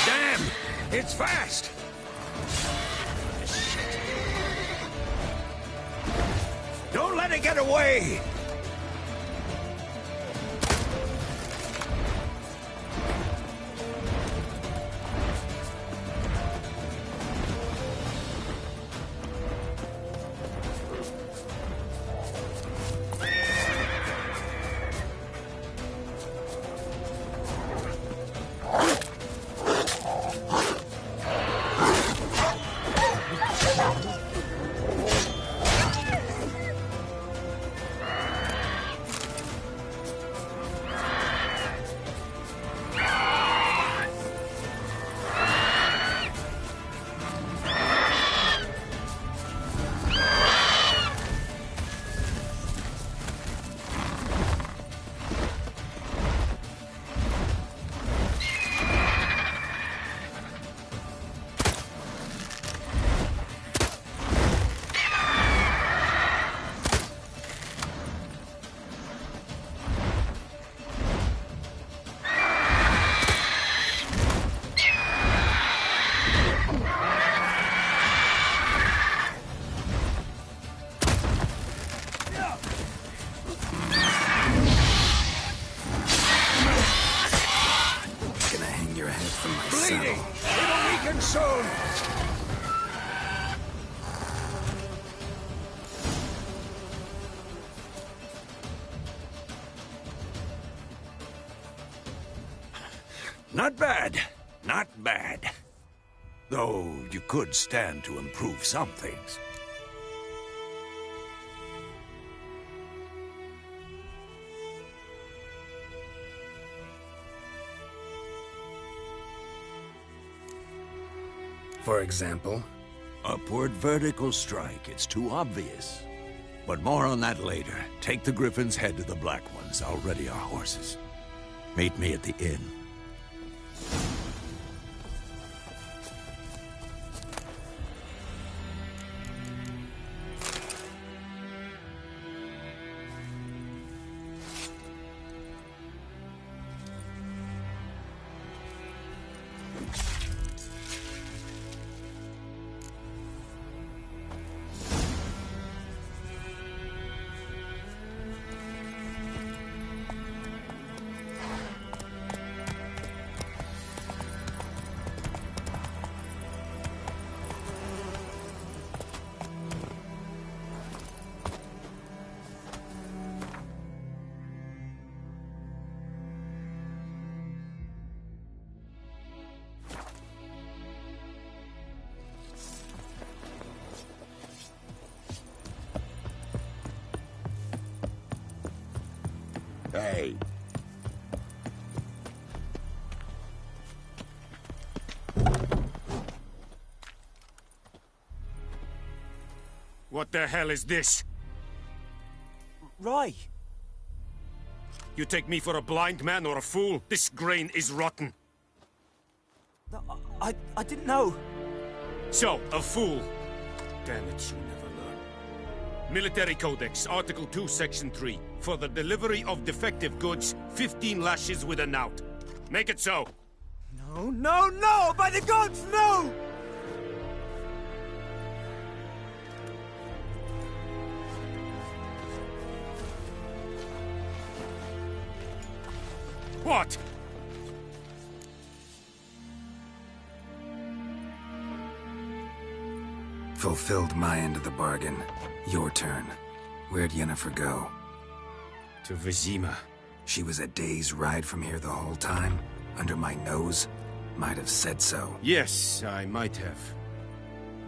Damn! It's fast! Don't let it get away! from my Bleeding! saddle. It'll weaken soon! Not bad. Not bad. Though you could stand to improve some things. For example? Upward vertical strike. It's too obvious. But more on that later. Take the Griffin's head to the Black Ones. I'll ready our horses. Meet me at the inn. Hey. What the hell is this? Roy! You take me for a blind man or a fool? This grain is rotten. I didn't know. So, a fool. Damn it, you never learn. Military Codex, Article 2, Section 3. For the delivery of defective goods, 15 lashes with a knout. Make it so. No, no, no! By the gods, no! What? Fulfilled my end of the bargain. Your turn. Where'd Yennefer go? To Vizima. She was a day's ride from here the whole time? Under my nose? Might have said so. Yes, I might have.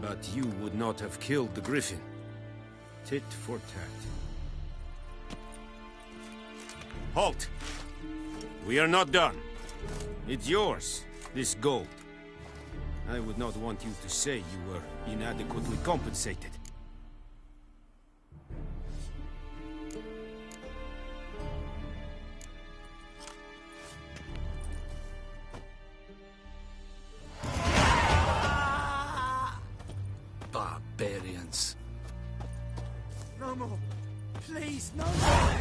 But you would not have killed the Griffin. Tit for tat. Halt! We are not done. It's yours, this gold. I would not want you to say you were inadequately compensated. Barbarians. No more. Please, no more.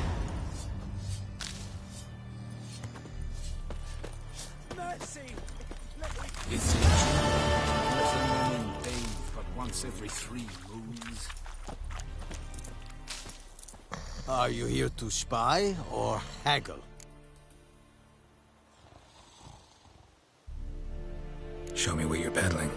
Mercy! It's a bathe, but once every 3 moons. Are you here to spy or haggle? Show me what you're peddling.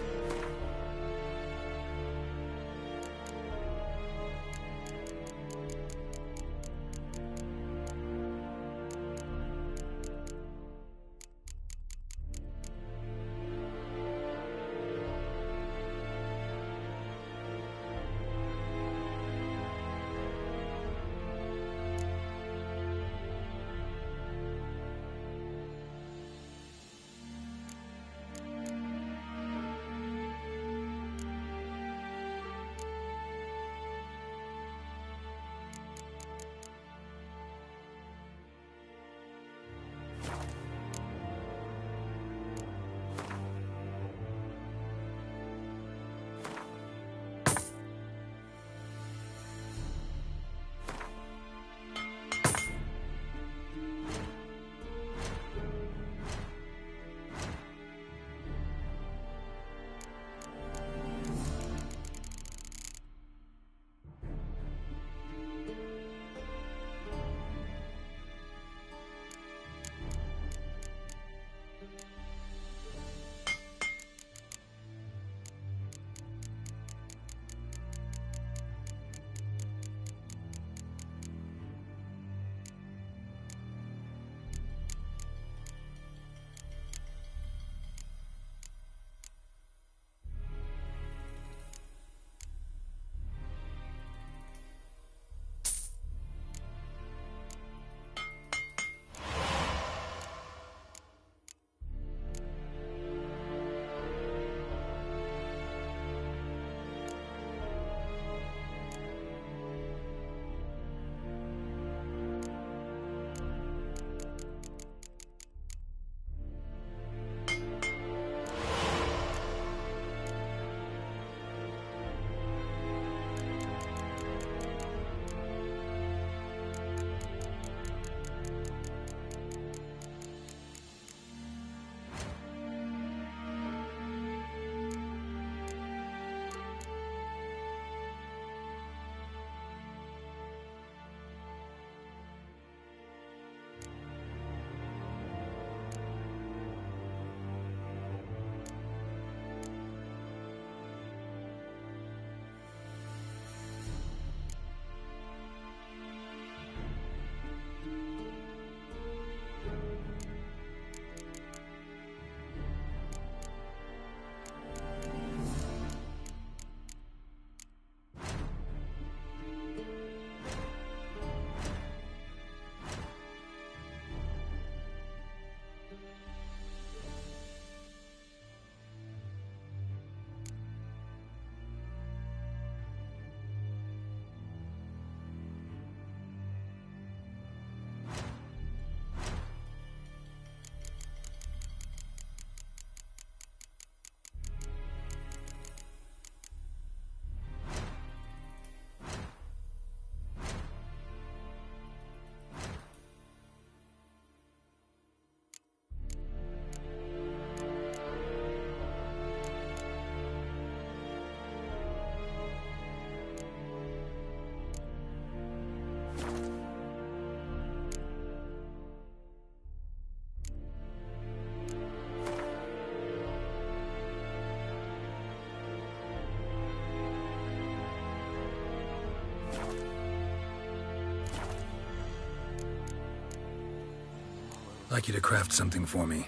like you to craft something for me.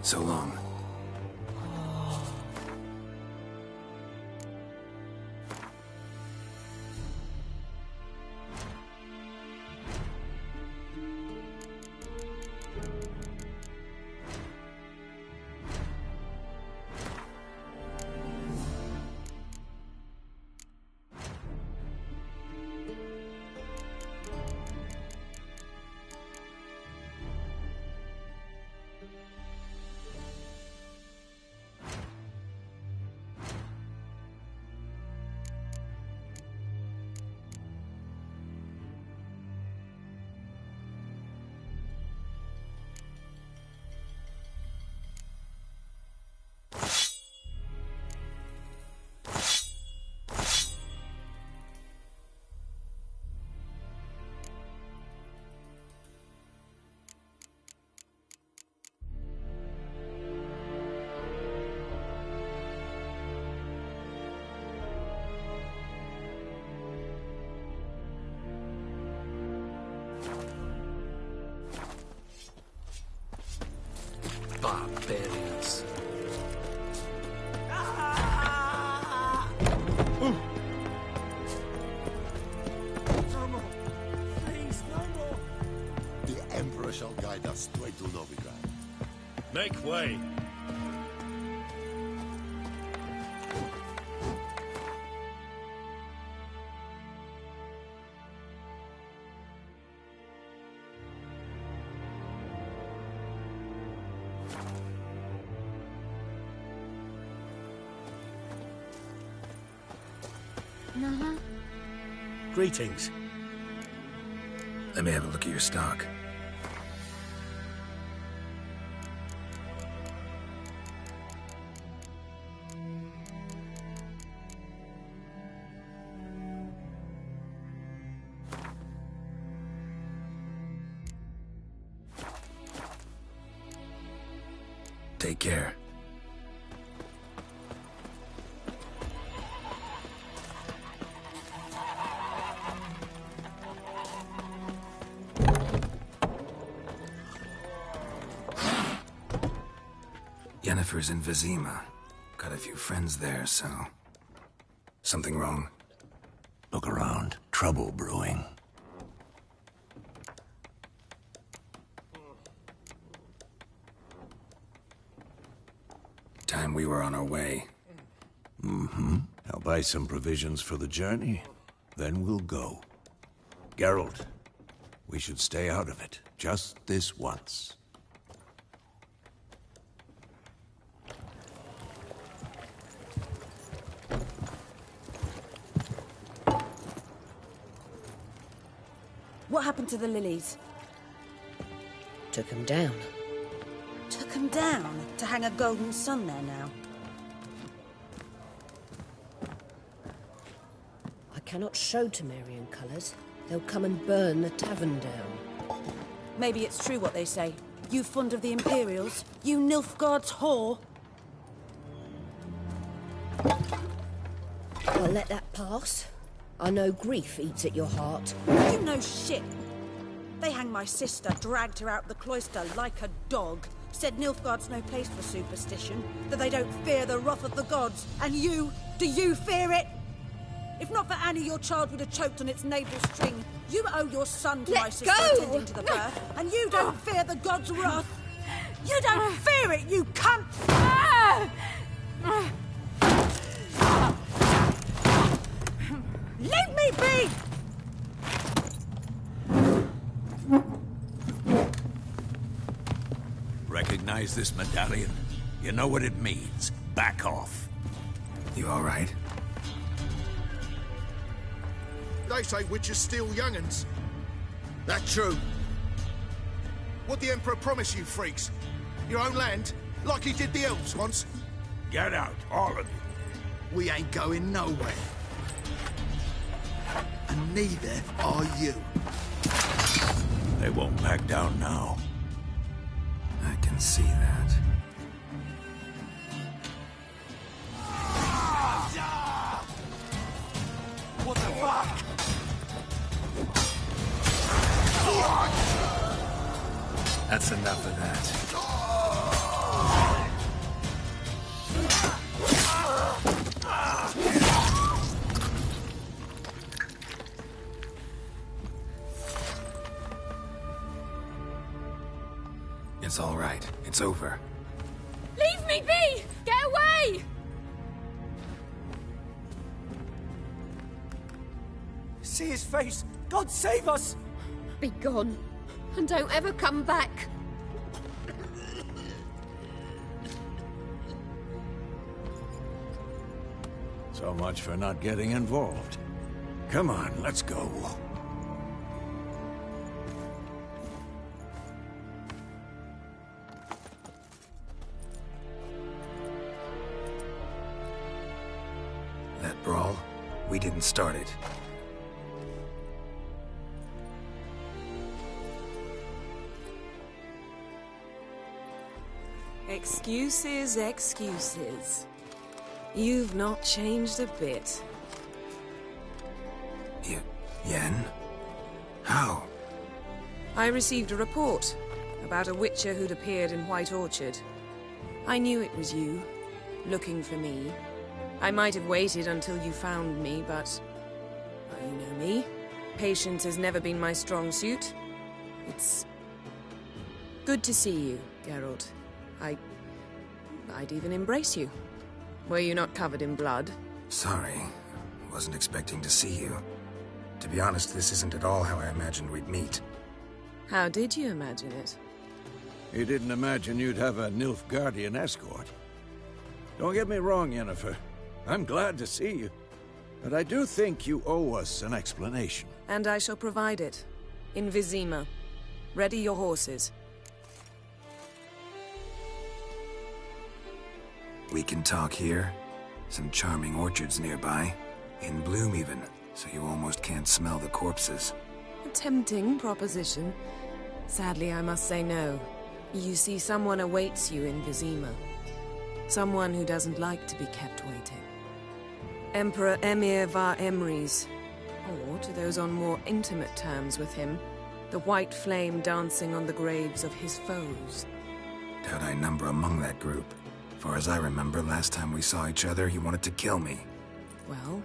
So long. Barbarians. No more. Please, no more. The Emperor shall guide us straight to Novigrad. Make way. Greetings. Let me have a look at your stock. Take care. Yennefer's in Vizima. Got a few friends there, so... Something wrong? Look around. Trouble brewing. Time we were on our way. Mm-hmm. I'll buy some provisions for the journey. Then we'll go. Geralt, we should stay out of it. Just this once. What happened to the lilies? Took them down. Took them down to hang a golden sun there now. I cannot show Temerian colours. They'll come and burn the tavern down. Maybe it's true what they say. You fond of the Imperials? You Nilfgaard's whore? I'll let that pass. I know grief eats at your heart. You know shit. They hanged my sister, dragged her out the cloister like a dog. Said Nilfgaard's no place for superstition, that they don't fear the wrath of the gods. And you, do you fear it? If not for Annie, your child would have choked on its navel string. You owe your son to my sister attending to the birth, and you don't fear the gods' wrath. You don't fear it, you cunt! Leave me be! Recognize this medallion? You know what it means. Back off. You all right? They say witches steal young'uns. That true? What the Emperor promise you, freaks? Your own land? Like he did the elves once? Get out, all of you. We ain't going nowhere. And neither are you. They won't back down now. I can see that. What the fuck? That's enough of that. It's all right. It's over. Leave me be! Get away! See his face! God save us! Be gone, and don't ever come back. So much for not getting involved. Come on, let's go. That brawl, we didn't start it. Excuses, excuses. You've not changed a bit. Yen? How? I received a report about a witcher who'd appeared in White Orchard. I knew it was you, looking for me. I might have waited until you found me, but... well, you know me. Patience has never been my strong suit. It's... good to see you, Geralt. I'd even embrace you. Were you not covered in blood? Sorry. Wasn't expecting to see you. To be honest, this isn't at all how I imagined we'd meet. How did you imagine it? You didn't imagine you'd have a Nilfgaardian escort. Don't get me wrong, Yennefer. I'm glad to see you. But I do think you owe us an explanation. And I shall provide it. In Vizima. Ready your horses. We can talk here. Some charming orchards nearby. In bloom even, so you almost can't smell the corpses. A tempting proposition. Sadly, I must say no. You see, someone awaits you in Vizima. Someone who doesn't like to be kept waiting. Emperor Emir var Emrys. Or, to those on more intimate terms with him, the white flame dancing on the graves of his foes. Doubt I number among that group. Far as I remember, last time we saw each other, he wanted to kill me. Well,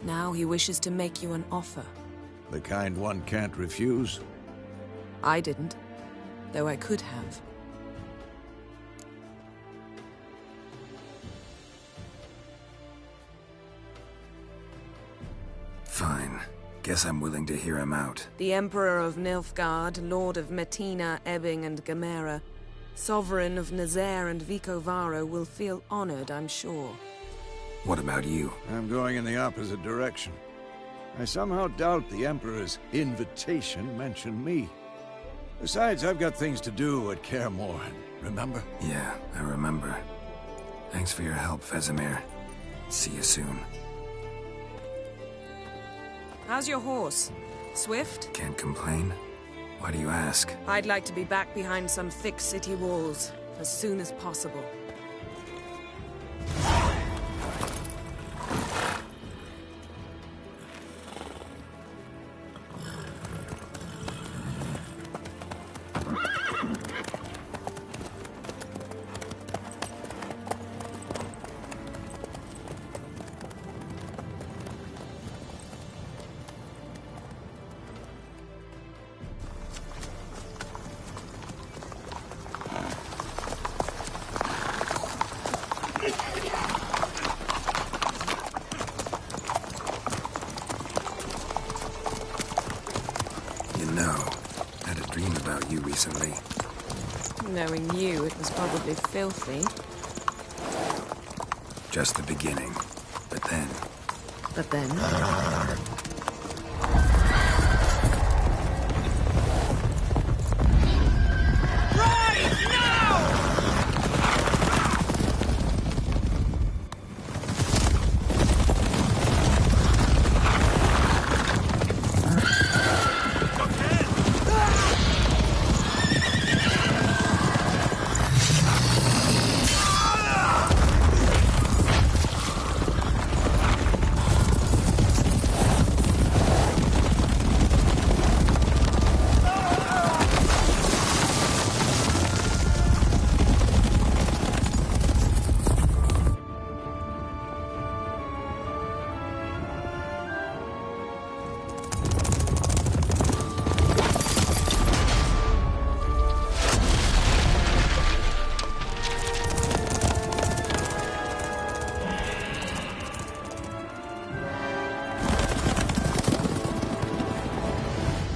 now he wishes to make you an offer. The kind one can't refuse? I didn't, though I could have. Fine. Guess I'm willing to hear him out. The Emperor of Nilfgaard, Lord of Metina, Ebbing, and Gamera, Sovereign of Nazaire and Vicovaro will feel honored, I'm sure. What about you? I'm going in the opposite direction. I somehow doubt the Emperor's invitation mentioned me. Besides, I've got things to do at Kaer Morhen, remember? Yeah, I remember. Thanks for your help, Vesemir. See you soon. How's your horse? Swift? Can't complain. Why do you ask? I'd like to be back behind some thick city walls as soon as possible. Recently. Knowing you, it was probably filthy. Just the beginning. But then... But then?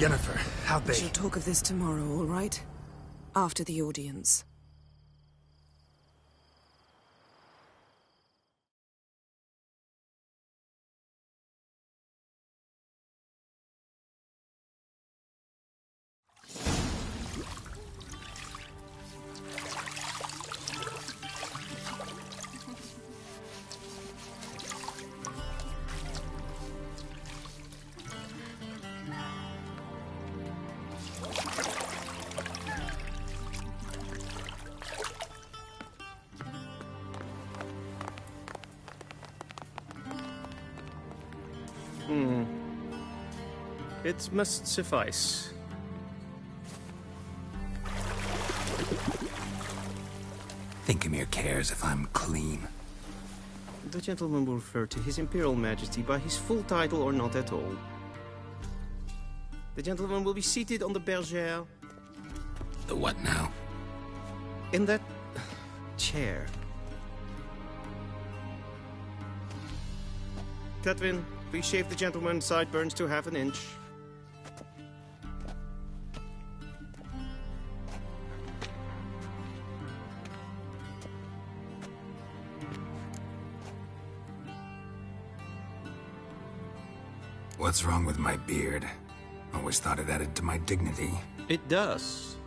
Yennefer, how'd We they... shall talk of this tomorrow, all right? After the audience. It must suffice. Thinkamere cares if I'm clean. The gentleman will refer to His Imperial Majesty by his full title or not at all. The gentleman will be seated on the bergère. The what now? In that chair. Catwin, please shave the gentleman's sideburns to half an inch. What's wrong with my beard? Always thought it added to my dignity. It does.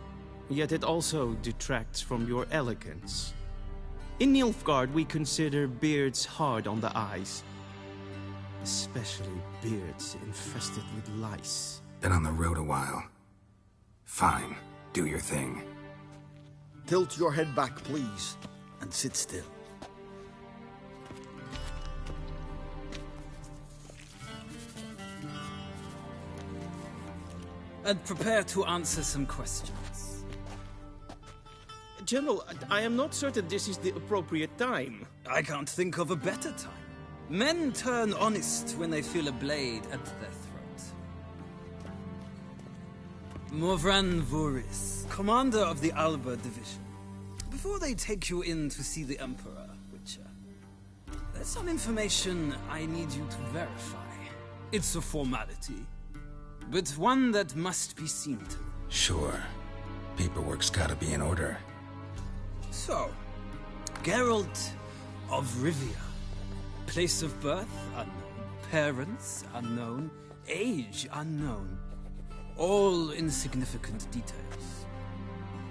Yet it also detracts from your elegance. In Nilfgaard, we consider beards hard on the eyes. Especially beards infested with lice. Been on the road a while. Fine, do your thing. Tilt your head back, please, and sit still. And prepare to answer some questions. General, I am not certain this is the appropriate time. I can't think of a better time. Men turn honest when they feel a blade at their throat. Morvran Voris, commander of the Alba Division. Before they take you in to see the Emperor, Witcher, there's some information I need you to verify. It's a formality, but one that must be seen to. Sure. Paperwork's gotta be in order. So, Geralt of Rivia. Place of birth, unknown. Parents, unknown. Age, unknown. All insignificant details.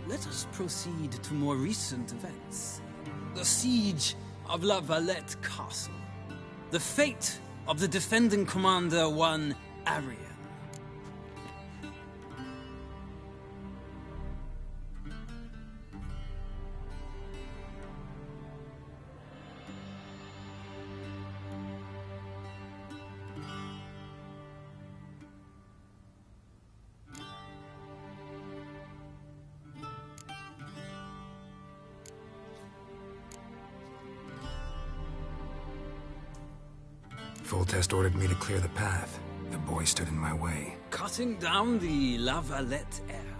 Let us proceed to more recent events. The siege of La Valette Castle. The fate of the defending commander, one Arian. Foltest ordered me to clear the path. The boy stood in my way. Cutting down the La Valette heir.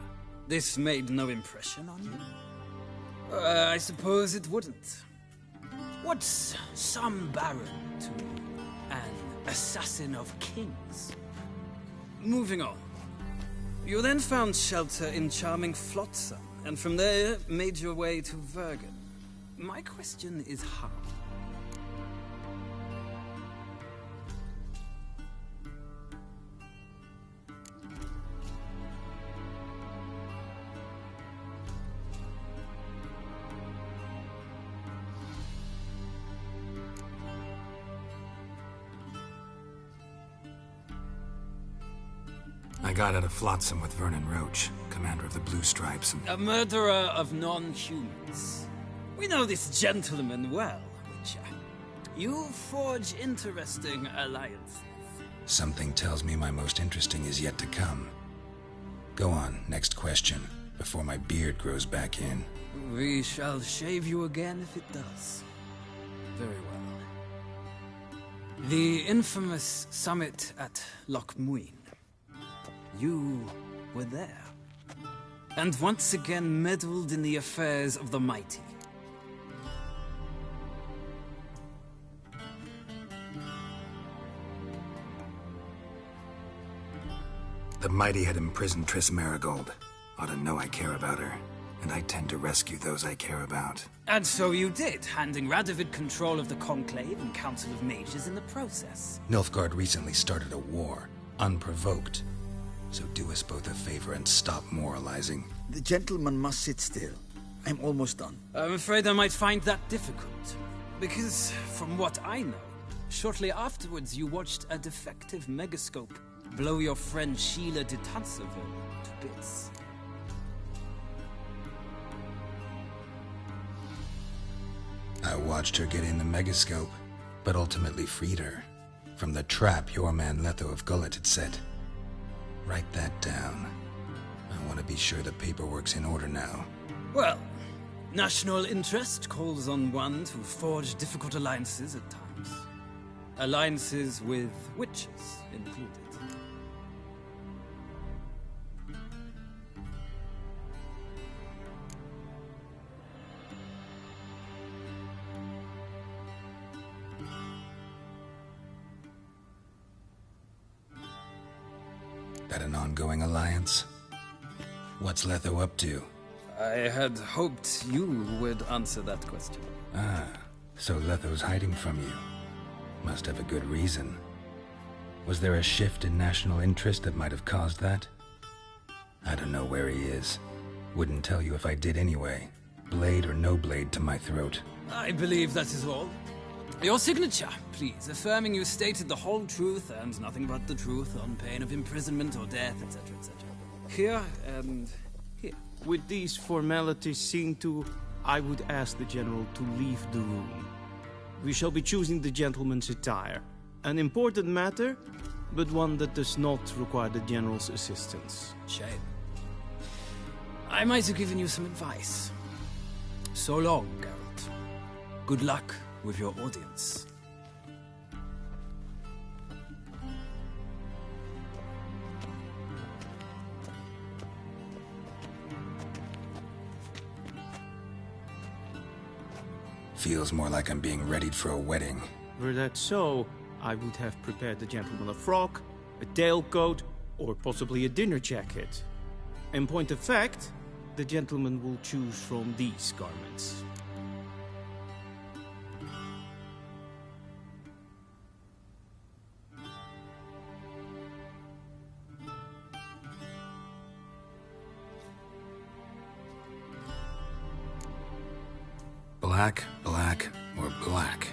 This made no impression on you? I suppose it wouldn't. What's some baron to an assassin of kings? Moving on. You then found shelter in charming Flotsam, and from there made your way to Vergen. My question is how? I got out of Flotsam with Vernon Roach, commander of the Blue Stripes, and... A murderer of non-humans. We know this gentleman well, Witcher. You forge interesting alliances. Something tells me my most interesting is yet to come. Go on, next question, before my beard grows back in. We shall shave you again if it does. Very well. The infamous summit at Loch Muin. You were there, and once again meddled in the affairs of the mighty. The Mighty had imprisoned Triss Marigold. Ought to know I care about her, and I tend to rescue those I care about. And so you did, handing Radovid control of the Conclave and Council of Mages in the process. Nilfgaard recently started a war, unprovoked. So do us both a favor and stop moralizing. The gentleman must sit still. I'm almost done. I'm afraid I might find that difficult. Because, from what I know, shortly afterwards you watched a defective megascope blow your friend Sheila de Tanserville to bits. I watched her get in the megascope, but ultimately freed her from the trap your man Letho of Gullet had set. Write that down. I want to be sure the paperwork's in order now. Well, national interest calls on one to forge difficult alliances at times. Alliances with witches included. That an ongoing alliance? What's Letho up to? I had hoped you would answer that question. Ah, so Letho's hiding from you. Must have a good reason. Was there a shift in national interest that might have caused that? I don't know where he is. Wouldn't tell you if I did anyway. Blade or no blade to my throat. I believe that is all. Your signature, please, affirming you stated the whole truth and nothing but the truth on pain of imprisonment or death, etc., etc. Here and here. With these formalities seen to, I would ask the General to leave the room. We shall be choosing the gentleman's attire. An important matter, but one that does not require the General's assistance. Shame. I might have given you some advice. So long, Geralt. Good luck with your audience. Feels more like I'm being readied for a wedding. Were that so, I would have prepared the gentleman a frock, a tailcoat, or possibly a dinner jacket. In point of fact, the gentleman will choose from these garments. Black, black, or black?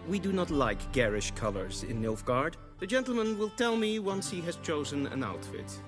We do not like garish colors in Nilfgaard. The gentleman will tell me once he has chosen an outfit.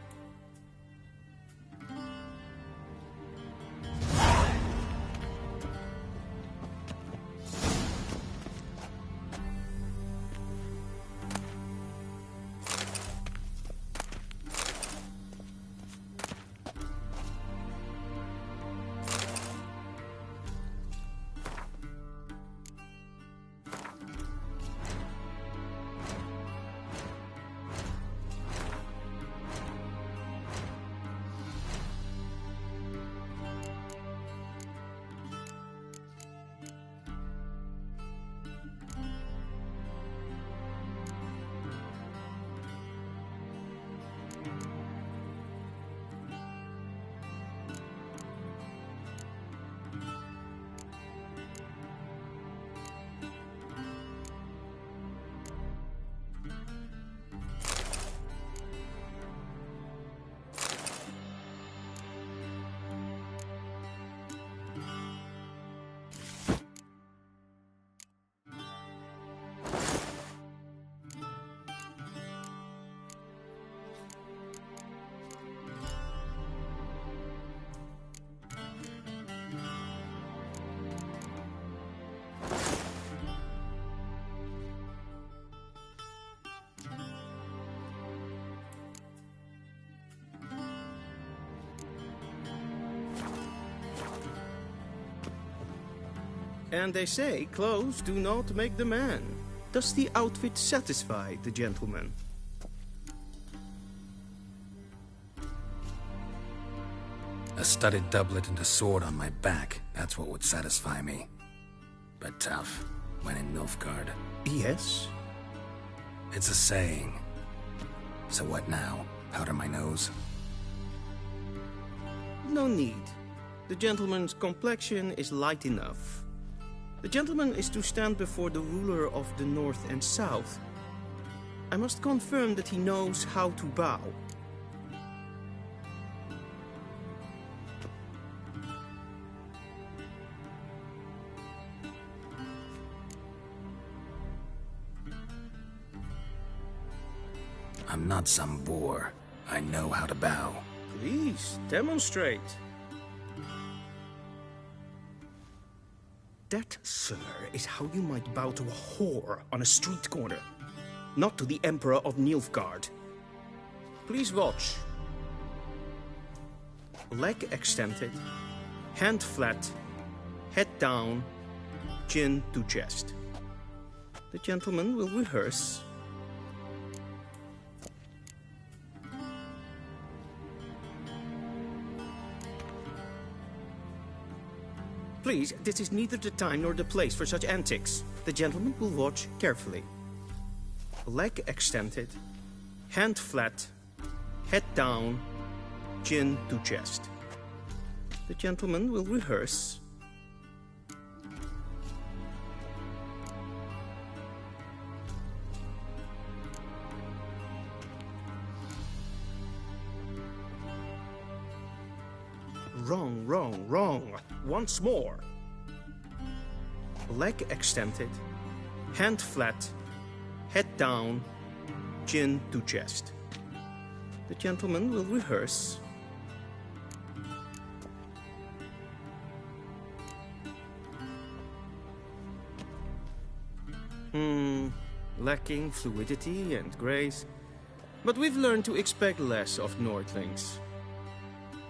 And they say clothes do not make the man. Does the outfit satisfy the gentleman? A studded doublet and a sword on my back, that's what would satisfy me. But tough, when in Nilfgaard. Yes? It's a saying. So what now? Powder my nose? No need. The gentleman's complexion is light enough. The gentleman is to stand before the ruler of the North and South. I must confirm that he knows how to bow. I'm not some boor. I know how to bow. Please, demonstrate. That, sir, is how you might bow to a whore on a street corner, not to the Emperor of Nilfgaard. Please watch. Leg extended, hand flat, head down, chin to chest. The gentleman will rehearse. Please, this is neither the time nor the place for such antics. The gentleman will watch carefully. Leg extended, hand flat, head down, chin to chest. The gentleman will rehearse. Wrong, wrong, wrong. Once more. Leg extended, hand flat, head down, chin to chest. The gentleman will rehearse. Lacking fluidity and grace. But we've learned to expect less of Nordlings.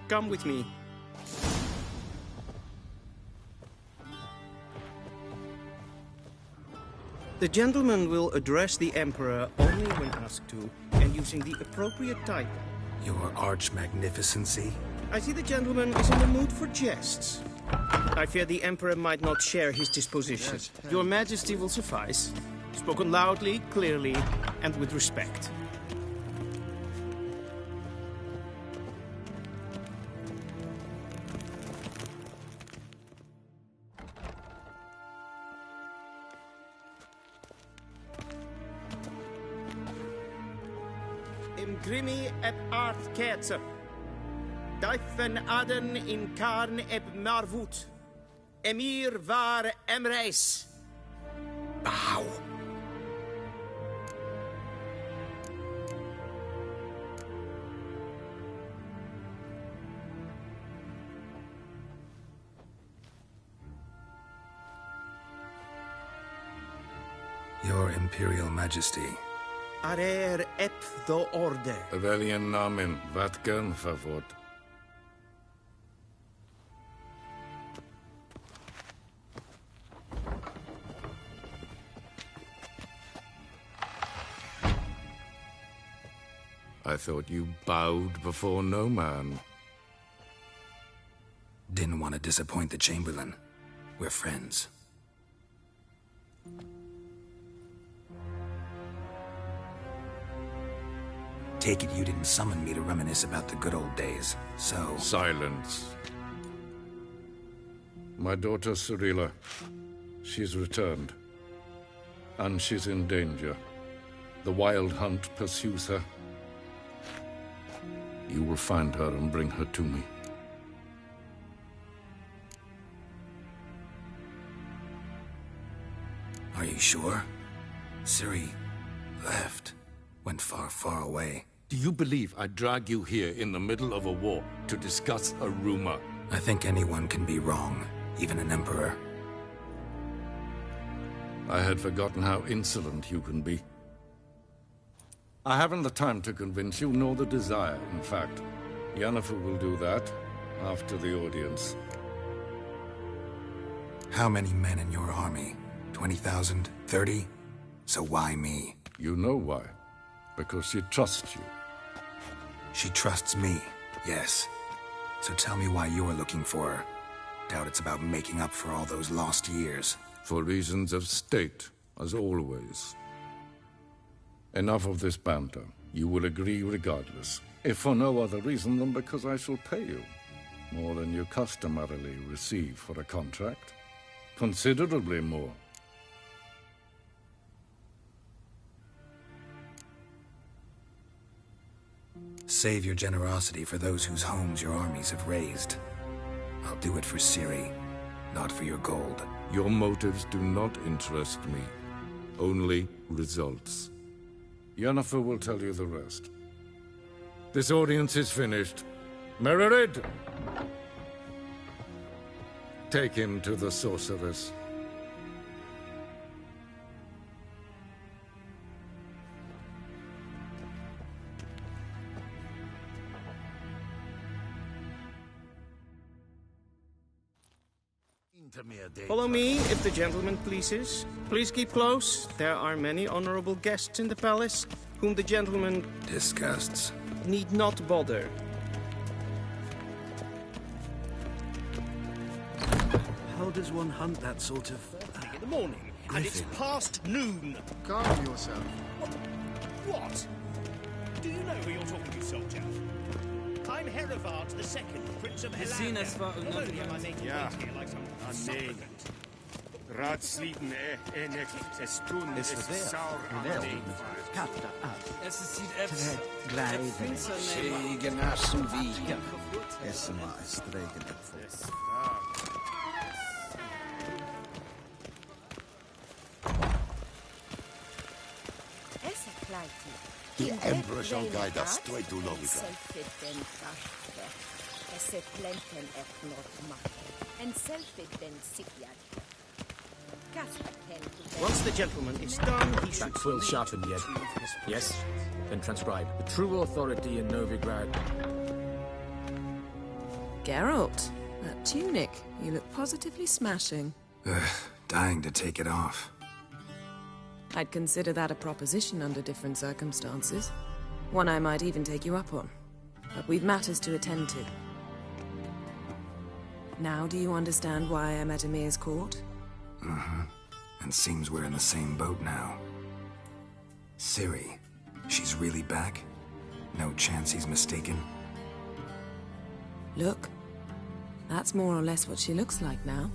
Come with me. The gentleman will address the Emperor only when asked to, and using the appropriate title. Your arch-magnificency? I see the gentleman is in the mood for jests. I fear the Emperor might not share his disposition. Your Majesty will suffice. Spoken loudly, clearly, and with respect. Grimi eb art ketzer. Daifen aden in karn eb marvut. Emir var emreis. Bow. Your Imperial Majesty. Arer ep do orde. Veljen namen, vatken favort. I thought you bowed before no man. Didn't want to disappoint the Chamberlain. We're friends. Take it you didn't summon me to reminisce about the good old days, so... Silence. My daughter Cyrilla, she's returned. And she's in danger. The Wild Hunt pursues her. You will find her and bring her to me. Are you sure? Ciri left. Went far, far away. Do you believe I'd drag you here in the middle of a war to discuss a rumor? I think anyone can be wrong, even an emperor. I had forgotten how insolent you can be. I haven't the time to convince you, nor the desire, in fact. Yennefer will do that after the audience. How many men in your army? 20,000? 30? So why me? You know why. Because she trusts you. She trusts me, yes. So tell me why you're looking for her. Doubt it's about making up for all those lost years. For reasons of state, as always. Enough of this banter. You will agree regardless, if for no other reason than because I shall pay you. More than you customarily receive for a contract. Considerably more. Save your generosity for those whose homes your armies have razed. I'll do it for Ciri, not for your gold. Your motives do not interest me. Only results. Yennefer will tell you the rest. This audience is finished. Mererid! Take him to the sorceress. Follow me, if the gentleman pleases. Please keep close. There are many honorable guests in the palace, whom the gentleman... disgusts. ...need not bother. How does one hunt that sort of... in the morning, and it's past noon. Calm yourself. What? Do you know who you're talking to, soldier? I'm Herivard II, Prince of Helanda. Ja, nee. Raadsleden enig es tun is saur aan Es sieht gleichen. Genassen wie. Es maar streken ervoor. The Emperor shall guide us straight to Novigrad. Once the gentleman is done, he should... That quill sharpened yet? Yes? Then transcribe. The true authority in Novigrad. Geralt, that tunic. You look positively smashing. Dying to take it off. I'd consider that a proposition under different circumstances. One I might even take you up on. But we've matters to attend to. Now do you understand why I'm at Emir's court? Mm-hmm. And seems we're in the same boat now. Ciri, she's really back? No chance he's mistaken? Look. That's more or less what she looks like now.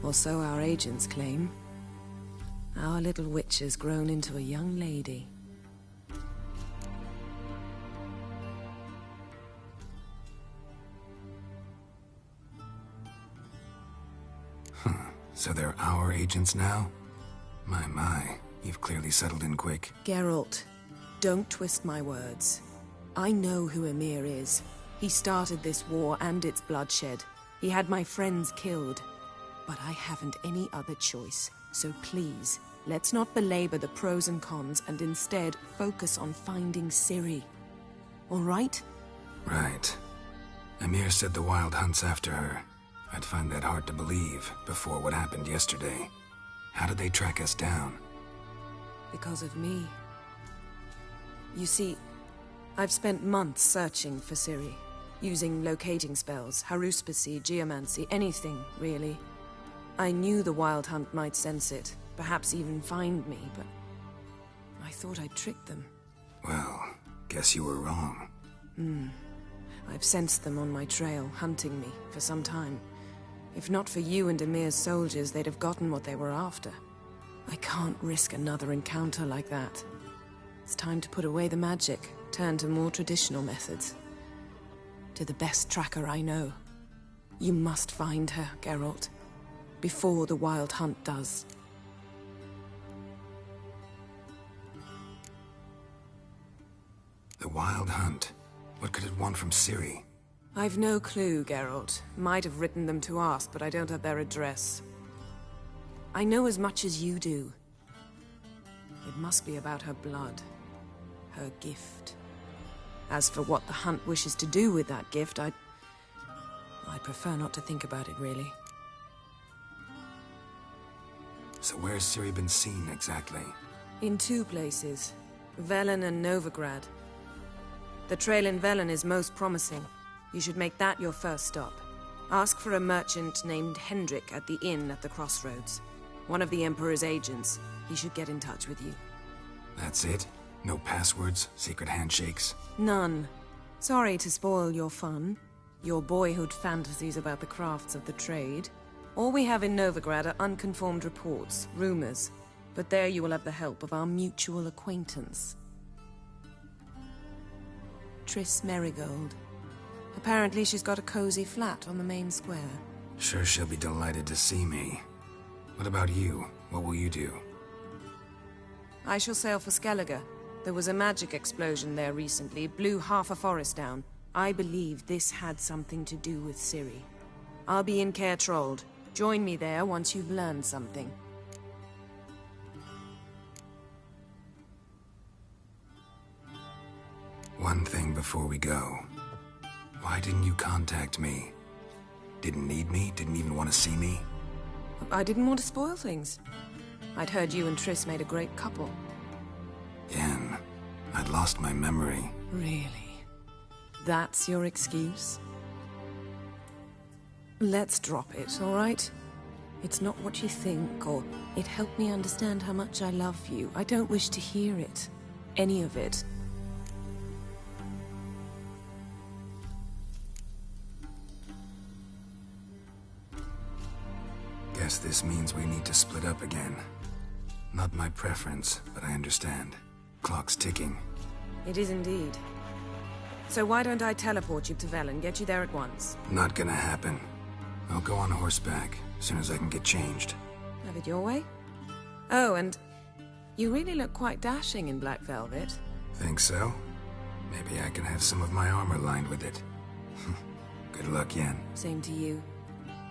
Or so our agents claim. Our little witch has grown into a young lady. So they're our agents now? My, you've clearly settled in quick. Geralt, don't twist my words. I know who Emir is. He started this war and its bloodshed. He had my friends killed. But I haven't any other choice. So please, let's not belabor the pros and cons and instead focus on finding Ciri. All right? Right. Emir said the Wild Hunt's after her. I'd find that hard to believe before what happened yesterday. How did they track us down? Because of me. You see, I've spent months searching for Ciri, using locating spells, haruspicy, geomancy, anything, really. I knew the Wild Hunt might sense it, perhaps even find me, but I thought I'd tricked them. Well, guess you were wrong. I've sensed them on my trail, hunting me, for some time. If not for you and Emir's soldiers, they'd have gotten what they were after. I can't risk another encounter like that. It's time to put away the magic, turn to more traditional methods. To the best tracker I know. You must find her, Geralt. Before the Wild Hunt does. The Wild Hunt? What could it want from Ciri? I've no clue, Geralt. Might have written them to ask, but I don't have their address. I know as much as you do. It must be about her blood. Her gift. As for what the Hunt wishes to do with that gift, I'd prefer not to think about it, really. So where's Ciri been seen, exactly? In two places. Velen and Novigrad. The trail in Velen is most promising. You should make that your first stop. Ask for a merchant named Hendrik at the inn at the crossroads. One of the Emperor's agents. He should get in touch with you. That's it? No passwords, secret handshakes? None. Sorry to spoil your fun, your boyhood fantasies about the crafts of the trade. All we have in Novigrad are unconformed reports, rumors. But there you will have the help of our mutual acquaintance. Triss Merigold. Apparently she's got a cozy flat on the main square. Sure she'll be delighted to see me. What about you? What will you do? I shall sail for Skellige. There was a magic explosion there recently, blew half a forest down. I believe this had something to do with Ciri. I'll be in Caer Trold. Join me there once you've learned something. One thing before we go. Why didn't you contact me? Didn't need me? Didn't even want to see me? I didn't want to spoil things. I'd heard you and Triss made a great couple. Yen, I'd lost my memory. Really? That's your excuse? Let's drop it, all right? It's not what you think, or it helped me understand how much I love you. I don't wish to hear it. Any of it. Guess this means we need to split up again. Not my preference, but I understand. Clock's ticking. It is indeed. So why don't I teleport you to Velen, get you there at once? Not gonna happen. I'll go on horseback, as soon as I can get changed. Have it your way? Oh, and you really look quite dashing in black velvet. Think so? Maybe I can have some of my armor lined with it. Good luck, Yen. Same to you.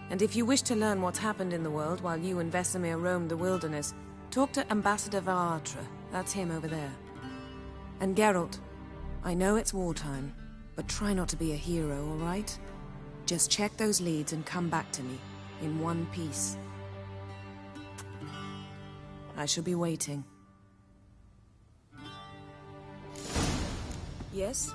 And if you wish to learn what's happened in the world while you and Vesemir roamed the wilderness, talk to Ambassador Varatra. That's him over there. And Geralt, I know it's wartime, but try not to be a hero, all right? Just check those leads and come back to me, in one piece. I shall be waiting. Yes?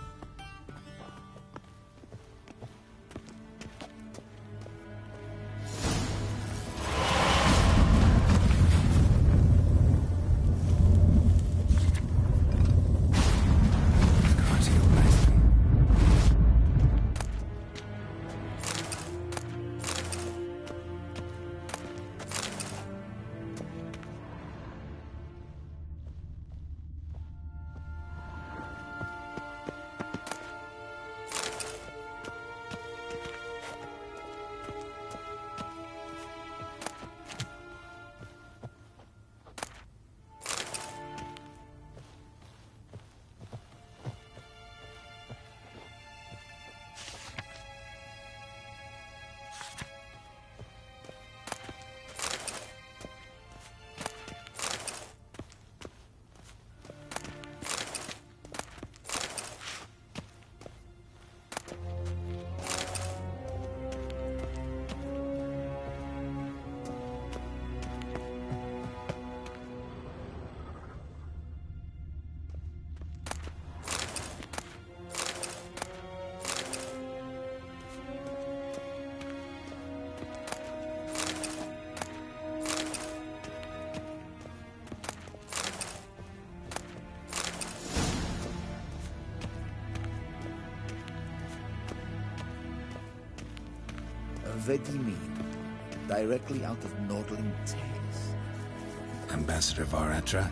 Vedimin, directly out of Nordling Tales. Ambassador Varatra?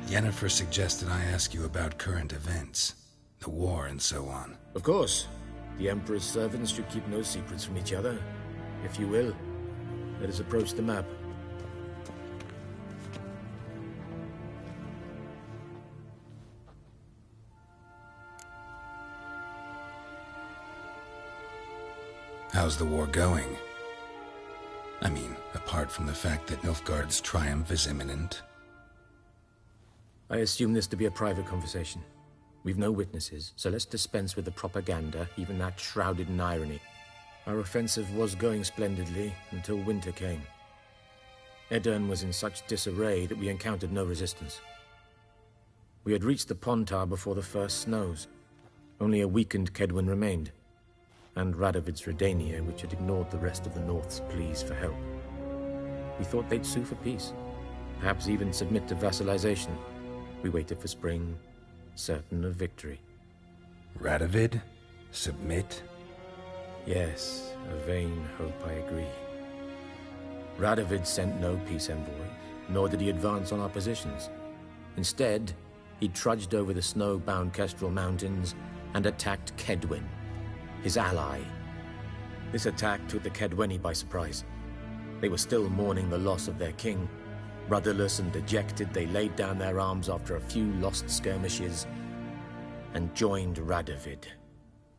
Yennefer suggested I ask you about current events, the war and so on. Of course. The Emperor's servants should keep no secrets from each other. If you will, let us approach the map. How's the war going? I mean, apart from the fact that Nilfgaard's triumph is imminent. I assume this to be a private conversation. We've no witnesses, so let's dispense with the propaganda, even that shrouded in irony. Our offensive was going splendidly until winter came. Edirn was in such disarray that we encountered no resistance. We had reached the Pontar before the first snows. Only a weakened Kedwin remained, and Radovid's Redania, which had ignored the rest of the North's pleas for help. We thought they'd sue for peace, perhaps even submit to vassalization. We waited for spring, certain of victory. Radovid? Submit? Yes, a vain hope, I agree. Radovid sent no peace envoys, nor did he advance on our positions. Instead, he trudged over the snow-bound Kestrel Mountains and attacked Kedwen, his ally. This attack took the Kedweni by surprise. They were still mourning the loss of their king. Rudderless and dejected, they laid down their arms after a few lost skirmishes and joined Radovid.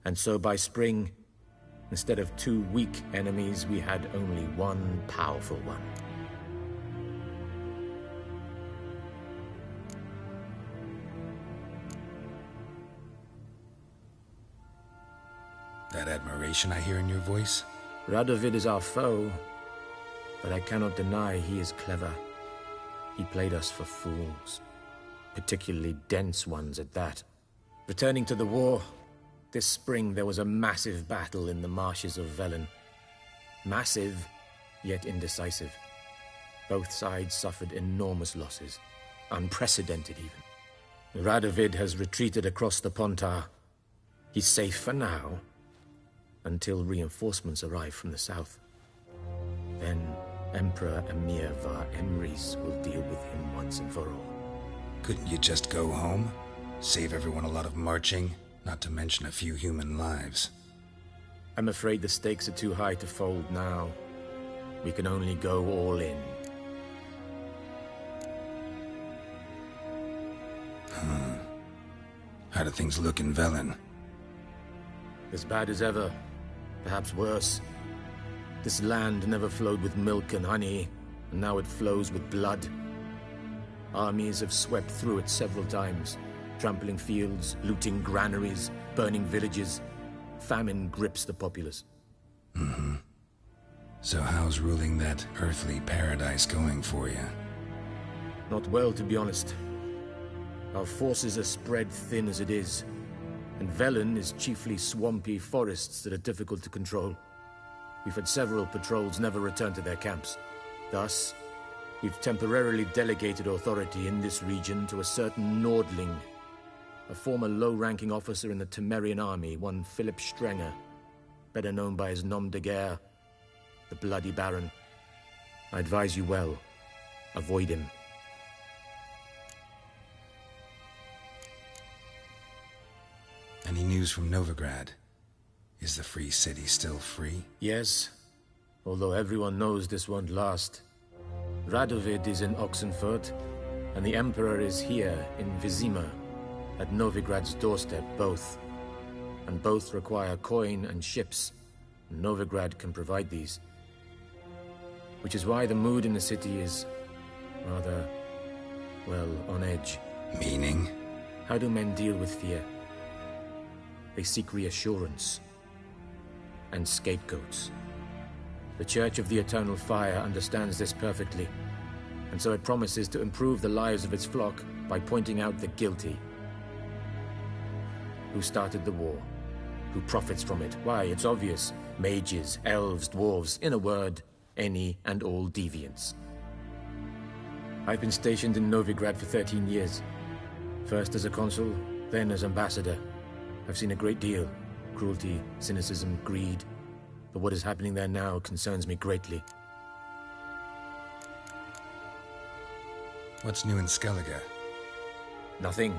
And so by spring, instead of 2 weak enemies, we had only one powerful one. That admiration I hear in your voice? Radovid is our foe, but I cannot deny he is clever. He played us for fools, particularly dense ones at that. Returning to the war, this spring there was a massive battle in the marshes of Velen. Massive, yet indecisive. Both sides suffered enormous losses, unprecedented even. Radovid has retreated across the Pontar. He's safe for now, until reinforcements arrive from the south. Then Emperor Emir var Emrys will deal with him once and for all. Couldn't you just go home? Save everyone a lot of marching, not to mention a few human lives. I'm afraid the stakes are too high to fold now. We can only go all in. How do things look in Velen? As bad as ever, perhaps worse. This land never flowed with milk and honey, and now it flows with blood. Armies have swept through it several times, trampling fields, looting granaries, burning villages. Famine grips the populace. So how's ruling that earthly paradise going for you? Not well, to be honest. Our forces are spread thin as it is, and Velen is chiefly swampy forests that are difficult to control. We've had several patrols never return to their camps. Thus, we've temporarily delegated authority in this region to a certain Nordling, a former low-ranking officer in the Temerian army, one Philip Strenger, better known by his nom de guerre, the Bloody Baron. I advise you well. Avoid him. Any news from Novigrad? Is the free city still free? Yes, although everyone knows this won't last. Radovid is in Oxenfurt, and the Emperor is here in Vizima, at Novigrad's doorstep, both. And both require coin and ships. Novigrad can provide these. Which is why the mood in the city is rather, well, on edge. Meaning? How do men deal with fear? They seek reassurance and scapegoats. The Church of the Eternal Fire understands this perfectly, and so it promises to improve the lives of its flock by pointing out the guilty. Who started the war? Who profits from it? Why, it's obvious. Mages, elves, dwarves, in a word, any and all deviants. I've been stationed in Novigrad for 13 years. First as a consul, then as ambassador. I've seen a great deal. Cruelty, cynicism, greed. But what is happening there now concerns me greatly. What's new in Skellige? Nothing.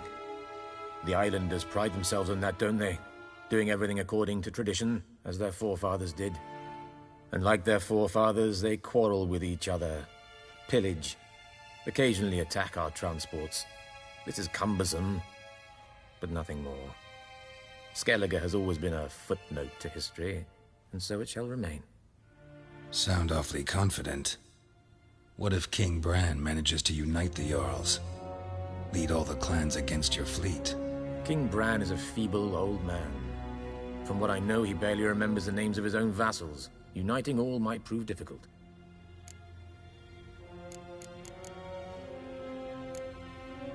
The islanders pride themselves on that, don't they? Doing everything according to tradition, as their forefathers did. And like their forefathers, they quarrel with each other, pillage, occasionally attack our transports. This is cumbersome, but nothing more. Skellige has always been a footnote to history, and so it shall remain. Sound awfully confident. What if King Bran manages to unite the Jarls? Lead all the clans against your fleet? King Bran is a feeble old man. From what I know, he barely remembers the names of his own vassals. Uniting all might prove difficult.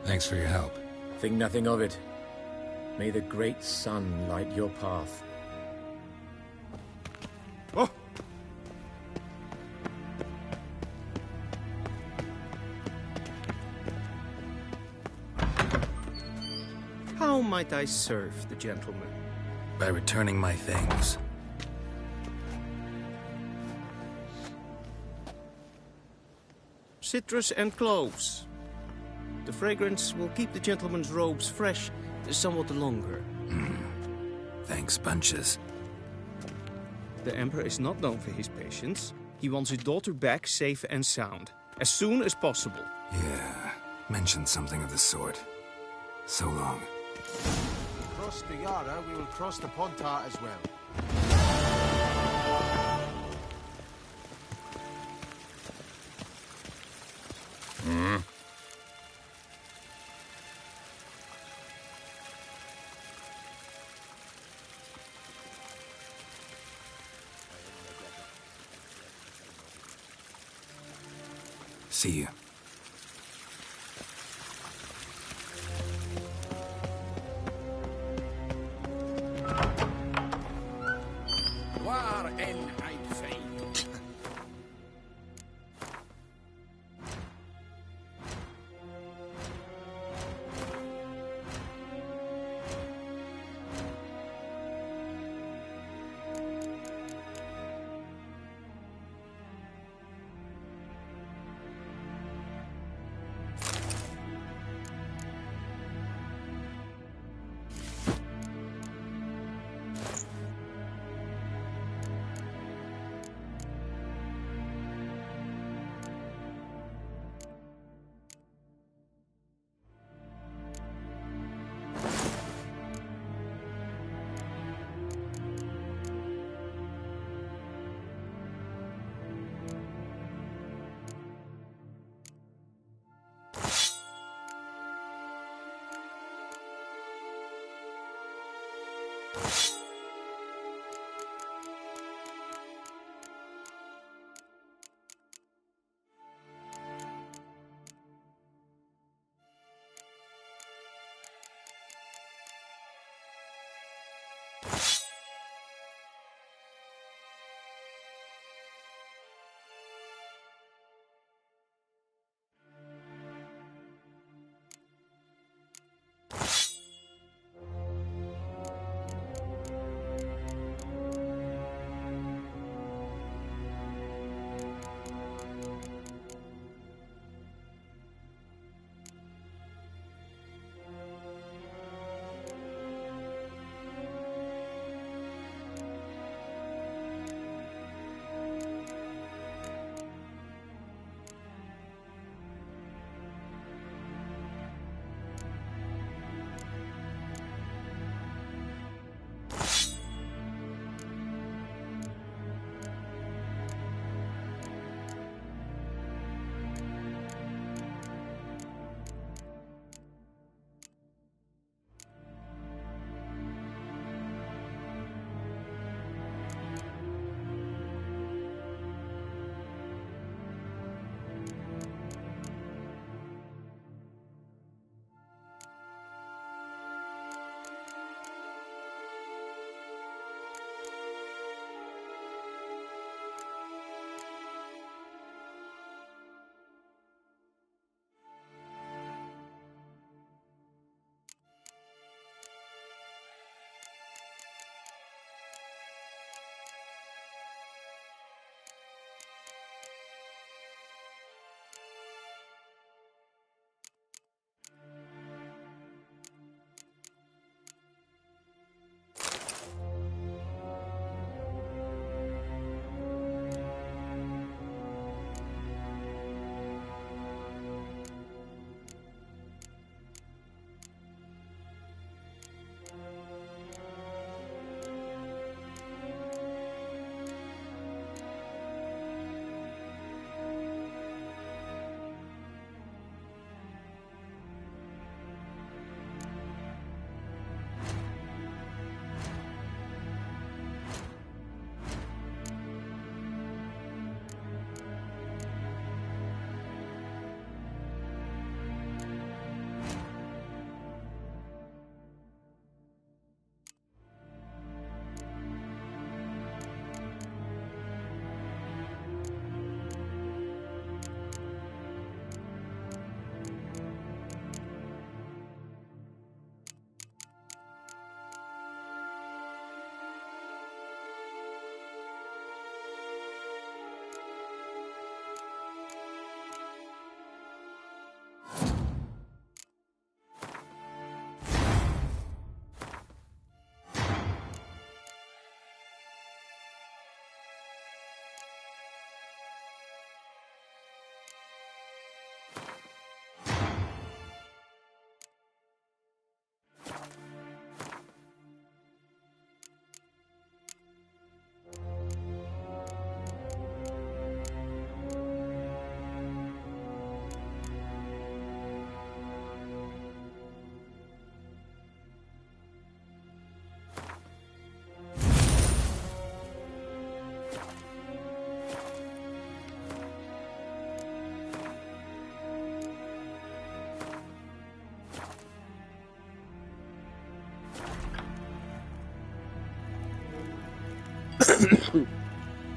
Thanks for your help. Think nothing of it. May the great sun light your path. Oh! How might I serve the gentleman? By returning my things. Citrus and cloves. The fragrance will keep the gentleman's robes fresh somewhat longer. Thanks, bunches. The Emperor is not known for his patience. He wants his daughter back safe and sound, as soon as possible. Yeah, mentioned something of the sort. So long. Cross the Yara, we will cross the Pontar as well. See you. Waar en Eidfein.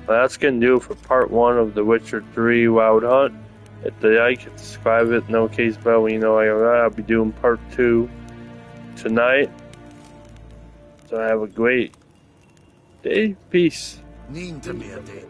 That's gonna do it for part 1 of The Witcher 3 Wild Hunt. Hit the like, hit the subscribe, hit the notification bell. You know I'll be doing part 2 tonight. So have a great day. Peace. Need to be a date.